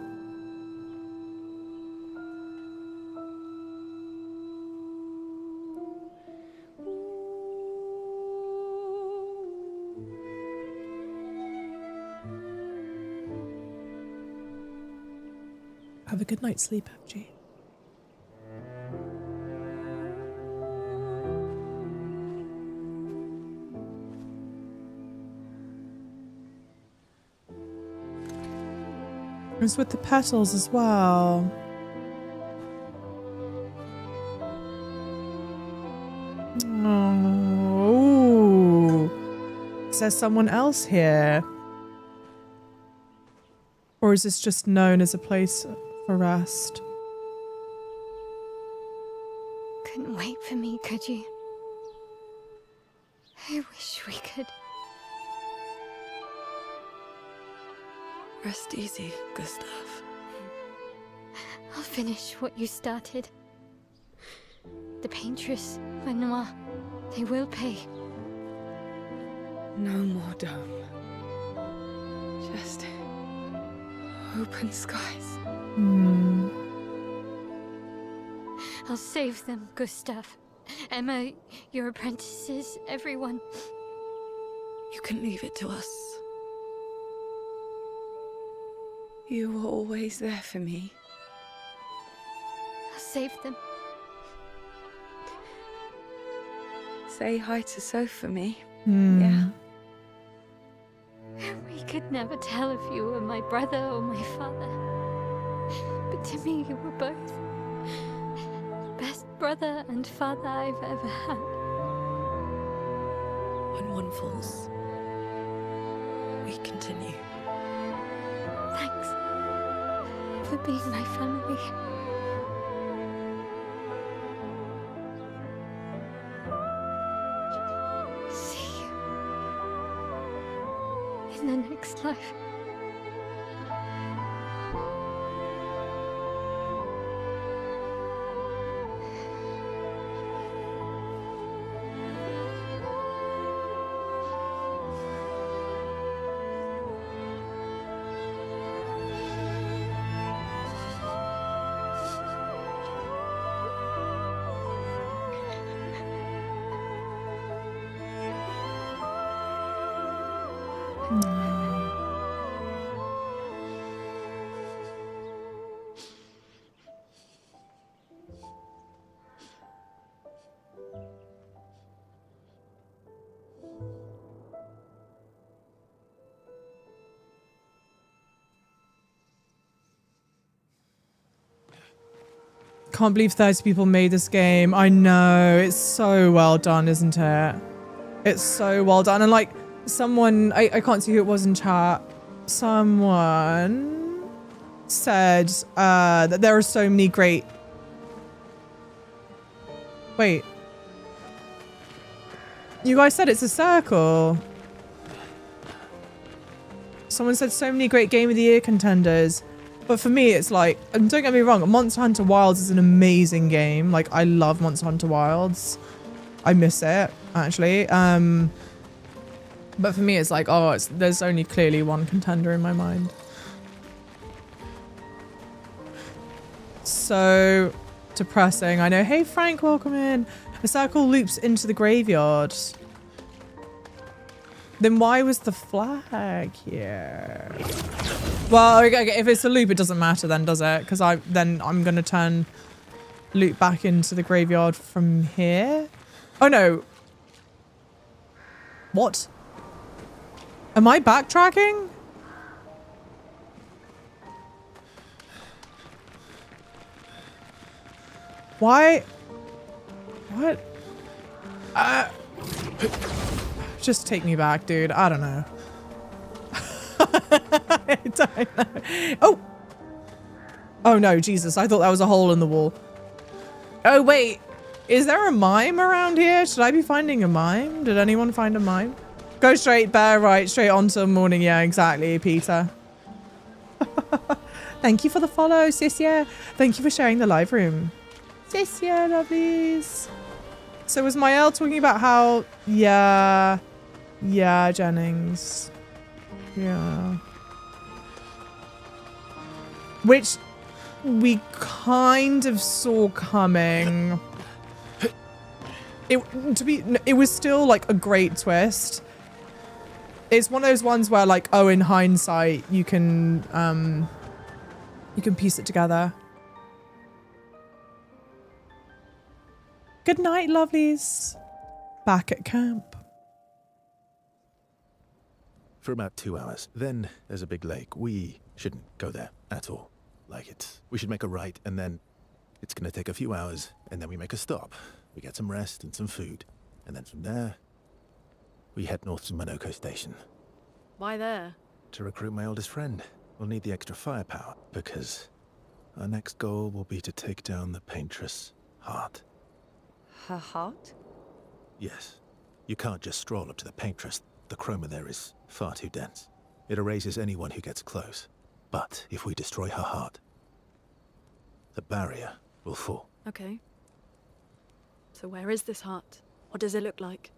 Have a good night's sleep, FG. It's with the petals as well. Oh, is there someone else here? Or is this just known as a place for rest? Couldn't wait for me, could you? I wish we could. Rest easy, Gustav. I'll finish what you started. The paintress, Lenoir, they will pay. No more dome. Just open skies. I'll save them, Gustav. Emma, your apprentices, everyone. You can leave it to us. You were always there for me. I'll save them. Say hi to Soph for me. Yeah. We could never tell if you were my brother or my father. But to me, you were both. Best brother and father I've ever had. When one falls, we continue. Thanks for being my family. See you in the next life. Can't believe 30 people made this game. I know. It's so well done, isn't it? It's so well done. And like someone, I can't see who it was in chat. Someone said that there are so many great... Wait. You guys said it's a circle. Someone said so many great Game of the Year contenders. But for me, it's like, and don't get me wrong, Monster Hunter Wilds is an amazing game. Like, I love Monster Hunter Wilds. I miss it, actually. But for me, it's like, oh, there's only clearly one contender in my mind. So depressing. I know. Hey, Frank, welcome in. A circle loops into the graveyard. Then why was the flag here? Well, okay, if it's a loop, it doesn't matter then, does it? Because then I'm going to turn loop back into the graveyard from here. Oh, no. What? Am I backtracking? Why? What? Just take me back, dude. I don't know. I don't know. Oh! Oh no, Jesus. I thought that was a hole in the wall. Oh, wait. Is there a mime around here? Should I be finding a mime? Did anyone find a mime? Go straight, bear right, straight onto the morning. Yeah, exactly, Peter. Thank you for the follow, Sisya. Thank you for sharing the live room. Sisya, lovelies. So was Mael talking about how... Yeah, Jennings. Yeah. Which we kind of saw coming. It was still like a great twist. It's one of those ones where like, oh, in hindsight, you can piece it together. Good night, lovelies. Back at camp. For about 2 hours. Then there's a big lake. We shouldn't go there at all. We should make a right, and then it's gonna take a few hours, and then we make a stop. We get some rest and some food. And then from there, we head north to Minoko Station. Why there? To recruit my oldest friend. We'll need the extra firepower, because our next goal will be to take down the Paintress' heart. Her heart? Yes. You can't just stroll up to the Paintress. The chroma there is far too dense. It erases anyone who gets close. But if we destroy her heart, the barrier will fall. Okay. So where is this heart? What does it look like?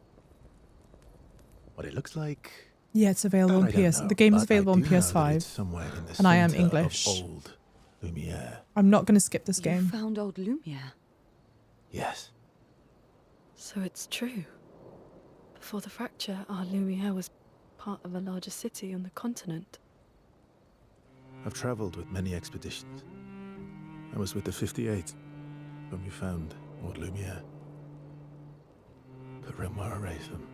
What it looks like... Yeah, it's available on PS. The game is available on PS5. And I am English. Old Lumiere. I'm not going to skip this game. You found old Lumiere? Yes. So it's true. Before the fracture, our Lumiere was part of a larger city on the continent. I've traveled with many expeditions. I was with the 58 when we found old Lumiere. But Renoir erased them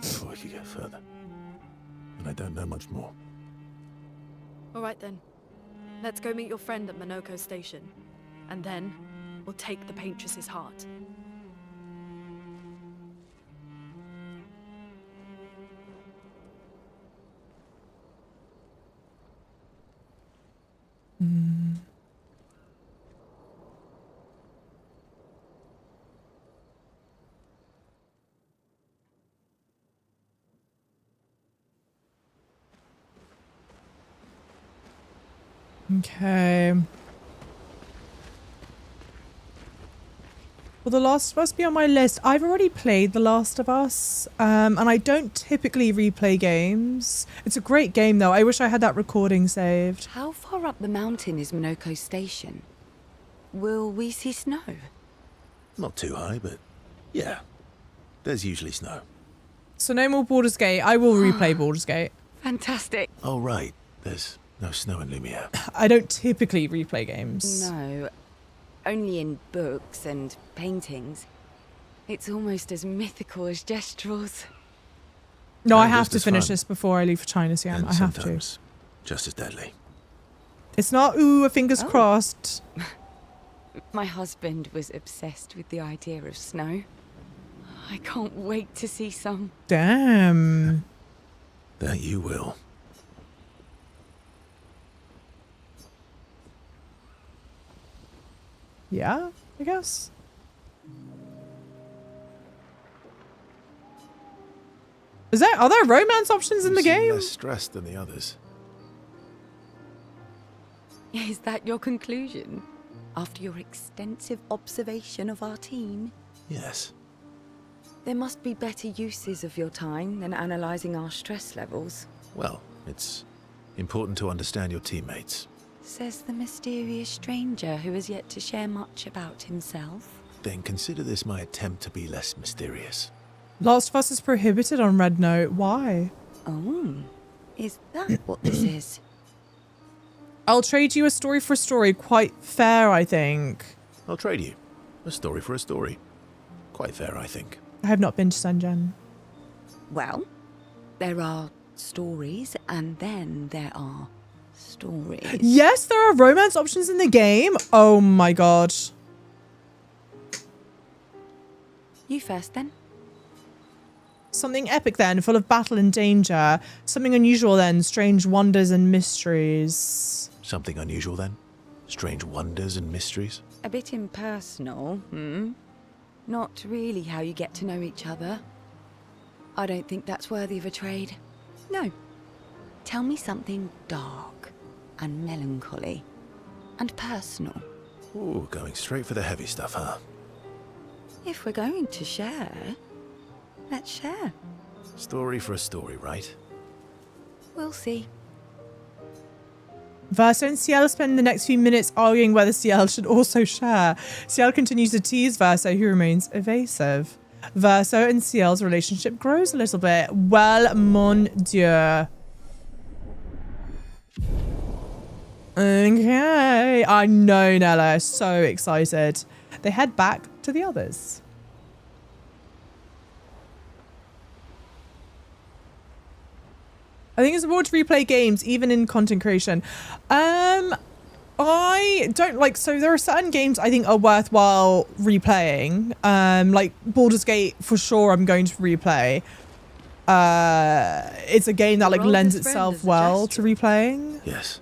before we could get further. And I don't know much more. All right then. Let's go meet your friend at Minoko Station. And then we'll take the Paintress's heart. Okay. Will The Last of Us be on my list? I've already played The Last of Us, and I don't typically replay games. It's a great game, though. I wish I had that recording saved. How far up the mountain is Minoko Station? Will we see snow? Not too high, but yeah. There's usually snow. So no more Baldur's Gate. I will replay Baldur's Gate. Fantastic. Oh, right. There's no snow in Lumiere. I don't typically replay games. No. Only in books and paintings. It's almost as mythical as Gestrels. No, I have to finish this before I leave for China, so I have to. Just as deadly. It's not, ooh, fingers crossed. My husband was obsessed with the idea of snow. I can't wait to see some. Damn. That you will. Yeah, I guess. Are there romance options in the game? Less stressed than the others. Is that your conclusion? After your extensive observation of our team? Yes. There must be better uses of your time than analysing our stress levels. Well, it's important to understand your teammates. Says the mysterious stranger who has yet to share much about himself. Then consider this my attempt to be less mysterious. Last of Us is prohibited on Red Note. Why? Oh, is that what this is? I'll trade you a story for a story. Quite fair, I think. I'll trade you. A story for a story. Quite fair, I think. I have not been to Sanjan. Well, there are stories and then there are stories. Yes, there are romance options in the game. Oh my god. You first then. Something epic then, full of battle and danger. Something unusual then, strange wonders and mysteries. Something unusual then? Strange wonders and mysteries? A bit impersonal, Not really how you get to know each other. I don't think that's worthy of a trade. No. Tell me something dark and melancholy and personal. Ooh, going straight for the heavy stuff, huh? If we're going to share, let's share. Story for a story, right? We'll see. Verso and Ciel spend the next few minutes arguing whether Ciel should also share. Ciel continues to tease Verso, who remains evasive. Verso and Ciel's relationship grows a little bit. Well, mon dieu. Okay. I know Nella is so excited. They head back to the others. I think it's important to replay games, even in content creation. I don't like, so there are certain games I think are worthwhile replaying. Like Baldur's Gate, for sure, I'm going to replay. It's a game that like lends itself well to replaying. Yes.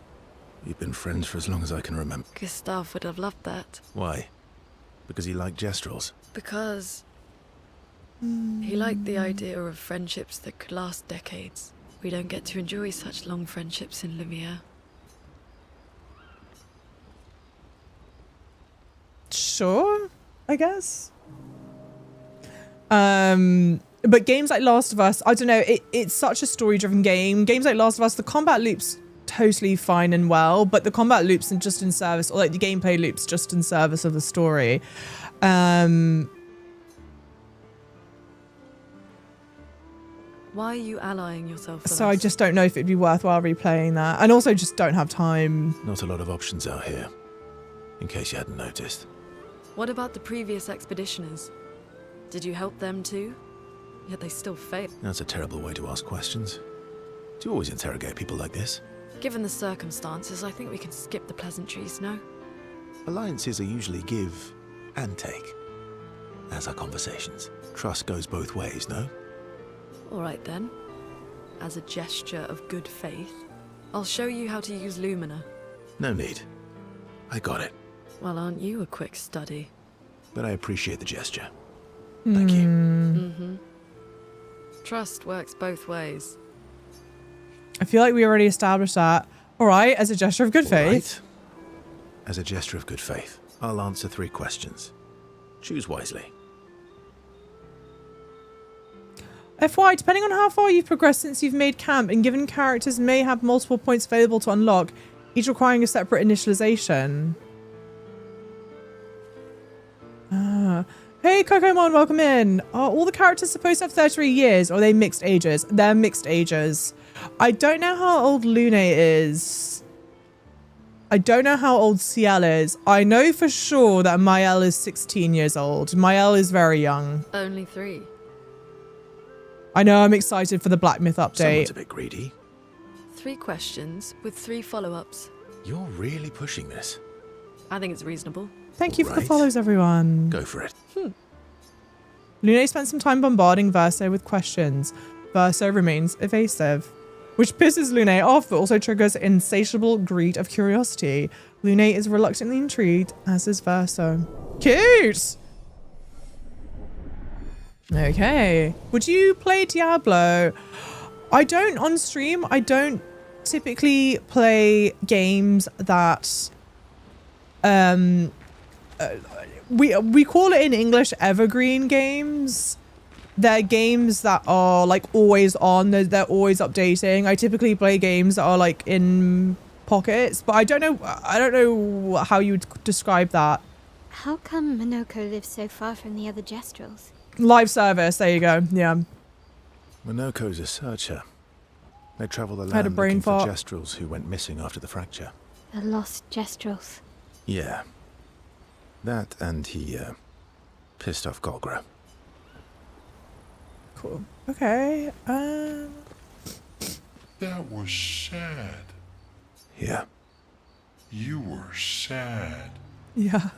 We've been friends for as long as I can remember. Gustav would have loved that. Why? Because he liked gestrels. Because he liked the idea of friendships that could last decades. We don't get to enjoy such long friendships in Lumiere. Sure, I guess. But games like Last of Us, I don't know, it's such a story-driven game. Games like Last of Us, the combat loops totally fine and well, but the combat loops are just in service, or like the gameplay loops just in service of the story. Why are you allying yourself with So us? I just don't know if it'd be worthwhile replaying that. And also just don't have time. Not a lot of options out here, in case you hadn't noticed. What about the previous expeditioners? Did you help them too? Yet they still failed. That's a terrible way to ask questions. Do you always interrogate people like this? Given the circumstances, I think we can skip the pleasantries, no? Alliances are usually give and take, as are conversations. Trust goes both ways, no? All right then. As a gesture of good faith, I'll show you how to use Lumina. No need. I got it. Well, aren't you a quick study? But I appreciate the gesture. Thank you. Mm-hmm. Trust works both ways. I feel like we already established that. All right, as a gesture of good faith. Right. As a gesture of good faith, I'll answer 3 questions. Choose wisely. FY, depending on how far you've progressed since you've made camp, and given characters may have multiple points available to unlock, each requiring a separate initialization. Hey, Kokomon, welcome in. Are all the characters supposed to have 33 years, or are they mixed ages? They're mixed ages. I don't know how old Lune is. I don't know how old Ciel is. I know for sure that Mael is 16 years old. Mael is very young. Only 3. I know, I'm excited for the Black Myth update. Someone's a bit greedy. 3 questions with 3 follow-ups. You're really pushing this. I think it's reasonable. Thank you for the Right. follows, everyone. Go for it. Lune spent some time bombarding Verso with questions. Verso remains evasive, which pisses Lune off, but also triggers insatiable greed of curiosity. Lune is reluctantly intrigued, as is Verso. Cute! Okay. Would you play Diablo? I don't, on stream, I don't typically play games that we call it in English evergreen games. they're games that are like always on. They're always updating. I typically play games that are like in pockets, but I don't know how you would describe that. How come Minoko lives so far from the other Jestrels? Live service, there you go. Yeah. Minoko's a searcher. They travel the I had a land brain looking for fart. Jestrels who went missing after the fracture. The lost Jestrels. Yeah. That and he, pissed off Golgra. Cool. Okay. That was sad. Yeah. You were sad. Yeah.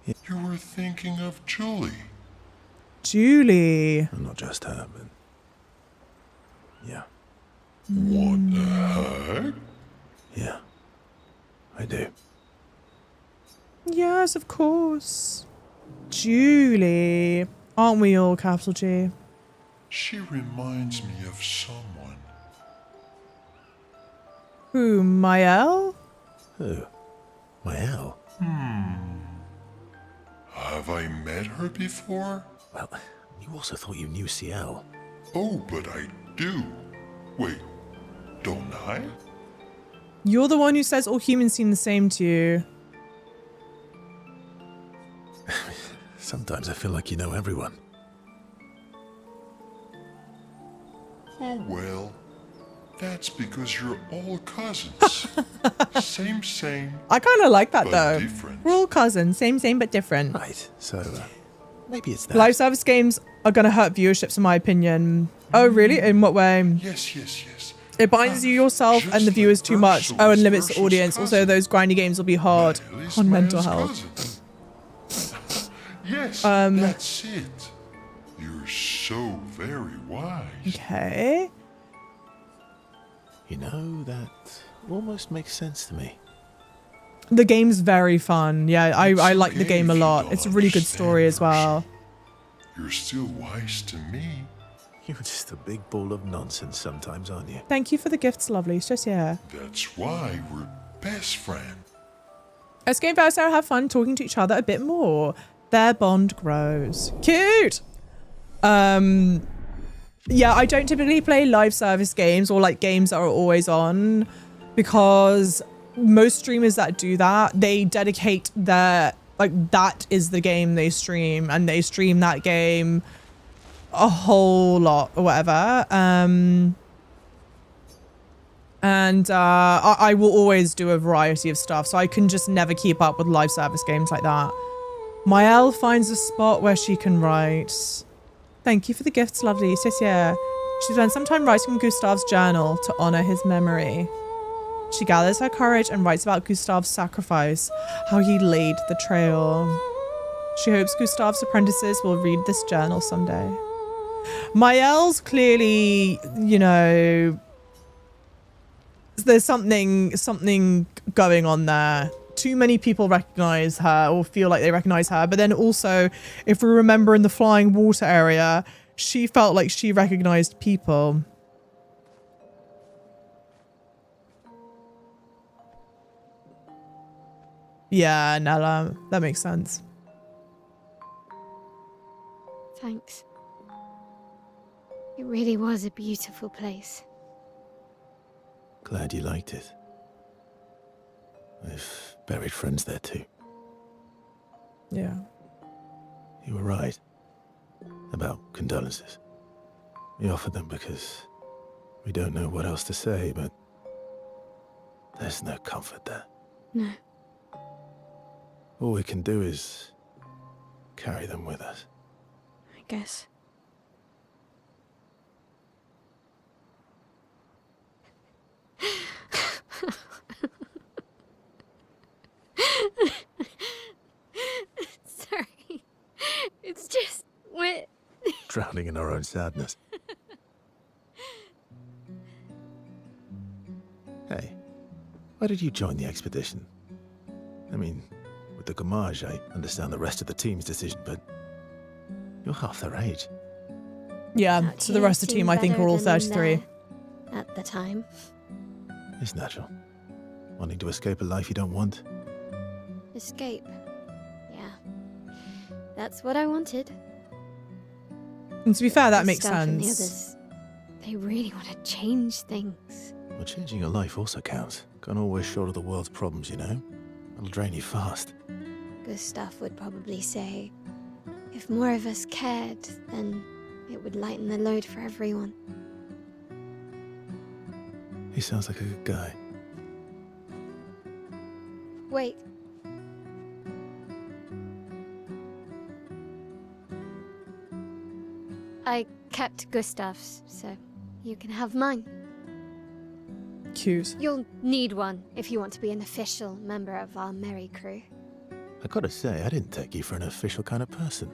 You were thinking of Julie. Julie. Not just her, but... yeah. What the heck? Yeah. I do. Yes, of course. Julie. Aren't we all, capital G? She reminds me of someone. Who, Mael? Who? Mael? Have I met her before? Well, you also thought you knew CL. Oh, but I do. Wait, don't I? You're the one who says all humans seem the same to you. Sometimes I feel like you know everyone. Oh, well, that's because you're all cousins. Same, I kind of like that but though. different. We're all cousins, same, but different. Right, so, maybe it's that. Live service games are going to hurt viewerships, in my opinion. Oh, really? In what way? Yes. It binds you yourself Just and the viewers like too much. VERSO Oh, and is limits the VERSO's audience. Also, cousin. those grindy games will be hard Mael is on mental Mael's health. cousin. Yes, that's it. You're so very wise. Okay. You know, that almost makes sense to me. The game's very fun. Yeah, I It's like the okay game a if you lot. don't It's a really good story as well. You're still wise to me. You're just a big ball of nonsense sometimes, aren't you? Thank you for the gifts, lovely. It's just, yeah. That's why we're best friends. Let's go VERSO, have fun talking to each other a bit more. Their bond grows. Cute! Yeah, I don't typically play live service games or like games that are always on because most streamers that do that, they dedicate their, like that is the game they stream and they stream that game a whole lot or whatever. I will always do a variety of stuff, so I can just never keep up with live service games like that. Mael finds a spot where she can write. Thank you for the gifts, lovely. Cecilia. She spends some time writing in Gustav's journal to honor his memory. She gathers her courage and writes about Gustav's sacrifice, how he laid the trail. She hopes Gustav's apprentices will read this journal someday. Mael's clearly, you know, there's something going on there. Too many people recognize her or feel like they recognize her. But then also, if we remember in the flying water area, she felt like she recognized people. Yeah, Nella, that makes sense. Thanks. It really was a beautiful place. Glad you liked it. I've buried friends there too. Yeah. You were right about condolences. We offered them because we don't know what else to say, but there's no comfort there. No. All we can do is carry them with us. I guess. Sorry. It's just wet. Drowning in our own sadness. Hey, why did you join the expedition? I mean, with the Gommage, I understand the rest of the team's decision, but you're half their age. Yeah, Out so the here rest of the seemed team, I think, better are all than in 33. there at the time. It's natural. Wanting to escape a life you don't want. Escape. Yeah. That's what I wanted. And to be fair, that makes Gustav and the sense. others, they really want to change things. Well, changing your life also counts. Can't always shoulder the world's problems, you know? It'll drain you fast. Gustav would probably say, if more of us cared, then it would lighten the load for everyone. He sounds like a good guy. Wait. I kept Gustav's, so you can have mine. Cute. You'll need one if you want to be an official member of our merry crew. I gotta say, I didn't take you for an official kind of person.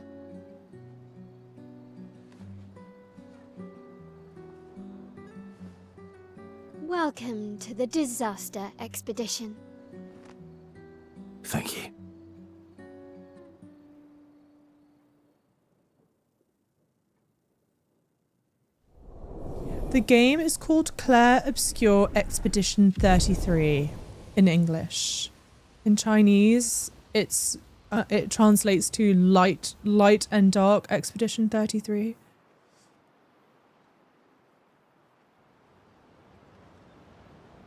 Welcome to the disaster expedition. Thank you. The game is called Clair Obscur Expedition 33 in English. In Chinese, it translates to Light and Dark Expedition 33.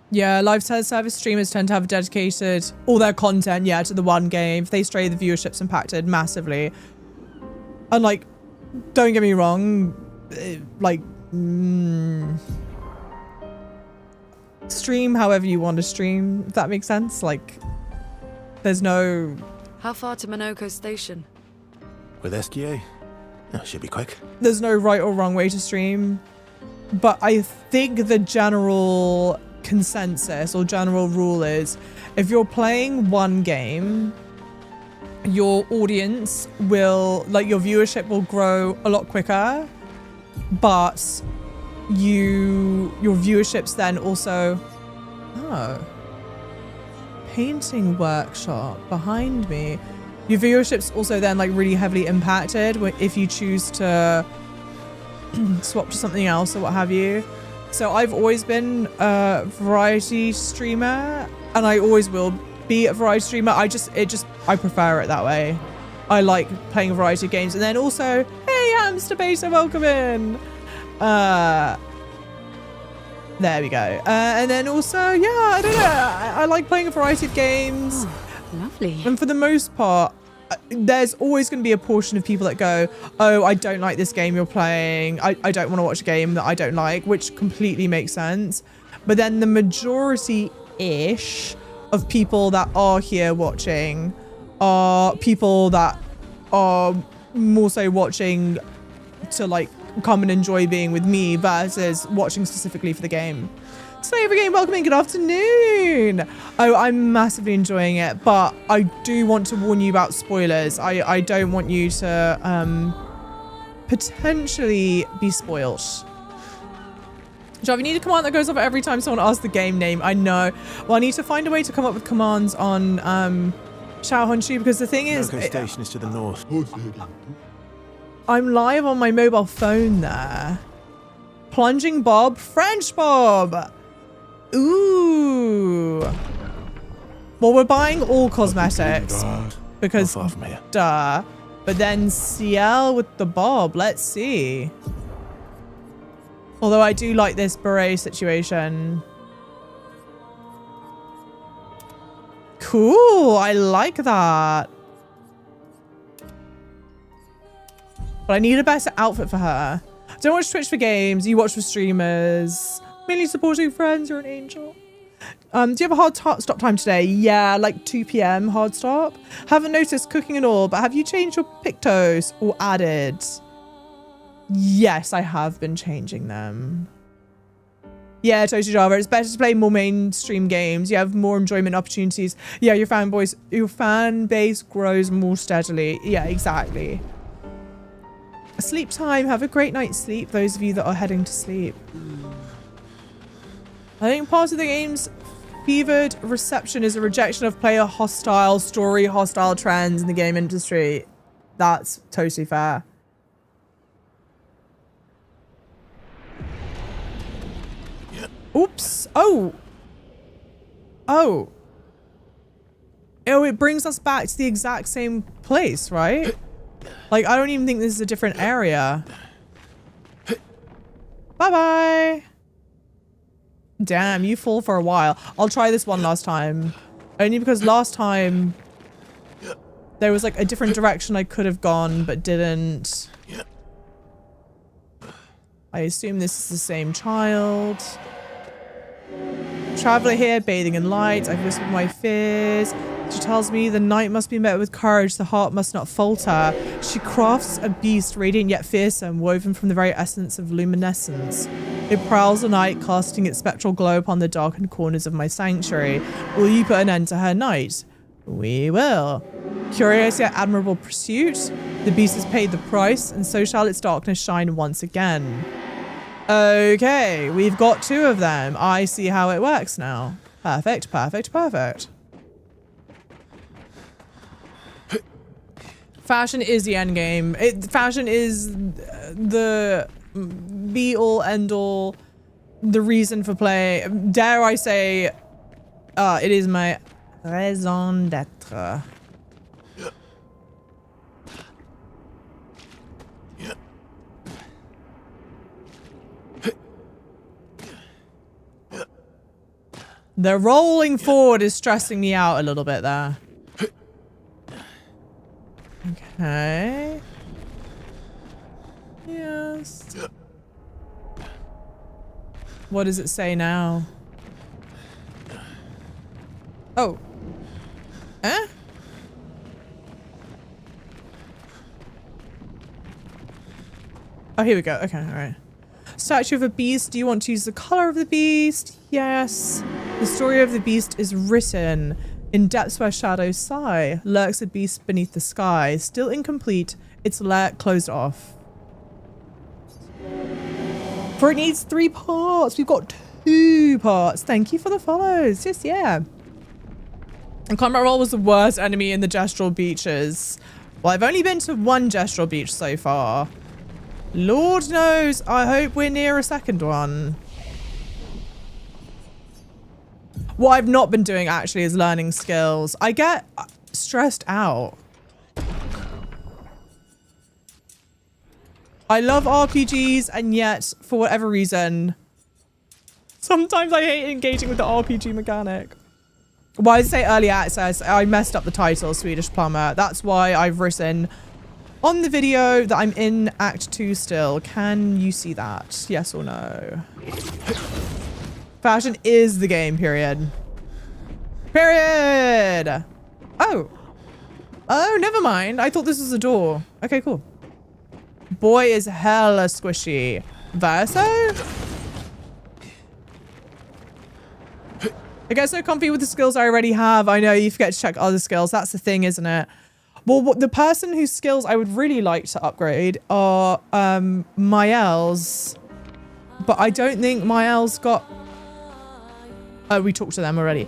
Yeah, live service streamers tend to have dedicated all their content, to the one game. If they stray, the viewership's impacted massively. And like, don't get me wrong, stream however you want to stream, if that makes sense. Like, there's no... How far to Minoko Station? With SGA? Oh, should be quick. There's no right or wrong way to stream. But I think the general consensus or general rule is, if you're playing one game, your audience will, like, your viewership will grow a lot quicker, but your viewerships then also... Oh. Painting workshop behind me. Your viewership's also then like really heavily impacted if you choose to swap to something else or what have you. So I've always been a variety streamer, and I always will be a variety streamer. I prefer it that way. I like playing a variety of games. And then also, hey, Hamster Beta, welcome in. There we go. And then also, I don't know. I like playing a variety of games. Oh, lovely. And for the most part, there's always going to be a portion of people that go, oh, I don't like this game you're playing. I don't want to watch a game that I don't like, which completely makes sense. But then the majority-ish of people that are here watching are people that are more so watching to like come and enjoy being with me versus watching specifically for the game. Slaver Game, welcome in, good afternoon. Oh, I'm massively enjoying it, but I do want to warn you about spoilers. I don't want you to potentially be spoiled. Jav, you need a command that goes off every time someone asks the game name. I know. Well, I need to find a way to come up with commands on Xiaohongshu, because the thing is... Minoko Station is to the north. I'm live on my mobile phone there. Plunging Bob, French Bob. Ooh. Well, we're buying all cosmetics because far from here. duh. But then CL with the Bob. Let's see. Although I do like this beret situation. Cool. I like that. But I need a better outfit for her. Don't watch Twitch for games. You watch for streamers. Mainly supporting friends. You're an angel. Do you have a hard stop time today? Yeah, like 2 p.m. hard stop. Haven't noticed cooking and all, but have you changed your pictos or added? Yes, I have been changing them. Yeah, Toasty Java. It's better to play more mainstream games. You have more enjoyment opportunities. Yeah, your fan base grows more steadily. Yeah, exactly. Sleep time. Have a great night's sleep, those of you that are heading to sleep. I think part of the game's fevered reception is a rejection of player hostile, story hostile trends in the game industry. That's totally fair. Yeah. Oops. Oh. Oh. Oh, it brings us back to the exact same place, right? Like, I don't even think this is a different area. Bye-bye. Damn, you fall for a while. I'll try this one last time. Only because last time there was like a different direction I could have gone but didn't. I assume this is the same child. Traveler here, bathing in light. I've whispered my fears. She tells me the night must be met with courage, the heart must not falter. She crafts a beast radiant yet fearsome, woven from the very essence of luminescence. It prowls the night, casting its spectral glow upon the darkened corners of my sanctuary. Will you put an end to her night? We will. Curious yet admirable pursuit. The beast has paid the price, and so shall its darkness shine once again. Okay, we've got 2 of them. I see how it works now. Perfect, perfect, perfect. Fashion is the end game. Fashion is the be-all, end-all, the reason for play. Dare I say, it is my raison d'être. The rolling forward is stressing me out a little bit there. Okay. Yes. What does it say now? Oh. Eh? Oh, here we go. Okay, all right. Statue of a beast. Do you want to use the color of the beast? Yes. The story of the beast is written. In depths where shadows sigh, lurks a beast beneath the sky. Still incomplete, its lair closed off. For it needs 3 parts. We've got 2 parts. Thank you for the follows. Yes, yeah. And Combat Roll was the worst enemy in the Gestural Beaches. Well, I've only been to 1 Gestural Beach so far. Lord knows, I hope we're near a second one. What I've not been doing actually is learning skills. I get stressed out. I love RPGs, and yet, for whatever reason, sometimes I hate engaging with the RPG mechanic. Why did I say early access? I messed up the title, Swedish Plumber. That's why I've written on the video that I'm in Act 2 still. Can you see that? Yes or no? Fashion is the game, period. Period! Oh. Oh, never mind. I thought this was a door. Okay, cool. Boy is hella squishy. Verso? I get so comfy with the skills I already have. I know you forget to check other skills. That's the thing, isn't it? Well, the person whose skills I would really like to upgrade are Mael's. But I don't think Mael's got... Oh, we talked to them already.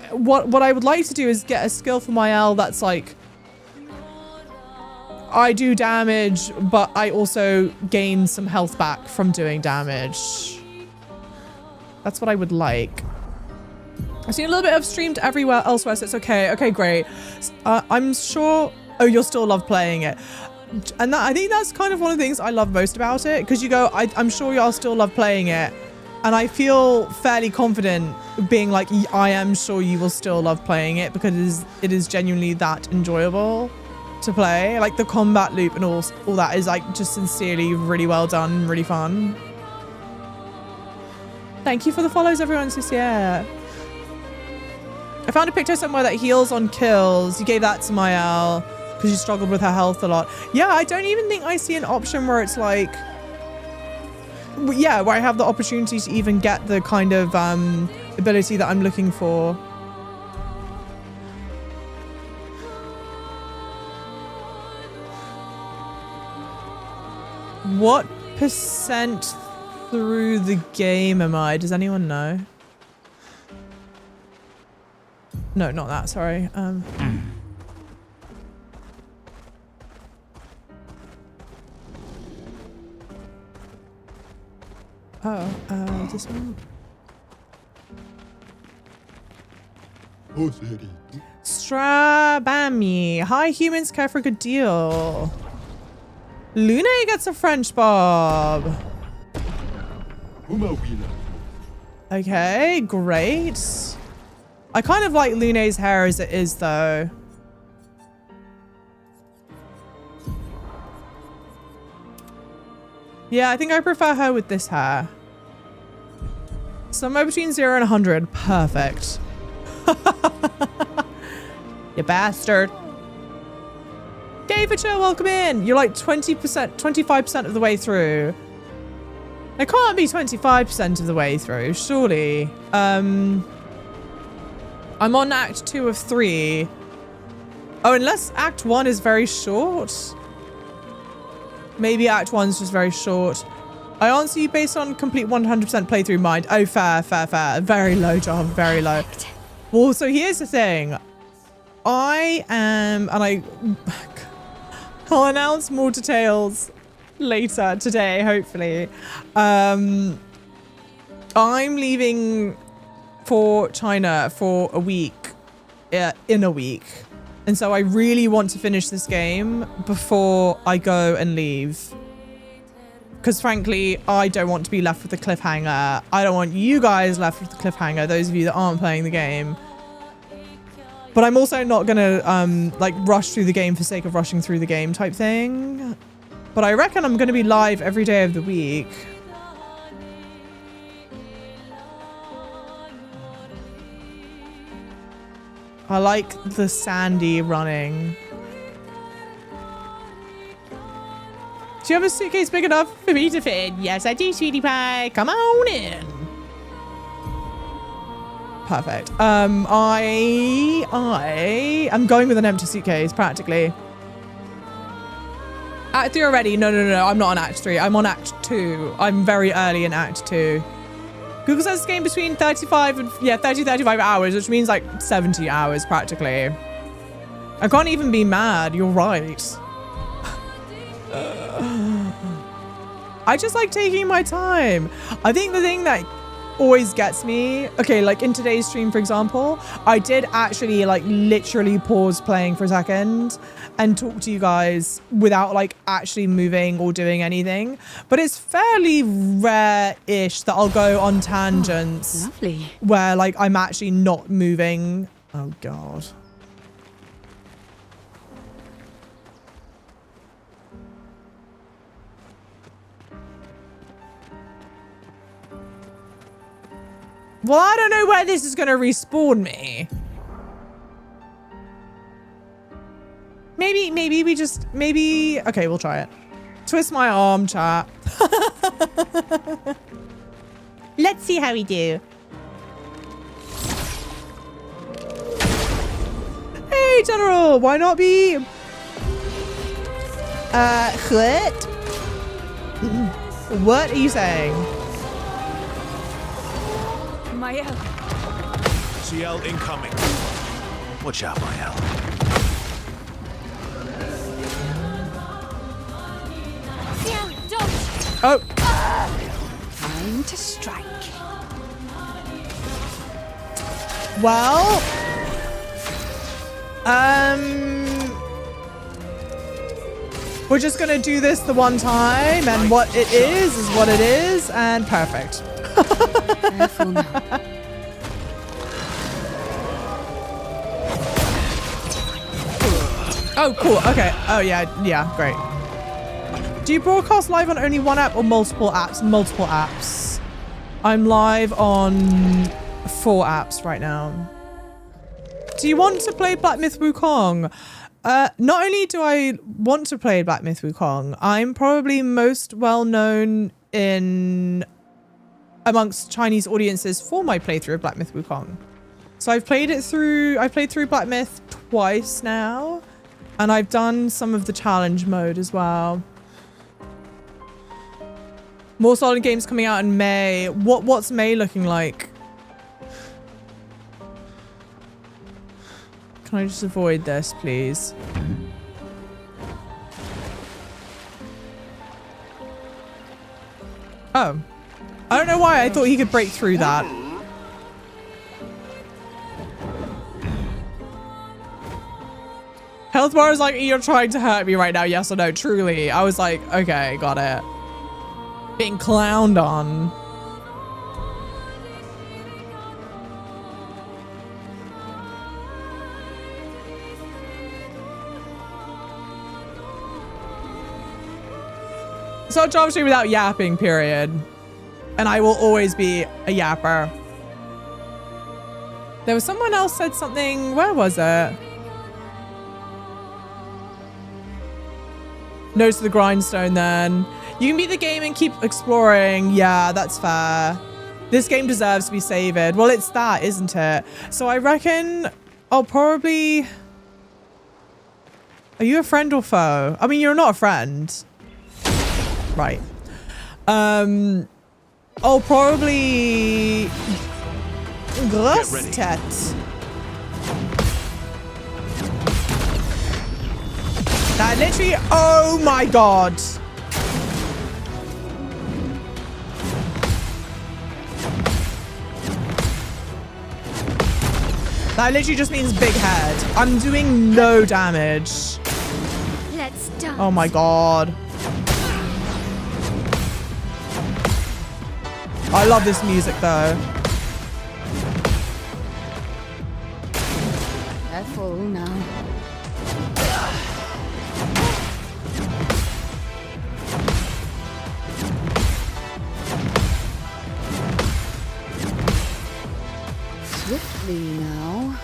What I would like to do is get a skill for Mael that's like... I do damage, but I also gain some health back from doing damage. That's what I would like. I've seen a little bit of streamed everywhere elsewhere, so it's okay. Okay, great. I'm sure... Oh, you'll still love playing it. And I think that's kind of one of the things I love most about it. Because you go, I'm sure you'll still love playing it. And I feel fairly confident being like, I am sure you will still love playing it. Because it is genuinely that enjoyable to play. Like the combat loop and all that is like just sincerely really well done. Really fun. Thank you for the follows, everyone. So yeah. I found a picture somewhere that heals on kills. You gave that to Mael because you struggled with her health a lot. Yeah, I don't even think I see an option where it's like... Yeah, where I have the opportunity to even get the kind of ability that I'm looking for. What percent through the game am I? Does anyone know? No, not that, sorry. This one. Strabami. Hi, humans care for a good deal. Lune gets a French bob. Okay, great. I kind of like Lune's hair as it is, though. Yeah, I think I prefer her with this hair. Somewhere between 0 and 100. Perfect. You bastard. David Cho, welcome in. You're like 20%, 25% of the way through. It can't be 25% of the way through, surely. I'm on Act 2 of 3. Oh, unless Act 1 is very short. Maybe Act 1's just very short. I answer you based on complete 100% playthrough mind. Oh, fair, fair, fair. Very low, John, very low. Well, so here's the thing. I am, and I'll announce more details later today, hopefully. I'm leaving for China for a week, in a week. And so I really want to finish this game before I go and leave. Because frankly, I don't want to be left with a cliffhanger. I don't want you guys left with the cliffhanger, those of you that aren't playing the game. But I'm also not going to like rush through the game for sake of rushing through the game type thing. But I reckon I'm going to be live every day of the week. I like the Sandy running. Do you have a suitcase big enough for me to fit in? Yes, I do, sweetie pie. Come on in. Perfect. I am going with an empty suitcase, practically. Act 3 already? No. I'm not on Act 3. I'm on Act 2. I'm very early in Act 2. Google says this game between 35 and 35 hours, which means like 70 hours practically. I can't even be mad. You're right. I just like taking my time. I think the thing that always gets me, okay, like in today's stream, for example, I did actually like literally pause playing for a second and talk to you guys without like actually moving or doing anything. But it's fairly rare-ish that I'll go on tangents Lovely. where like I'm actually not moving. Oh God. Well, I don't know where this is going to respawn me. Maybe we just, okay, we'll try it. Twist my arm, chat. Let's see how we do. Hey, General, why not be? What? What are you saying? Mael. CL incoming. Watch out, Mael. Oh. Time to strike. Well, we're just gonna do this the one time, and what it is what it is, and perfect. Careful now. Oh, cool. Okay. Oh, yeah. Yeah, great. Do you broadcast live on only one app or multiple apps? Multiple apps. I'm live on 4 apps right now. Do you want to play Black Myth Wukong? Not only do I want to play Black Myth Wukong, I'm probably most well known amongst Chinese audiences for my playthrough of Black Myth Wukong. So I've played through Black Myth twice now, and I've done some of the challenge mode as well. More solid games coming out in May. What's May looking like? Can I just avoid this, please? Oh. I don't know why I thought he could break through that. Health bar is like, you're trying to hurt me right now, yes or no? Truly. I was like, okay, got it. Being clowned on. start JavaScript without yapping, period. And I will always be a yapper. There was someone else said something. Where was it? Nose to the grindstone then. You can beat the game and keep exploring. Yeah, that's fair. This game deserves to be saved. Well, it's that, isn't it? So I reckon I'll probably... Are you a friend or foe? I mean, you're not a friend. Right. I'll probably... Grostet. That literally... Oh my god. That literally just means big head. I'm doing no damage. Let's dance. Oh my god. I love this music though. Careful now. Swiftly now.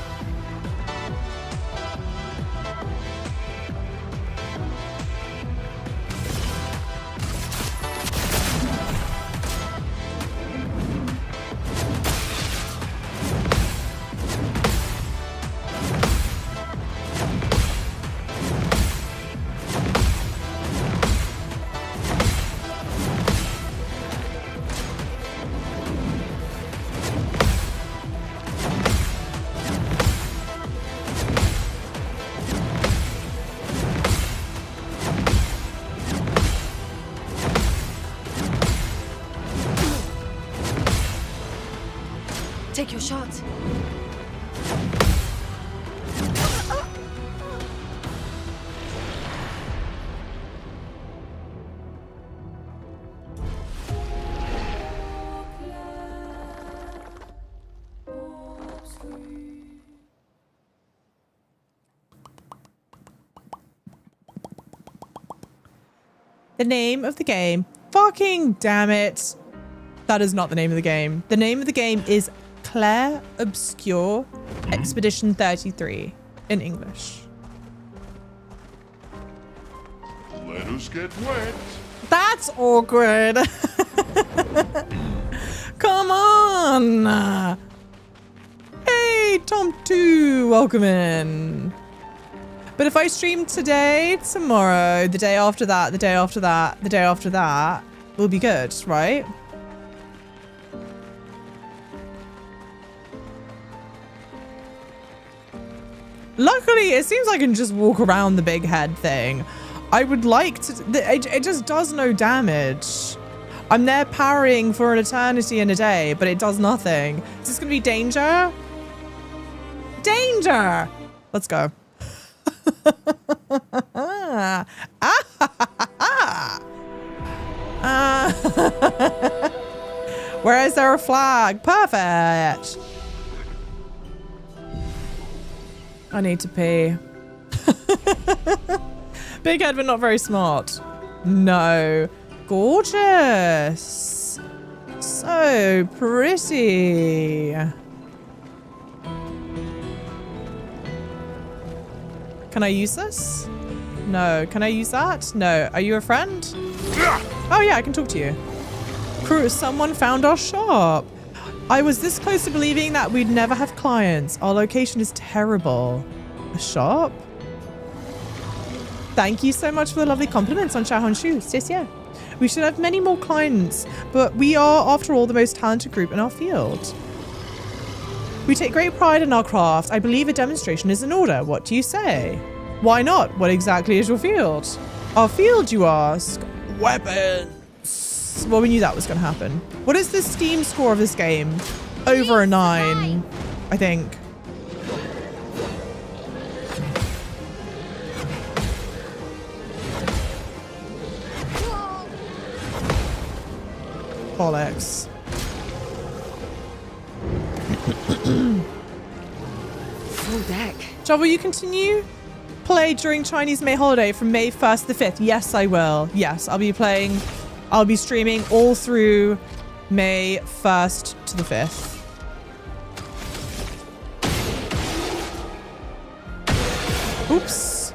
Take your shot. The name of the game. Fucking damn it. That is not the name of the game. The name of the game is Clair Obscur Expedition 33 in English. Let us get wet. That's awkward. Come on. Hey, Tom2, welcome in. But if I stream today, tomorrow, the day after that, the day after that, the day after that, will be good, right? Luckily, it seems I can just walk around the big head thing. I would like to... It just does no damage. I'm there parrying for an eternity and a day, but it does nothing. Is this going to be danger? Danger! Let's go. Where is there a flag? Perfect. I need to pee. Big head, but not very smart. No. Gorgeous. So pretty. Can I use this? No. Can I use that? No. Are you a friend? Oh yeah, I can talk to you. Crew, someone found our shop. I was this close to believing that we'd never have clients. Our location is terrible. A shop? Thank you so much for the lovely compliments on Xiaohan Shu. Yes, yeah. We should have many more clients, but we are, after all, the most talented group in our field. We take great pride in our craft. I believe a demonstration is in order. What do you say? Why not? What exactly is your field? Our field, you ask? Weapons. Well, we knew that was going to happen. What is the Steam score of this game? Over a 9, I think. Bollocks. Full deck. John, will you continue? Play during Chinese May holiday from May 1st to the 5th. Yes, I will. Yes, I'll be playing I'll be streaming all through May 1st to the 5th. Oops.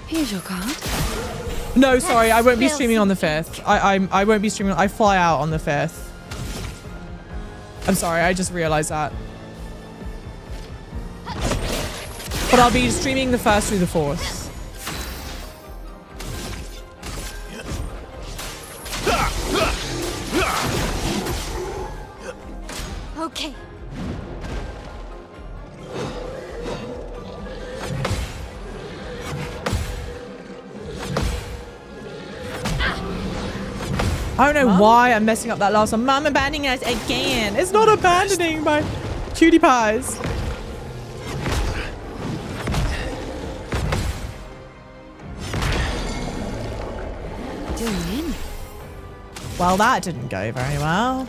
Here's your card. No, sorry, I won't be streaming on the 5th. I won't be streaming. I fly out on the 5th. I'm sorry, I just realized that. But I'll be streaming the 1st through the 4th. Okay. I don't know why I'm messing up that last one. Mom abandoning us again. It's not abandoning my cutie pies. Doing? Well, that didn't go very well.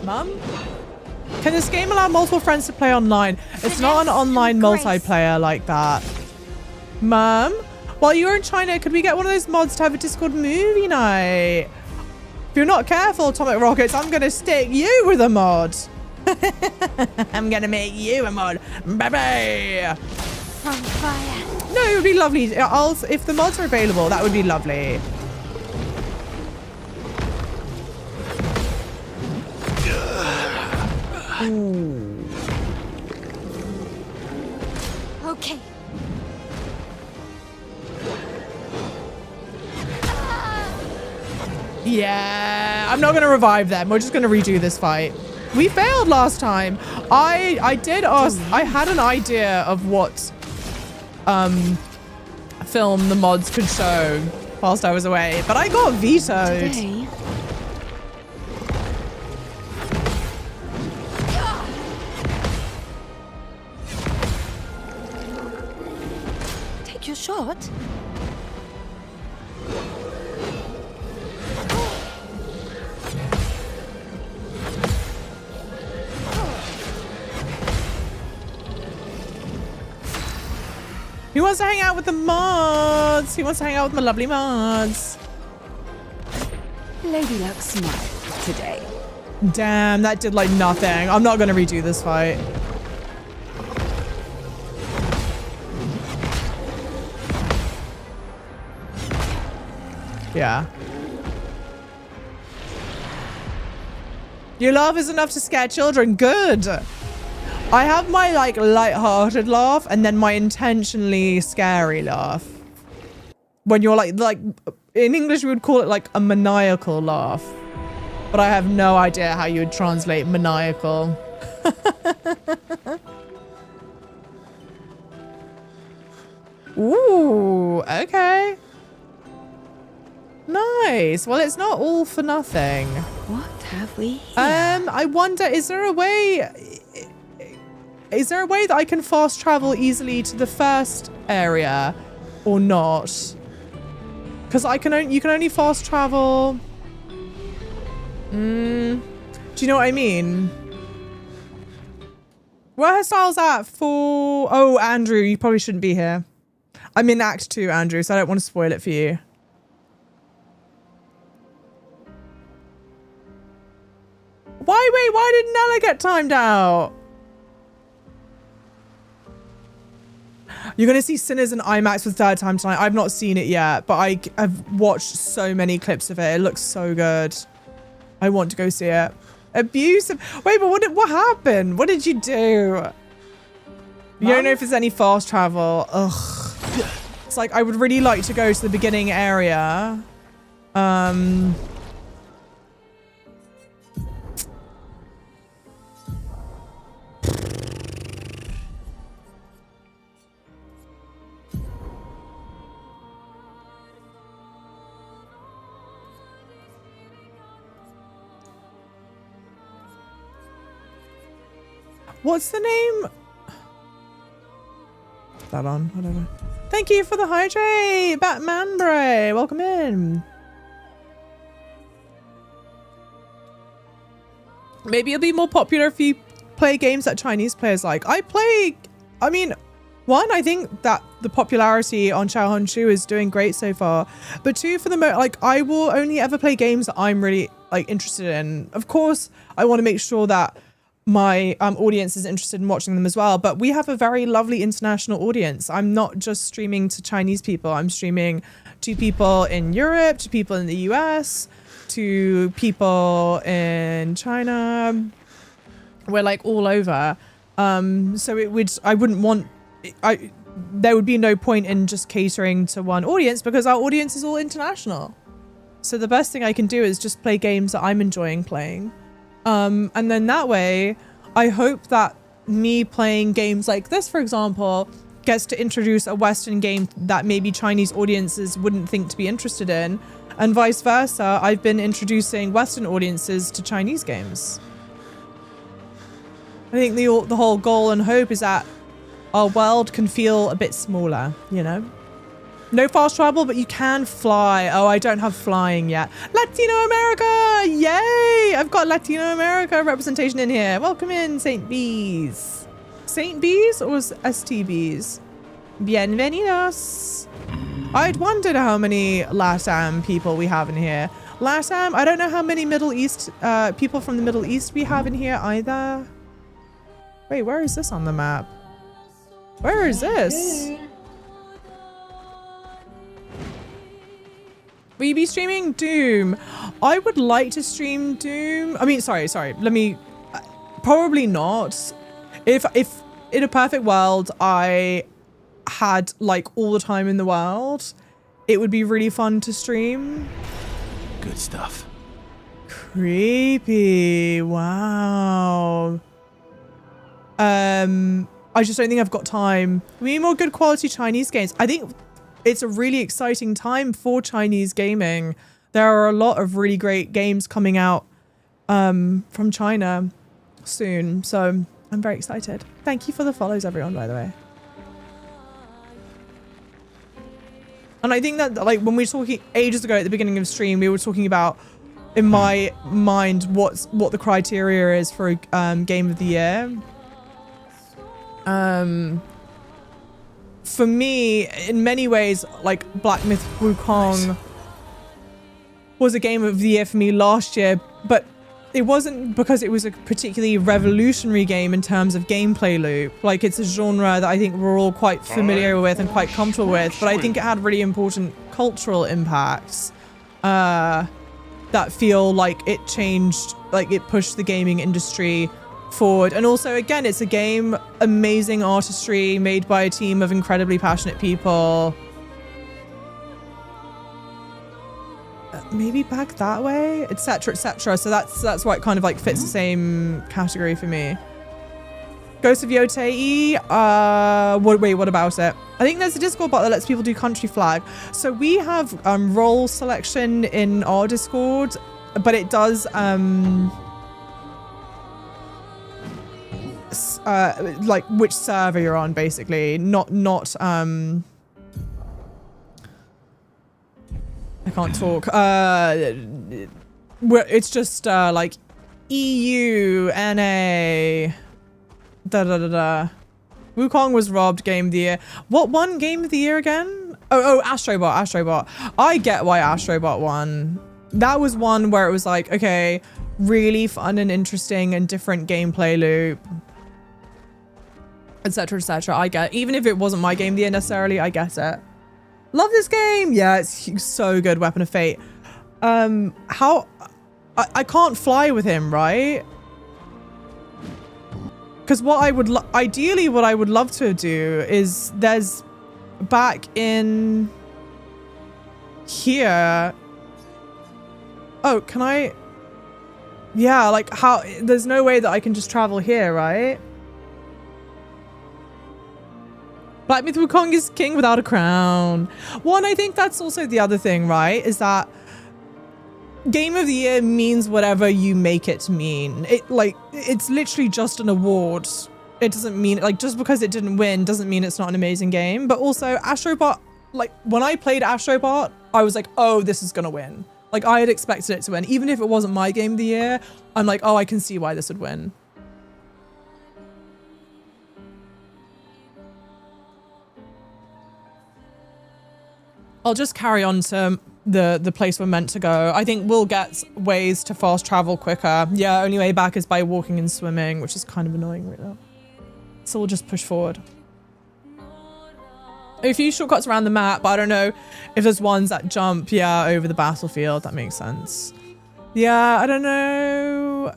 Mum? Can this game allow multiple friends to play online? It's not an online multiplayer like that. Mum? While you're in China, could we get one of those mods to have a Discord movie night? If you're not careful, Atomic Rockets, I'm going to stick you with a mod. I'm going to make you a mod. Bye-bye. From fire. No, it would be lovely. If the mods are available, that would be lovely. Ooh. Okay. Yeah, I'm not going to revive them. We're just going to redo this fight. We failed last time. I did ask. I had an idea of what film the mods could show whilst I was away, but I got vetoed. Today? Take your shot. He wants to hang out with the mods. He wants to hang out with my lovely mods. Lady Luck smile today. Damn, that did like nothing. I'm not going to redo this fight. Yeah. Your laugh is enough to scare children. Good. I have my like light-hearted laugh and then my intentionally scary laugh. When you're like in English we would call it like a maniacal laugh. But I have no idea how you would translate maniacal. Ooh, okay. Nice. Well, it's not all for nothing. What have we here? I wonder, is there a way that I can fast travel easily to the first area or not? Because you can only fast travel. Do you know what I mean? Where hairstyles at for... Oh, Andrew, you probably shouldn't be here. I'm in Act 2, Andrew, so I don't want to spoil it for you. Why did Nella get timed out? You're going to see Sinners in IMAX for the third time tonight. I've not seen it yet, but I've watched so many clips of it. It looks so good. I want to go see it. Abusive. Wait, but what happened? What did you do? You don't know if there's any fast travel. Ugh. It's like, I would really like to go to the beginning area. What's the name? Put that on, whatever. Thank you for the hydrate, Batman Bray. Welcome in. maybe it'll be more popular if you play games that Chinese players like. I mean, one, I think that the popularity on Xiaohongshu is doing great so far. But two, for the like, I will only ever play games that I'm really like interested in. Of course, I want to make sure that my audience is interested in watching them as well. But we have a very lovely international audience. I'm not just streaming to Chinese people. I'm streaming to people in Europe, to people in the US, to people in China. We're like all over. So there would be no point in just catering to one audience because our audience is all international. So the best thing I can do is just play games that I'm enjoying playing. And then that way, I hope that me playing games like this, for example, gets to introduce a Western game that maybe Chinese audiences wouldn't think to be interested in. And vice versa, I've been introducing Western audiences to Chinese games. I think the whole goal and hope is that our world can feel a bit smaller, you know? No fast travel, but you can fly. Oh, I don't have flying yet. Latino America! Yay! I've got Latino America representation in here. Welcome in, Saint Bees. Saint Bees or STBs? Bienvenidos. I'd wondered how many LATAM people we have in here. LATAM, I don't know how many Middle East, people from the Middle East we have in here either. Wait, where is this on the map? Where is this? Will you be streaming Doom? I would like to stream Doom. I mean, sorry. Let me, probably not. If in a perfect world, I had like all the time in the world, it would be really fun to stream. Good stuff. Creepy. Wow. I just don't think I've got time. We need more good quality Chinese games. I think it's a really exciting time for Chinese gaming. There are a lot of really great games coming out from China soon. So I'm very excited. Thank you for the follows, everyone, by the way. And I think that, like, when we were talking ages ago at the beginning of stream, we were talking about, in my mind, what the criteria is for a game of the year. For me, in many ways, like Black Myth Wukong was a game of the year for me last year, but it wasn't because it was a particularly revolutionary game in terms of gameplay loop. Like, it's a genre that I think we're all quite familiar with and quite comfortable with, but I think it had really important cultural impacts that feel like it changed, like it pushed the gaming industry forward. And also, again, it's a game, amazing artistry made by a team of incredibly passionate people. Maybe back that way, etc, etc. So that's why it kind of like fits the same category for me. Ghost of Yotei, what about it? I think there's a Discord bot that lets people do country flag. So we have role selection in our Discord, but it does like which server you're on, basically, not I can't talk. It's just like EU, NA, Wukong was robbed game of the year. What won game of the year again? Oh, Astrobot. I get why Astrobot won. That was one where it was like, okay, really fun and interesting and different gameplay loop, etc, etc. I get, even if it wasn't my game of the year necessarily, I get it. Love this game. Yeah, it's so good. Weapon of Fate. How I can't fly with him, right? Because what I would ideally what I would love to do is there's back in here. Oh, can I? Yeah, like how? There's no way that I can just travel here, right? Black Myth Wukong is king without a crown. One, I think that's also the other thing, right? Is that Game of the Year means whatever you make it mean. It's literally just an award. It doesn't mean, like, just because it didn't win doesn't mean it's not an amazing game. But also Astrobot, like, when I played Astrobot, I was like, oh, this is gonna win. Like, I had expected it to win. Even if it wasn't my game of the year, I'm like, oh, I can see why this would win. I'll just carry on to the place we're meant to go. I think we'll get ways to fast travel quicker. Yeah, only way back is by walking and swimming, which is kind of annoying right now. So we'll just push forward. A few shortcuts around the map, but I don't know if there's ones that jump, yeah, over the battlefield. That makes sense. Yeah, I don't know.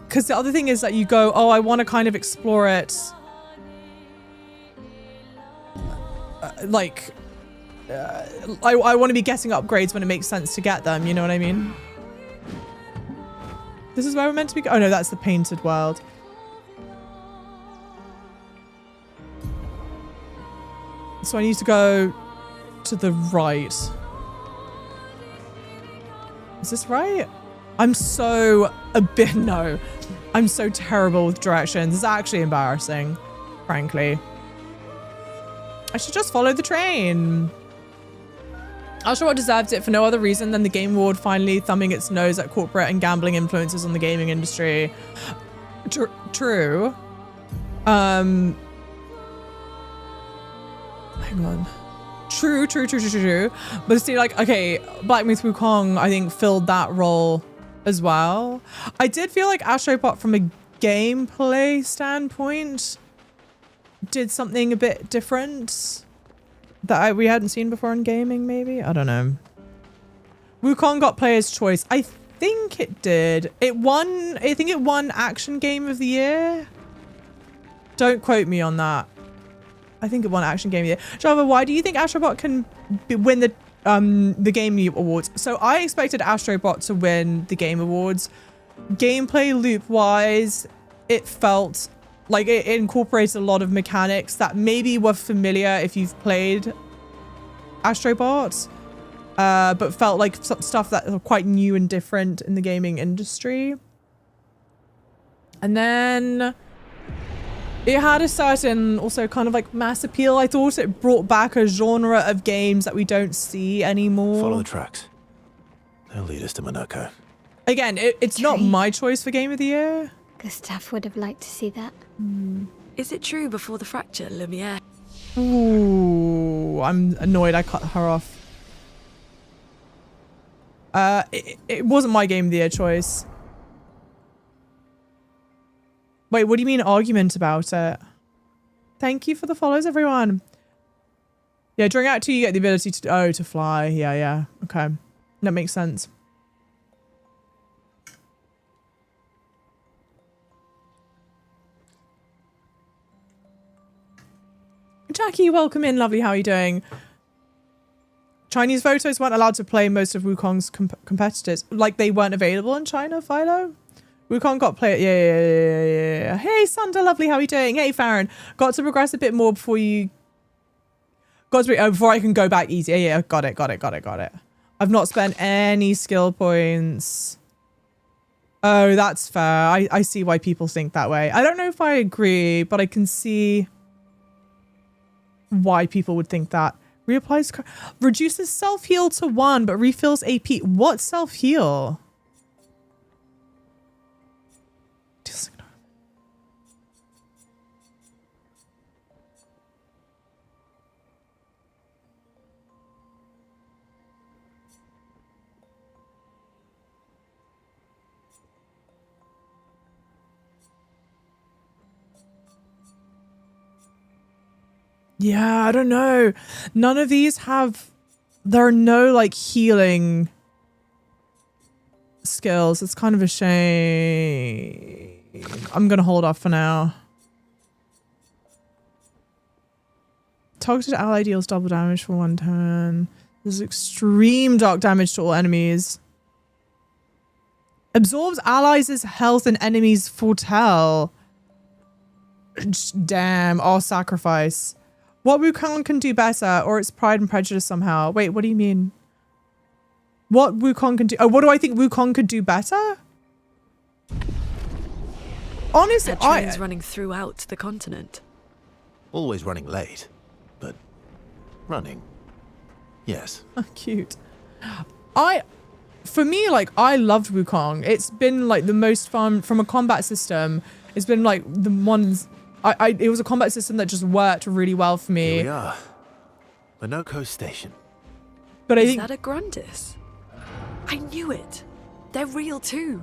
Because the other thing is that you go, oh, I want to kind of explore it. I want to be getting upgrades when it makes sense to get them, you know what I mean? This is where we're meant to be. Oh no, that's the painted world. So I need to go to the right. Is this right? I'm so no. I'm so terrible with directions. It's actually embarrassing, frankly. I should just follow the train. Astrobot deserves it for no other reason than the Game Award finally thumbing its nose at corporate and gambling influences on the gaming industry. True. Hang on. True. But see, like, okay, Black Myth Wukong, I think, filled that role as well. I did feel like Astrobot, from a gameplay standpoint, did something a bit different that we hadn't seen before in gaming, maybe? I don't know. Wukong got Player's Choice. I think it did. It won, I think it won Action Game of the Year. Don't quote me on that. I think it won Action Game of the Year. Java, why do you think Astrobot can win the Game Awards? So I expected Astrobot to win the Game Awards. Gameplay loop-wise, it felt like it incorporates a lot of mechanics that maybe were familiar if you've played Astrobot, but felt like stuff that are quite new and different in the gaming industry. And then it had a certain also kind of like mass appeal. I thought it brought back a genre of games that we don't see anymore. Follow the tracks. They'll lead us to Monaco. Again, it's not my choice for Game of the Year. Gustav would have liked to see that. Is it true before the fracture, Lumiere? Ooh, I'm annoyed I cut her off. It wasn't my Game of the Year choice. Wait, what do you mean argument about it? Thank you for the follows, everyone. Yeah, during Act 2 you get the ability to fly. Yeah. Okay. That makes sense. Jackie, welcome in. Lovely. How are you doing? Chinese voters weren't allowed to play most of Wukong's competitors. Like, they weren't available in China, Philo? Wukong got played. Yeah. Hey, Sunder, lovely. How are you doing? Hey, Farron. Got to progress a bit more before you... before I can go back easy. Yeah, got it. I've not spent any skill points. Oh, that's fair. I see why people think that way. I don't know if I agree, but I can see why people would think that. Reapplies, reduces self-heal to 1, but refills AP. What self-heal? Yeah, I don't know. None of these have... There are no, like, healing skills. It's kind of a shame. I'm going to hold off for now. Targeted ally deals double damage for 1 turn. There's extreme dark damage to all enemies. Absorbs allies' health and enemies foretell. Damn, all sacrifice. What Wukong can do better, or it's Pride and Prejudice somehow. Wait, what do you mean? What Wukong can do? Oh, what do I think Wukong could do better? Honestly, that train's running throughout the continent. Always running late, but running. Yes. Oh, cute. I for me, like, I loved Wukong. It's been like the most fun from a combat system. It's been like the ones it was a combat system that just worked really well for me. Here we are. Minoko Station. But I Is think that a Grundis? I knew it. They're real too.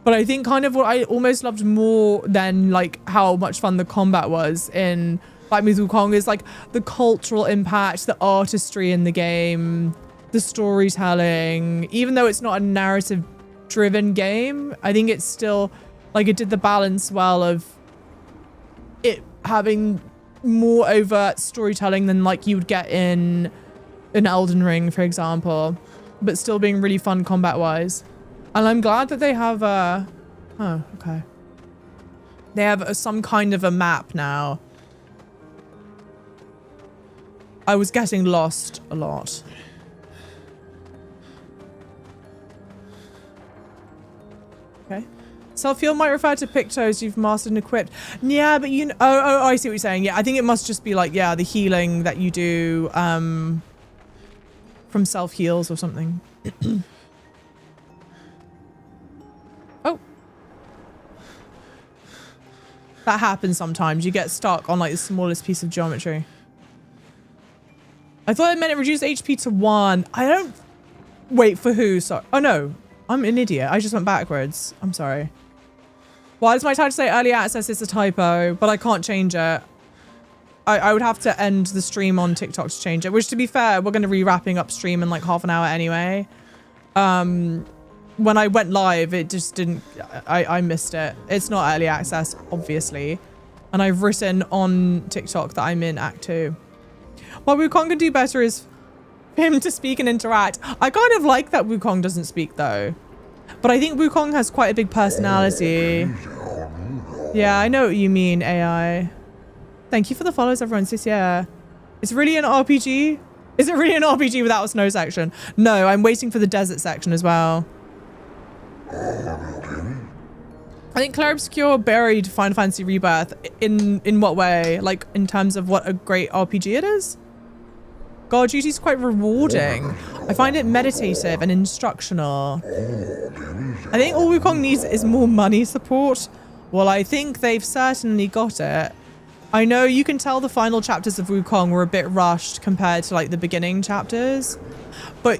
But I think kind of what I almost loved more than like how much fun the combat was in like with Wukong is like the cultural impact, the artistry in the game, the storytelling. Even though it's not a narrative driven game, I think it's still like it did the balance well of it having more overt storytelling than like you would get in an Elden Ring, for example, but still being really fun combat wise. And I'm glad that they have oh, okay. They have some kind of a map now. I was getting lost a lot. Okay. Self-heal might refer to Pictos you've mastered and equipped. Yeah, but you know, oh, I see what you're saying. Yeah, I think it must just be like, yeah, the healing that you do from self-heals or something. Oh. That happens sometimes. You get stuck on like the smallest piece of geometry. I thought it meant it reduced HP to 1. I don't... Wait, for who? Sorry. Oh, no. I'm an idiot. I just went backwards. I'm sorry. Why does my title say early access? It's a typo, but I can't change it. I would have to end the stream on TikTok to change it, which to be fair, we're going to be wrapping up stream in like half an hour anyway. When I went live, it just didn't... I missed it. It's not early access, obviously. And I've written on TikTok that I'm in Act 2. What Wukong can do better is for him to speak and interact. I kind of like that Wukong doesn't speak though. But I think Wukong has quite a big personality. Yeah, I know what you mean, AI. Thank you for the follows, everyone. Yeah. It's really an RPG? Is it really an RPG without a snow section? No, I'm waiting for the desert section as well. I think Clair Obscur buried Final Fantasy Rebirth in what way? Like in terms of what a great RPG it is? God, Duty is quite rewarding. I find it meditative and instructional. I think all Wukong needs is more money support. Well, I think they've certainly got it. I know you can tell the final chapters of Wukong were a bit rushed compared to like the beginning chapters. But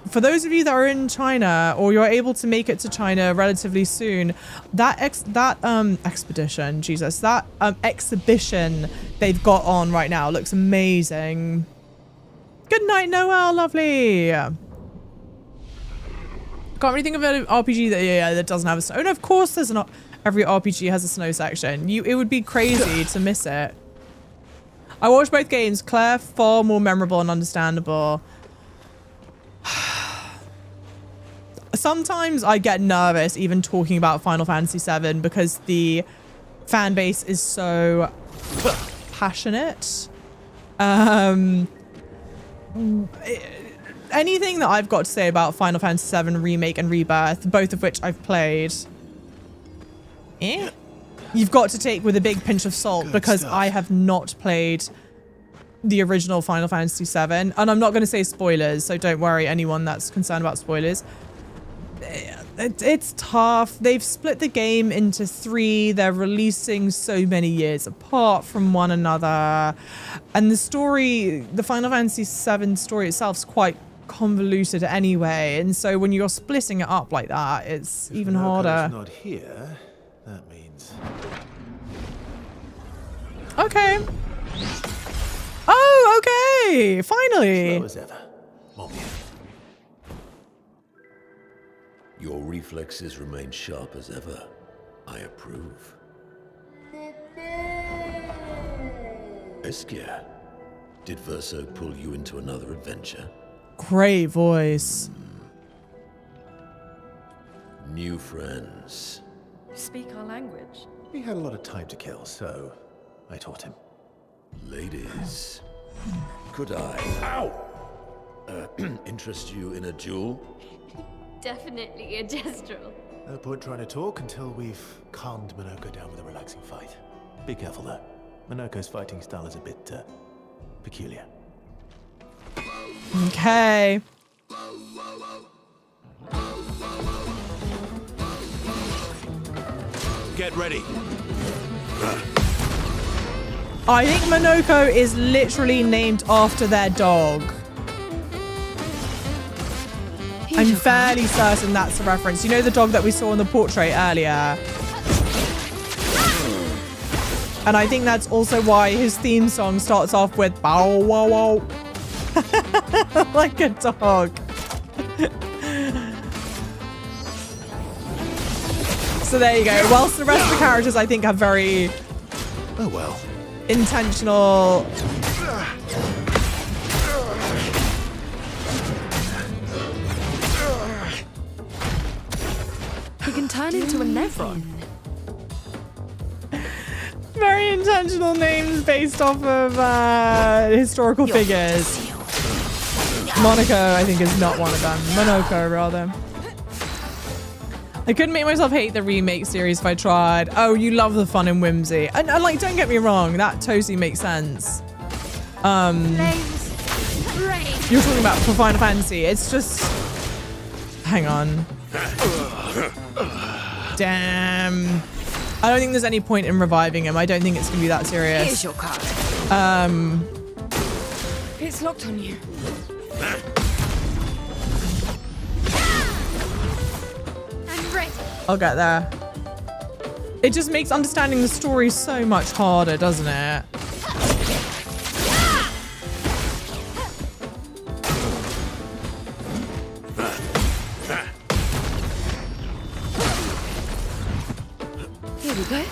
for those of you that are in China or you're able to make it to China relatively soon, that expedition, Jesus, that exhibition they've got on right now looks amazing. Good night, Noel. Lovely. Can't really think of an RPG that doesn't have a snow. Oh, no, of course there's not. Every RPG has a snow section. It would be crazy to miss it. I watched both games. Claire, far more memorable and understandable. Sometimes I get nervous even talking about Final Fantasy VII because the fan base is so passionate. Anything that I've got to say about Final Fantasy VII Remake and Rebirth, both of which I've played, you've got to take with a big pinch of salt because I have not played the original Final Fantasy VII, and I'm not going to say spoilers, so don't worry anyone that's concerned about spoilers. It's tough. They've split the game into 3. They're releasing so many years apart from one another. And the story, the Final Fantasy VII story itself is quite convoluted anyway. And so when you're splitting it up like that, it's even harder. Not here. That means... Okay. Oh, okay. Finally. Slow as ever. Your reflexes remain sharp as ever. I approve. Eskia, did Verso pull you into another adventure? Great voice. New friends. Speak our language. He had a lot of time to kill, so I taught him. Ladies, could I interest you in a duel? Definitely a gestural. No point trying to talk until we've calmed Minoko down with a relaxing fight. Be careful though. Minoko's fighting style is a bit peculiar. Okay. Get ready. I think Monoko is literally named after their dog. I'm fairly certain that's a reference. You know the dog that we saw in the portrait earlier? And I think that's also why his theme song starts off with bow wow wow. Like a dog. So there you go. Whilst the rest of the characters I think have very intentional. He can turn into a Nevron. Very intentional names based off of historical figures. Monaco, I think, is not one of them. Monoko, rather. I couldn't make myself hate the remake series if I tried. Oh, you love the fun and whimsy. And like, don't get me wrong, that totally makes sense. You're talking about for Final Fantasy. It's just... Hang on. Damn. I don't think there's any point in reviving him. I don't think it's going to be that serious. Here's your card. It's locked on you. I'm ready. I'll get there. It just makes understanding the story so much harder, doesn't it? Here we go.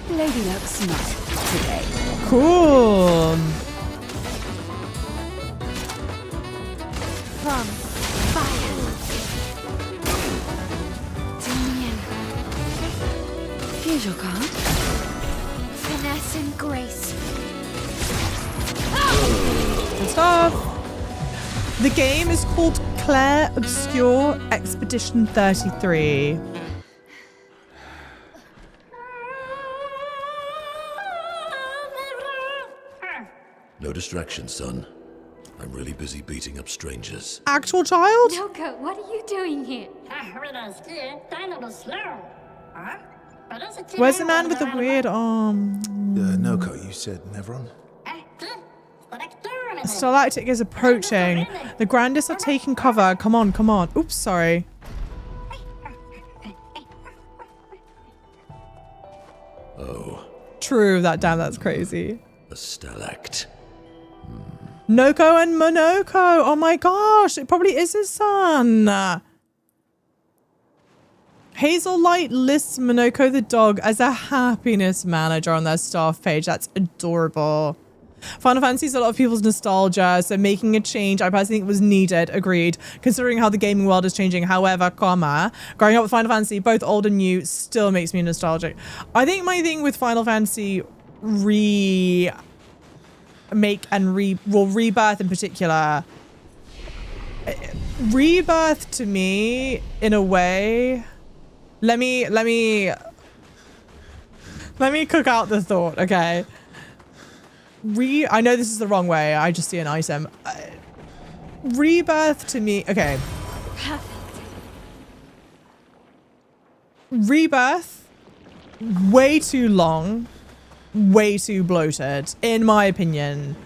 Lady looks smart today. Cool. Plum. Fire. Dominion. Here's your card. Finesse and grace. Good stuff. The game is called Clair Obscur Expedition 33. No distraction, son. I'm really busy beating up strangers. Actual child? Noko, what are you doing here? Where's the man with the weird arm? Noko, you said Nevron? A stalactic is approaching. The Grandis are taking cover. Come on, come on. Oops, sorry. Oh. True, that's crazy. A stalact. Noko and Monoko. Oh my gosh, it probably is his son. Hazel Light lists Monoko the dog as a happiness manager on their staff page. That's adorable. Final Fantasy is a lot of people's nostalgia, so making a change, I personally think was needed, agreed, considering how the gaming world is changing. However, growing up with Final Fantasy, both old and new, still makes me nostalgic. I think my thing with Final Fantasy Rebirth in particular, Rebirth to me, in a way, let me cook out the thought, okay? I know this is the wrong way. I just see an item. Rebirth to me, okay. Rebirth, way too long, way too bloated, in my opinion.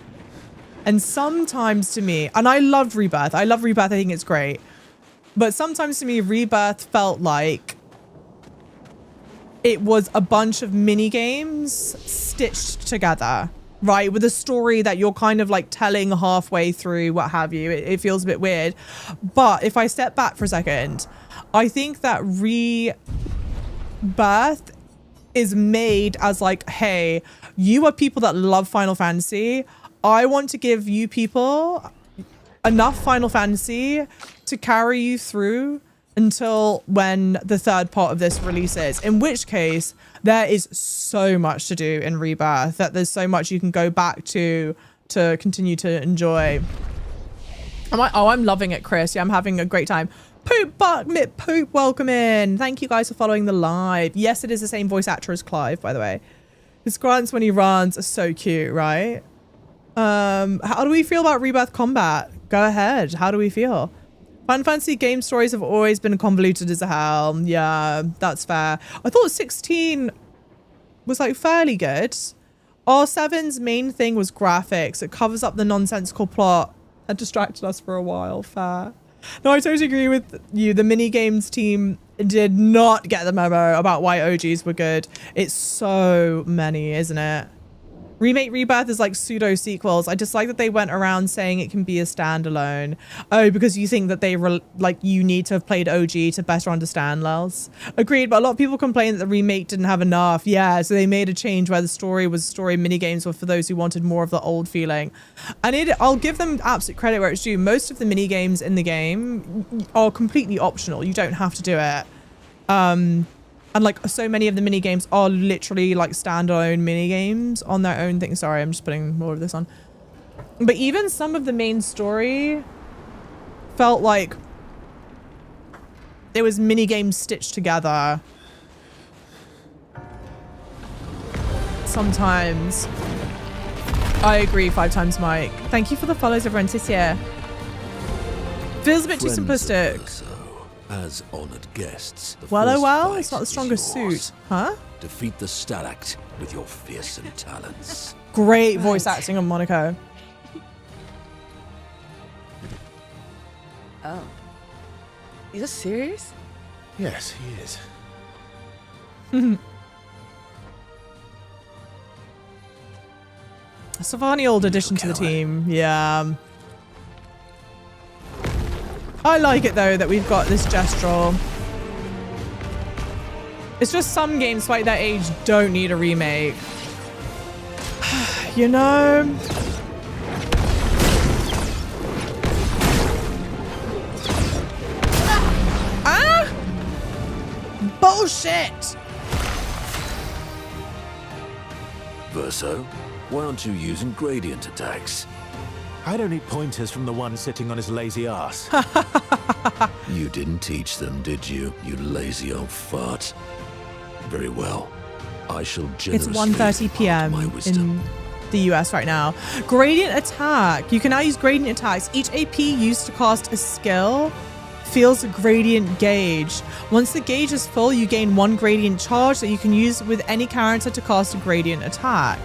And sometimes to me, and I loved Rebirth. I love Rebirth. I think it's great. But sometimes to me, Rebirth felt like it was a bunch of mini games stitched together. Right, with a story that you're kind of like telling halfway through, what have you. It feels a bit weird. But if I step back for a second, I think that Rebirth is made as like, hey, you are people that love Final Fantasy. I want to give you people enough Final Fantasy to carry you through until when the third part of this releases, in which case there is so much to do in Rebirth that there's so much you can go back to continue to enjoy. I'm loving it, Chris. Yeah, I'm having a great time. Poop Buck Poop, welcome in. Thank you guys for following the live. Yes, it is the same voice actor as Clive, by the way. His grunts when he runs are so cute, right? How do we feel about Rebirth combat? Go ahead. How do we feel? Final Fantasy game stories have always been convoluted as hell. Yeah, that's fair. I thought 16 was like fairly good. R7's main thing was graphics. It covers up the nonsensical plot that distracted us for a while. Fair. No, I totally agree with you. The minigames team did not get the memo about why OGs were good. It's so many, isn't it? Remake Rebirth is like pseudo sequels. I just like that they went around saying it can be a standalone. Oh, because you think that they like you need to have played OG to better understand Lels. Agreed, but a lot of people complain that the remake didn't have enough. Yeah, so they made a change where the story minigames were for those who wanted more of the old feeling. And I'll give them absolute credit where it's due. Most of the minigames in the game are completely optional. You don't have to do it. And like so many of the mini games are literally like standalone mini games on their own thing. Sorry, I'm just putting more of this on. But even some of the main story felt like it was mini games stitched together. Sometimes. I agree, 5 times Mike. Thank you for the follows, everyone. This year. Feels a bit too simplistic. As honored guests, well, it's not the strongest suit, huh? Defeat the Stalact with your fearsome talents. Great voice acting on Monaco. Oh. Is this serious? Yes, he is. It's a funny old addition to the team. Yeah. I like it though that we've got this gestural. It's just some games like that age don't need a remake. You know? Ah! Bullshit! VERSO, why aren't you using gradient attacks? I don't need pointers from the one sitting on his lazy ass. You didn't teach them, did you, you lazy old fart? Very well. I shall generously It's 1:30 p.m. in the US right now. Gradient attack. You can now use gradient attacks. Each AP used to cast a skill feels a gradient gauge. Once the gauge is full, you gain 1 gradient charge that you can use with any character to cast a gradient attack.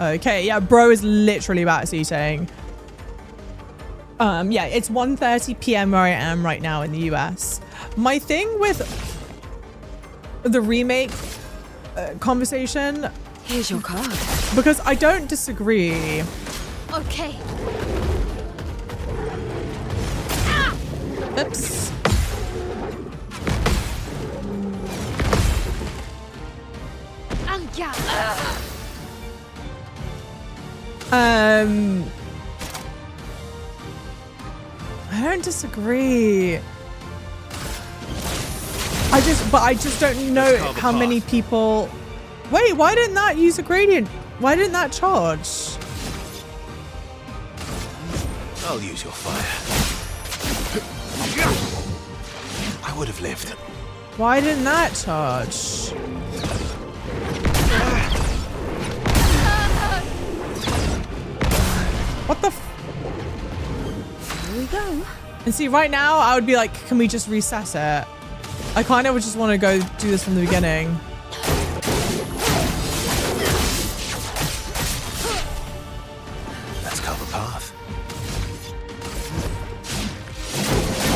Okay, yeah, bro is literally backseating. Yeah, it's 1:30 p.m. where I am right now in the US. My thing with the remake conversation... Here's your card. Because I don't disagree. Okay. Oops. I don't disagree. I just don't know how many people... Wait, why didn't that use a gradient? Why didn't that charge? I'll use your fire. I would have lived. Why didn't that charge? What the f... Here we go. And see, right now, I would be like, can we just reset it? I kind of would just want to go do this from the beginning. Let's cover path.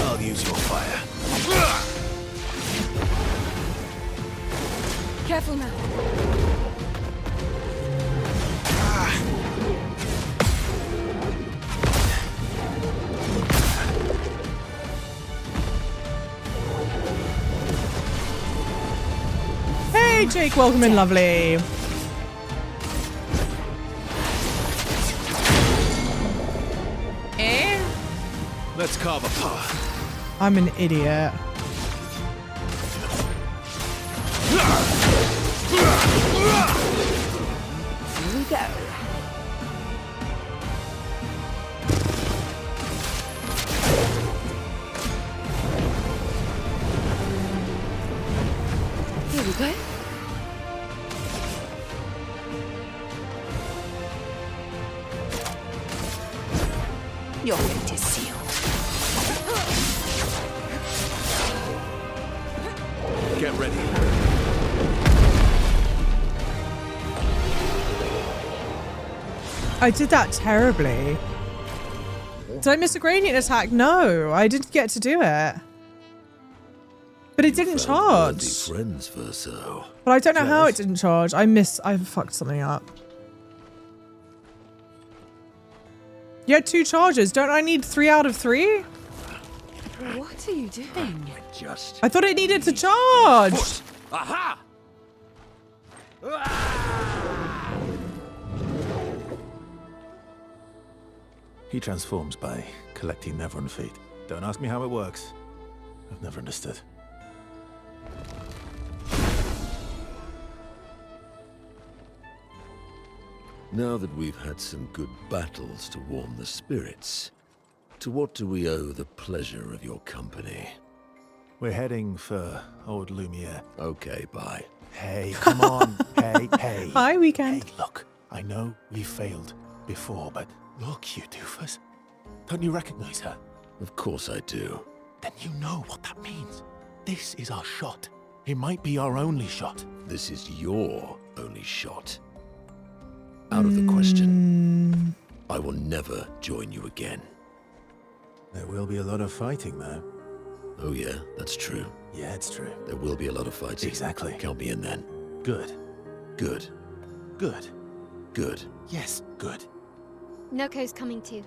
I'll use your fire. Careful now. Hey, Jake, welcome in, lovely. Let's carve a path. I'm an idiot. Here we go. Here we go. Your fate is sealed. Get ready. I did that terribly. Did I miss a gradient attack? No, I didn't get to do it. But it didn't charge. Friends, VERSO. But I don't know how it didn't charge. I fucked something up. You had 2 charges. Don't I need 3 out of 3? What are you doing? I thought it needed to charge. Aha! He transforms by collecting Nevron feet. Don't ask me how it works. I've never understood. Now that we've had some good battles to warm the spirits, to what do we owe the pleasure of your company? We're heading for Old Lumiere. Okay, bye. Hey, come on. Hey. Hi, weekend. Hey, look. I know we failed before, but look, you doofus. Don't you recognize her? Of course I do. Then you know what that means. This is our shot. It might be our only shot. This is your only shot. Out of the question. I will never join you again. There will be a lot of fighting, though. Oh yeah, that's true. Yeah, it's true. There will be a lot of fighting. Exactly. Count me in then. Good. Good. Good. Good. Yes, good. Noko's coming too.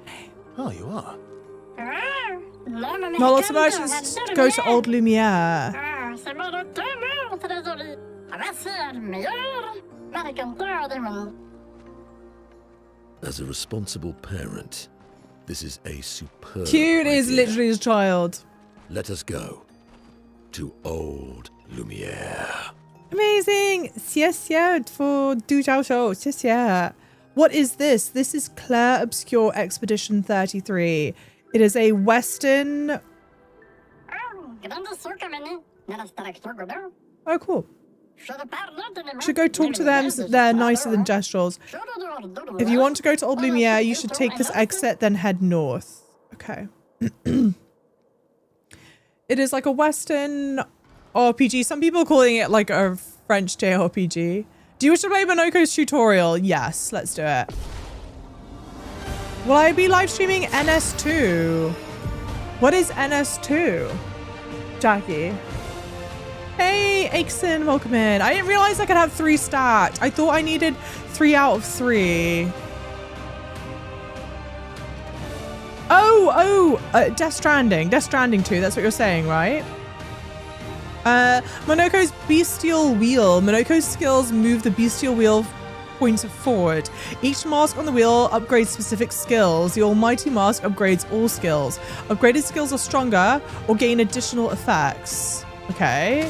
Oh, you are? Not lots of merchants go to Old Lumiere. As a responsible parent, this is a superb Cute is idea. literally his child. Let us go to Old Lumiere. Amazing. 谢谢 for 独角兽. 谢谢. What is this? This is Clair Obscur Expedition 33. It is a Western... Oh, cool. Should go talk to them. They're nicer than Gestrels. If you want to go to Old Lumiere, you should take this exit, then head north. Okay. It is like a Western RPG. Some people are calling it like a French JRPG. Do you wish to play Monoko's tutorial? Yes, let's do it. Will I be live streaming NS2? What is NS2? Jackie. Hey, Aikson, welcome in. I didn't realize I could have 3 stacked. I thought I needed 3 out of 3. Death Stranding. Death Stranding 2, that's what you're saying, right? Monoko's Bestial Wheel. Monoko's skills move the Bestial Wheel pointer forward. Each mask on the wheel upgrades specific skills. The Almighty Mask upgrades all skills. Upgraded skills are stronger or gain additional effects. Okay.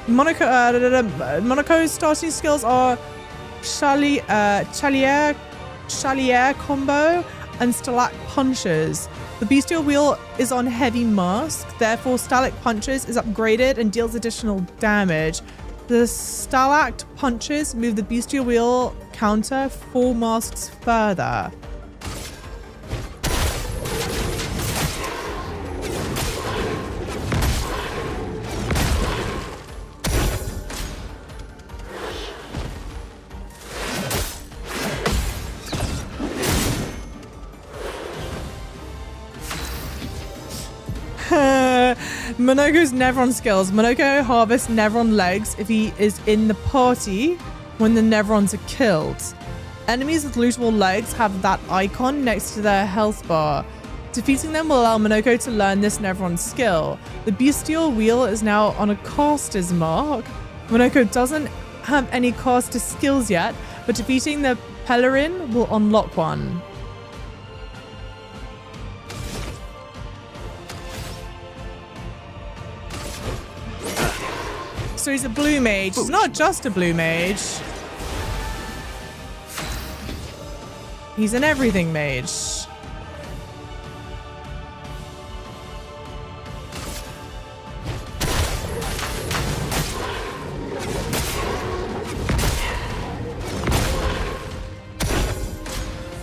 Monaco's starting skills are Chalier combo and Stalac punches. The Bestial Wheel is on heavy mask, therefore Stalac punches is upgraded and deals additional damage. The Stalact punches move the Bestial Wheel counter 4 masks further. Monoko's Nevron skills. Monoko harvests Nevron legs if he is in the party when the Nevrons are killed. Enemies with lootable legs have that icon next to their health bar. Defeating them will allow Monoko to learn this Nevron skill. The Bestial Wheel is now on a caster's mark. Monoko doesn't have any caster skills yet, but defeating the Pellerin will unlock one. So he's a blue mage. He's not just a blue mage. He's an everything mage.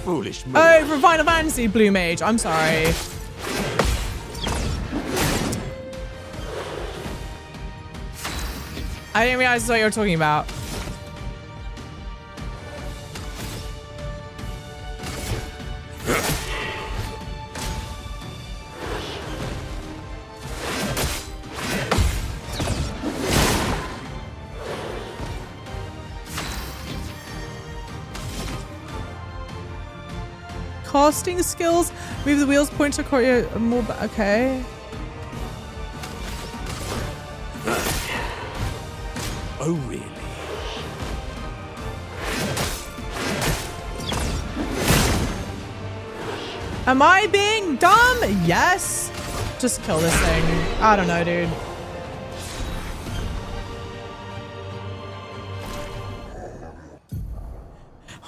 Foolish move. Oh, from Final Fantasy blue mage. I'm sorry. I didn't realize what you were talking about. Casting skills, move the wheels, point to corner more. Okay. Oh, really? Am I being dumb? Yes. Just kill this thing. I don't know, dude.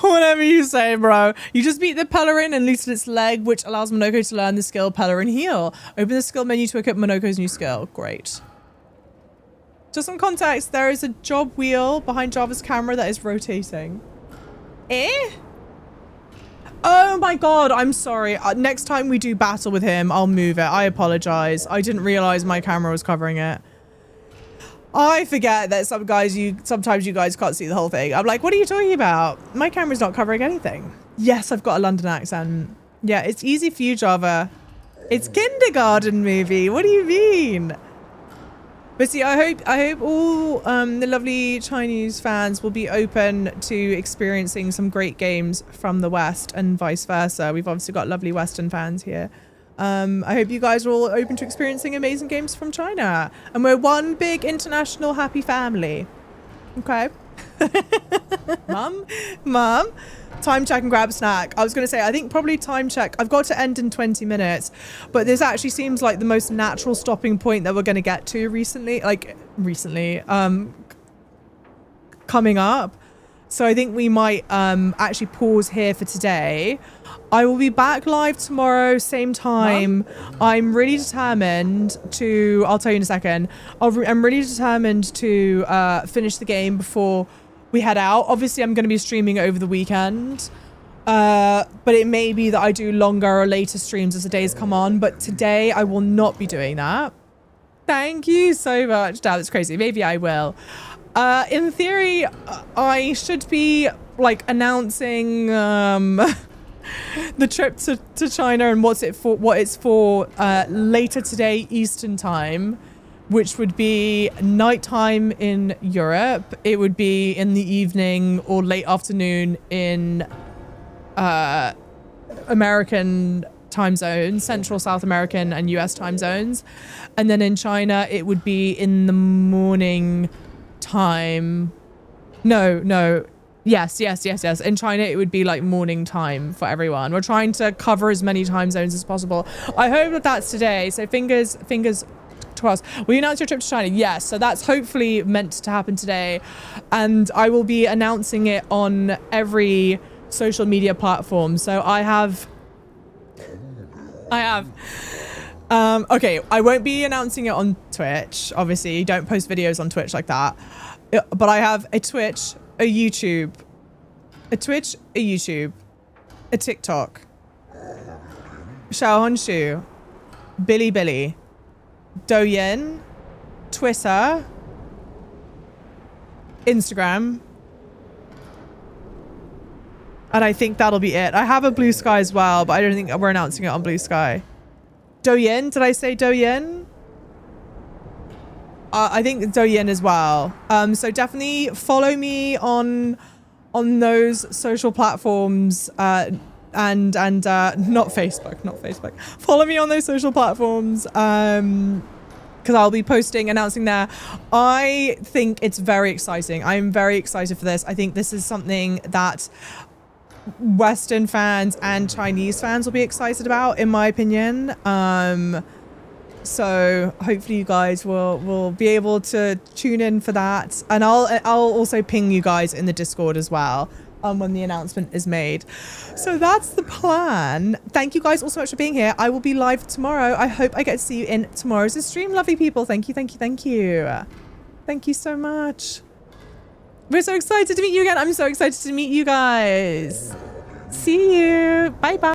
Whatever you say, bro. You just beat the Pelerin and loosen its leg, which allows Monoko to learn the skill Pelerin Heal. Open the skill menu to equip Monoko's new skill. Great. Just some context, there is a job wheel behind Java's camera that is rotating. Eh? Oh my god, I'm sorry. Next time we do battle with him, I'll move it. I apologize. I didn't realize my camera was covering it. I forget that sometimes you guys can't see the whole thing. I'm like, what are you talking about? My camera's not covering anything. Yes, I've got a London accent. Yeah, it's easy for you, Java. It's kindergarten movie. What do you mean? But see, I hope all the lovely Chinese fans will be open to experiencing some great games from the West and vice versa. We've obviously got lovely Western fans here. I hope you guys are all open to experiencing amazing games from China. And we're one big international happy family. Okay. Mum, time check and grab a snack. I was going to say, I think probably time check. I've got to end in 20 minutes, but this actually seems like the most natural stopping point that we're going to get to coming up. So I think we might actually pause here for today. I will be back live tomorrow, same time. I'm really determined to, I'll tell you in a second. I'm really determined to finish the game before we head out. Obviously, I'm going to be streaming over the weekend. But it may be that I do longer or later streams as the days come on. But today, I will not be doing that. Thank you so much. Damn, that's crazy. Maybe I will. In theory, I should be like announcing the trip to China and what it's for later today Eastern time, which would be nighttime in Europe. It would be in the evening or late afternoon in American time zones, Central, South American and US time zones. And then in China, it would be in the morning time. No. Yes. In China, it would be like morning time for everyone. We're trying to cover as many time zones as possible. I hope that that's today. So fingers crossed. Will you announce your trip to China? Yes. So that's hopefully meant to happen today. And I will be announcing it on every social media platform. So I have. Okay, I won't be announcing it on Twitch. Obviously, you don't post videos on Twitch like that. But I have a Twitch, a YouTube, a TikTok, Xiaohongshu, Bilibili, Douyin, Twitter, Instagram, and I think that'll be it. I have a Blue Sky as well, but I don't think we're announcing it on Blue Sky. Douyin, did I say Douyin? I think Douyin as well. So definitely follow me on those social platforms and not Facebook. Follow me on those social platforms because I'll be announcing there. I think it's very exciting. I'm very excited for this. I think this is something that Western fans and Chinese fans will be excited about, in my opinion. So hopefully you guys will be able to tune in for that, and I'll also ping you guys in the Discord as well when the announcement is made. So that's the plan. Thank you guys all so much for being here. I will be live tomorrow. I hope I get to see you in tomorrow's stream, lovely people. Thank you so much. We're so excited to meet you again. I'm so excited to meet you guys. See you. Bye bye.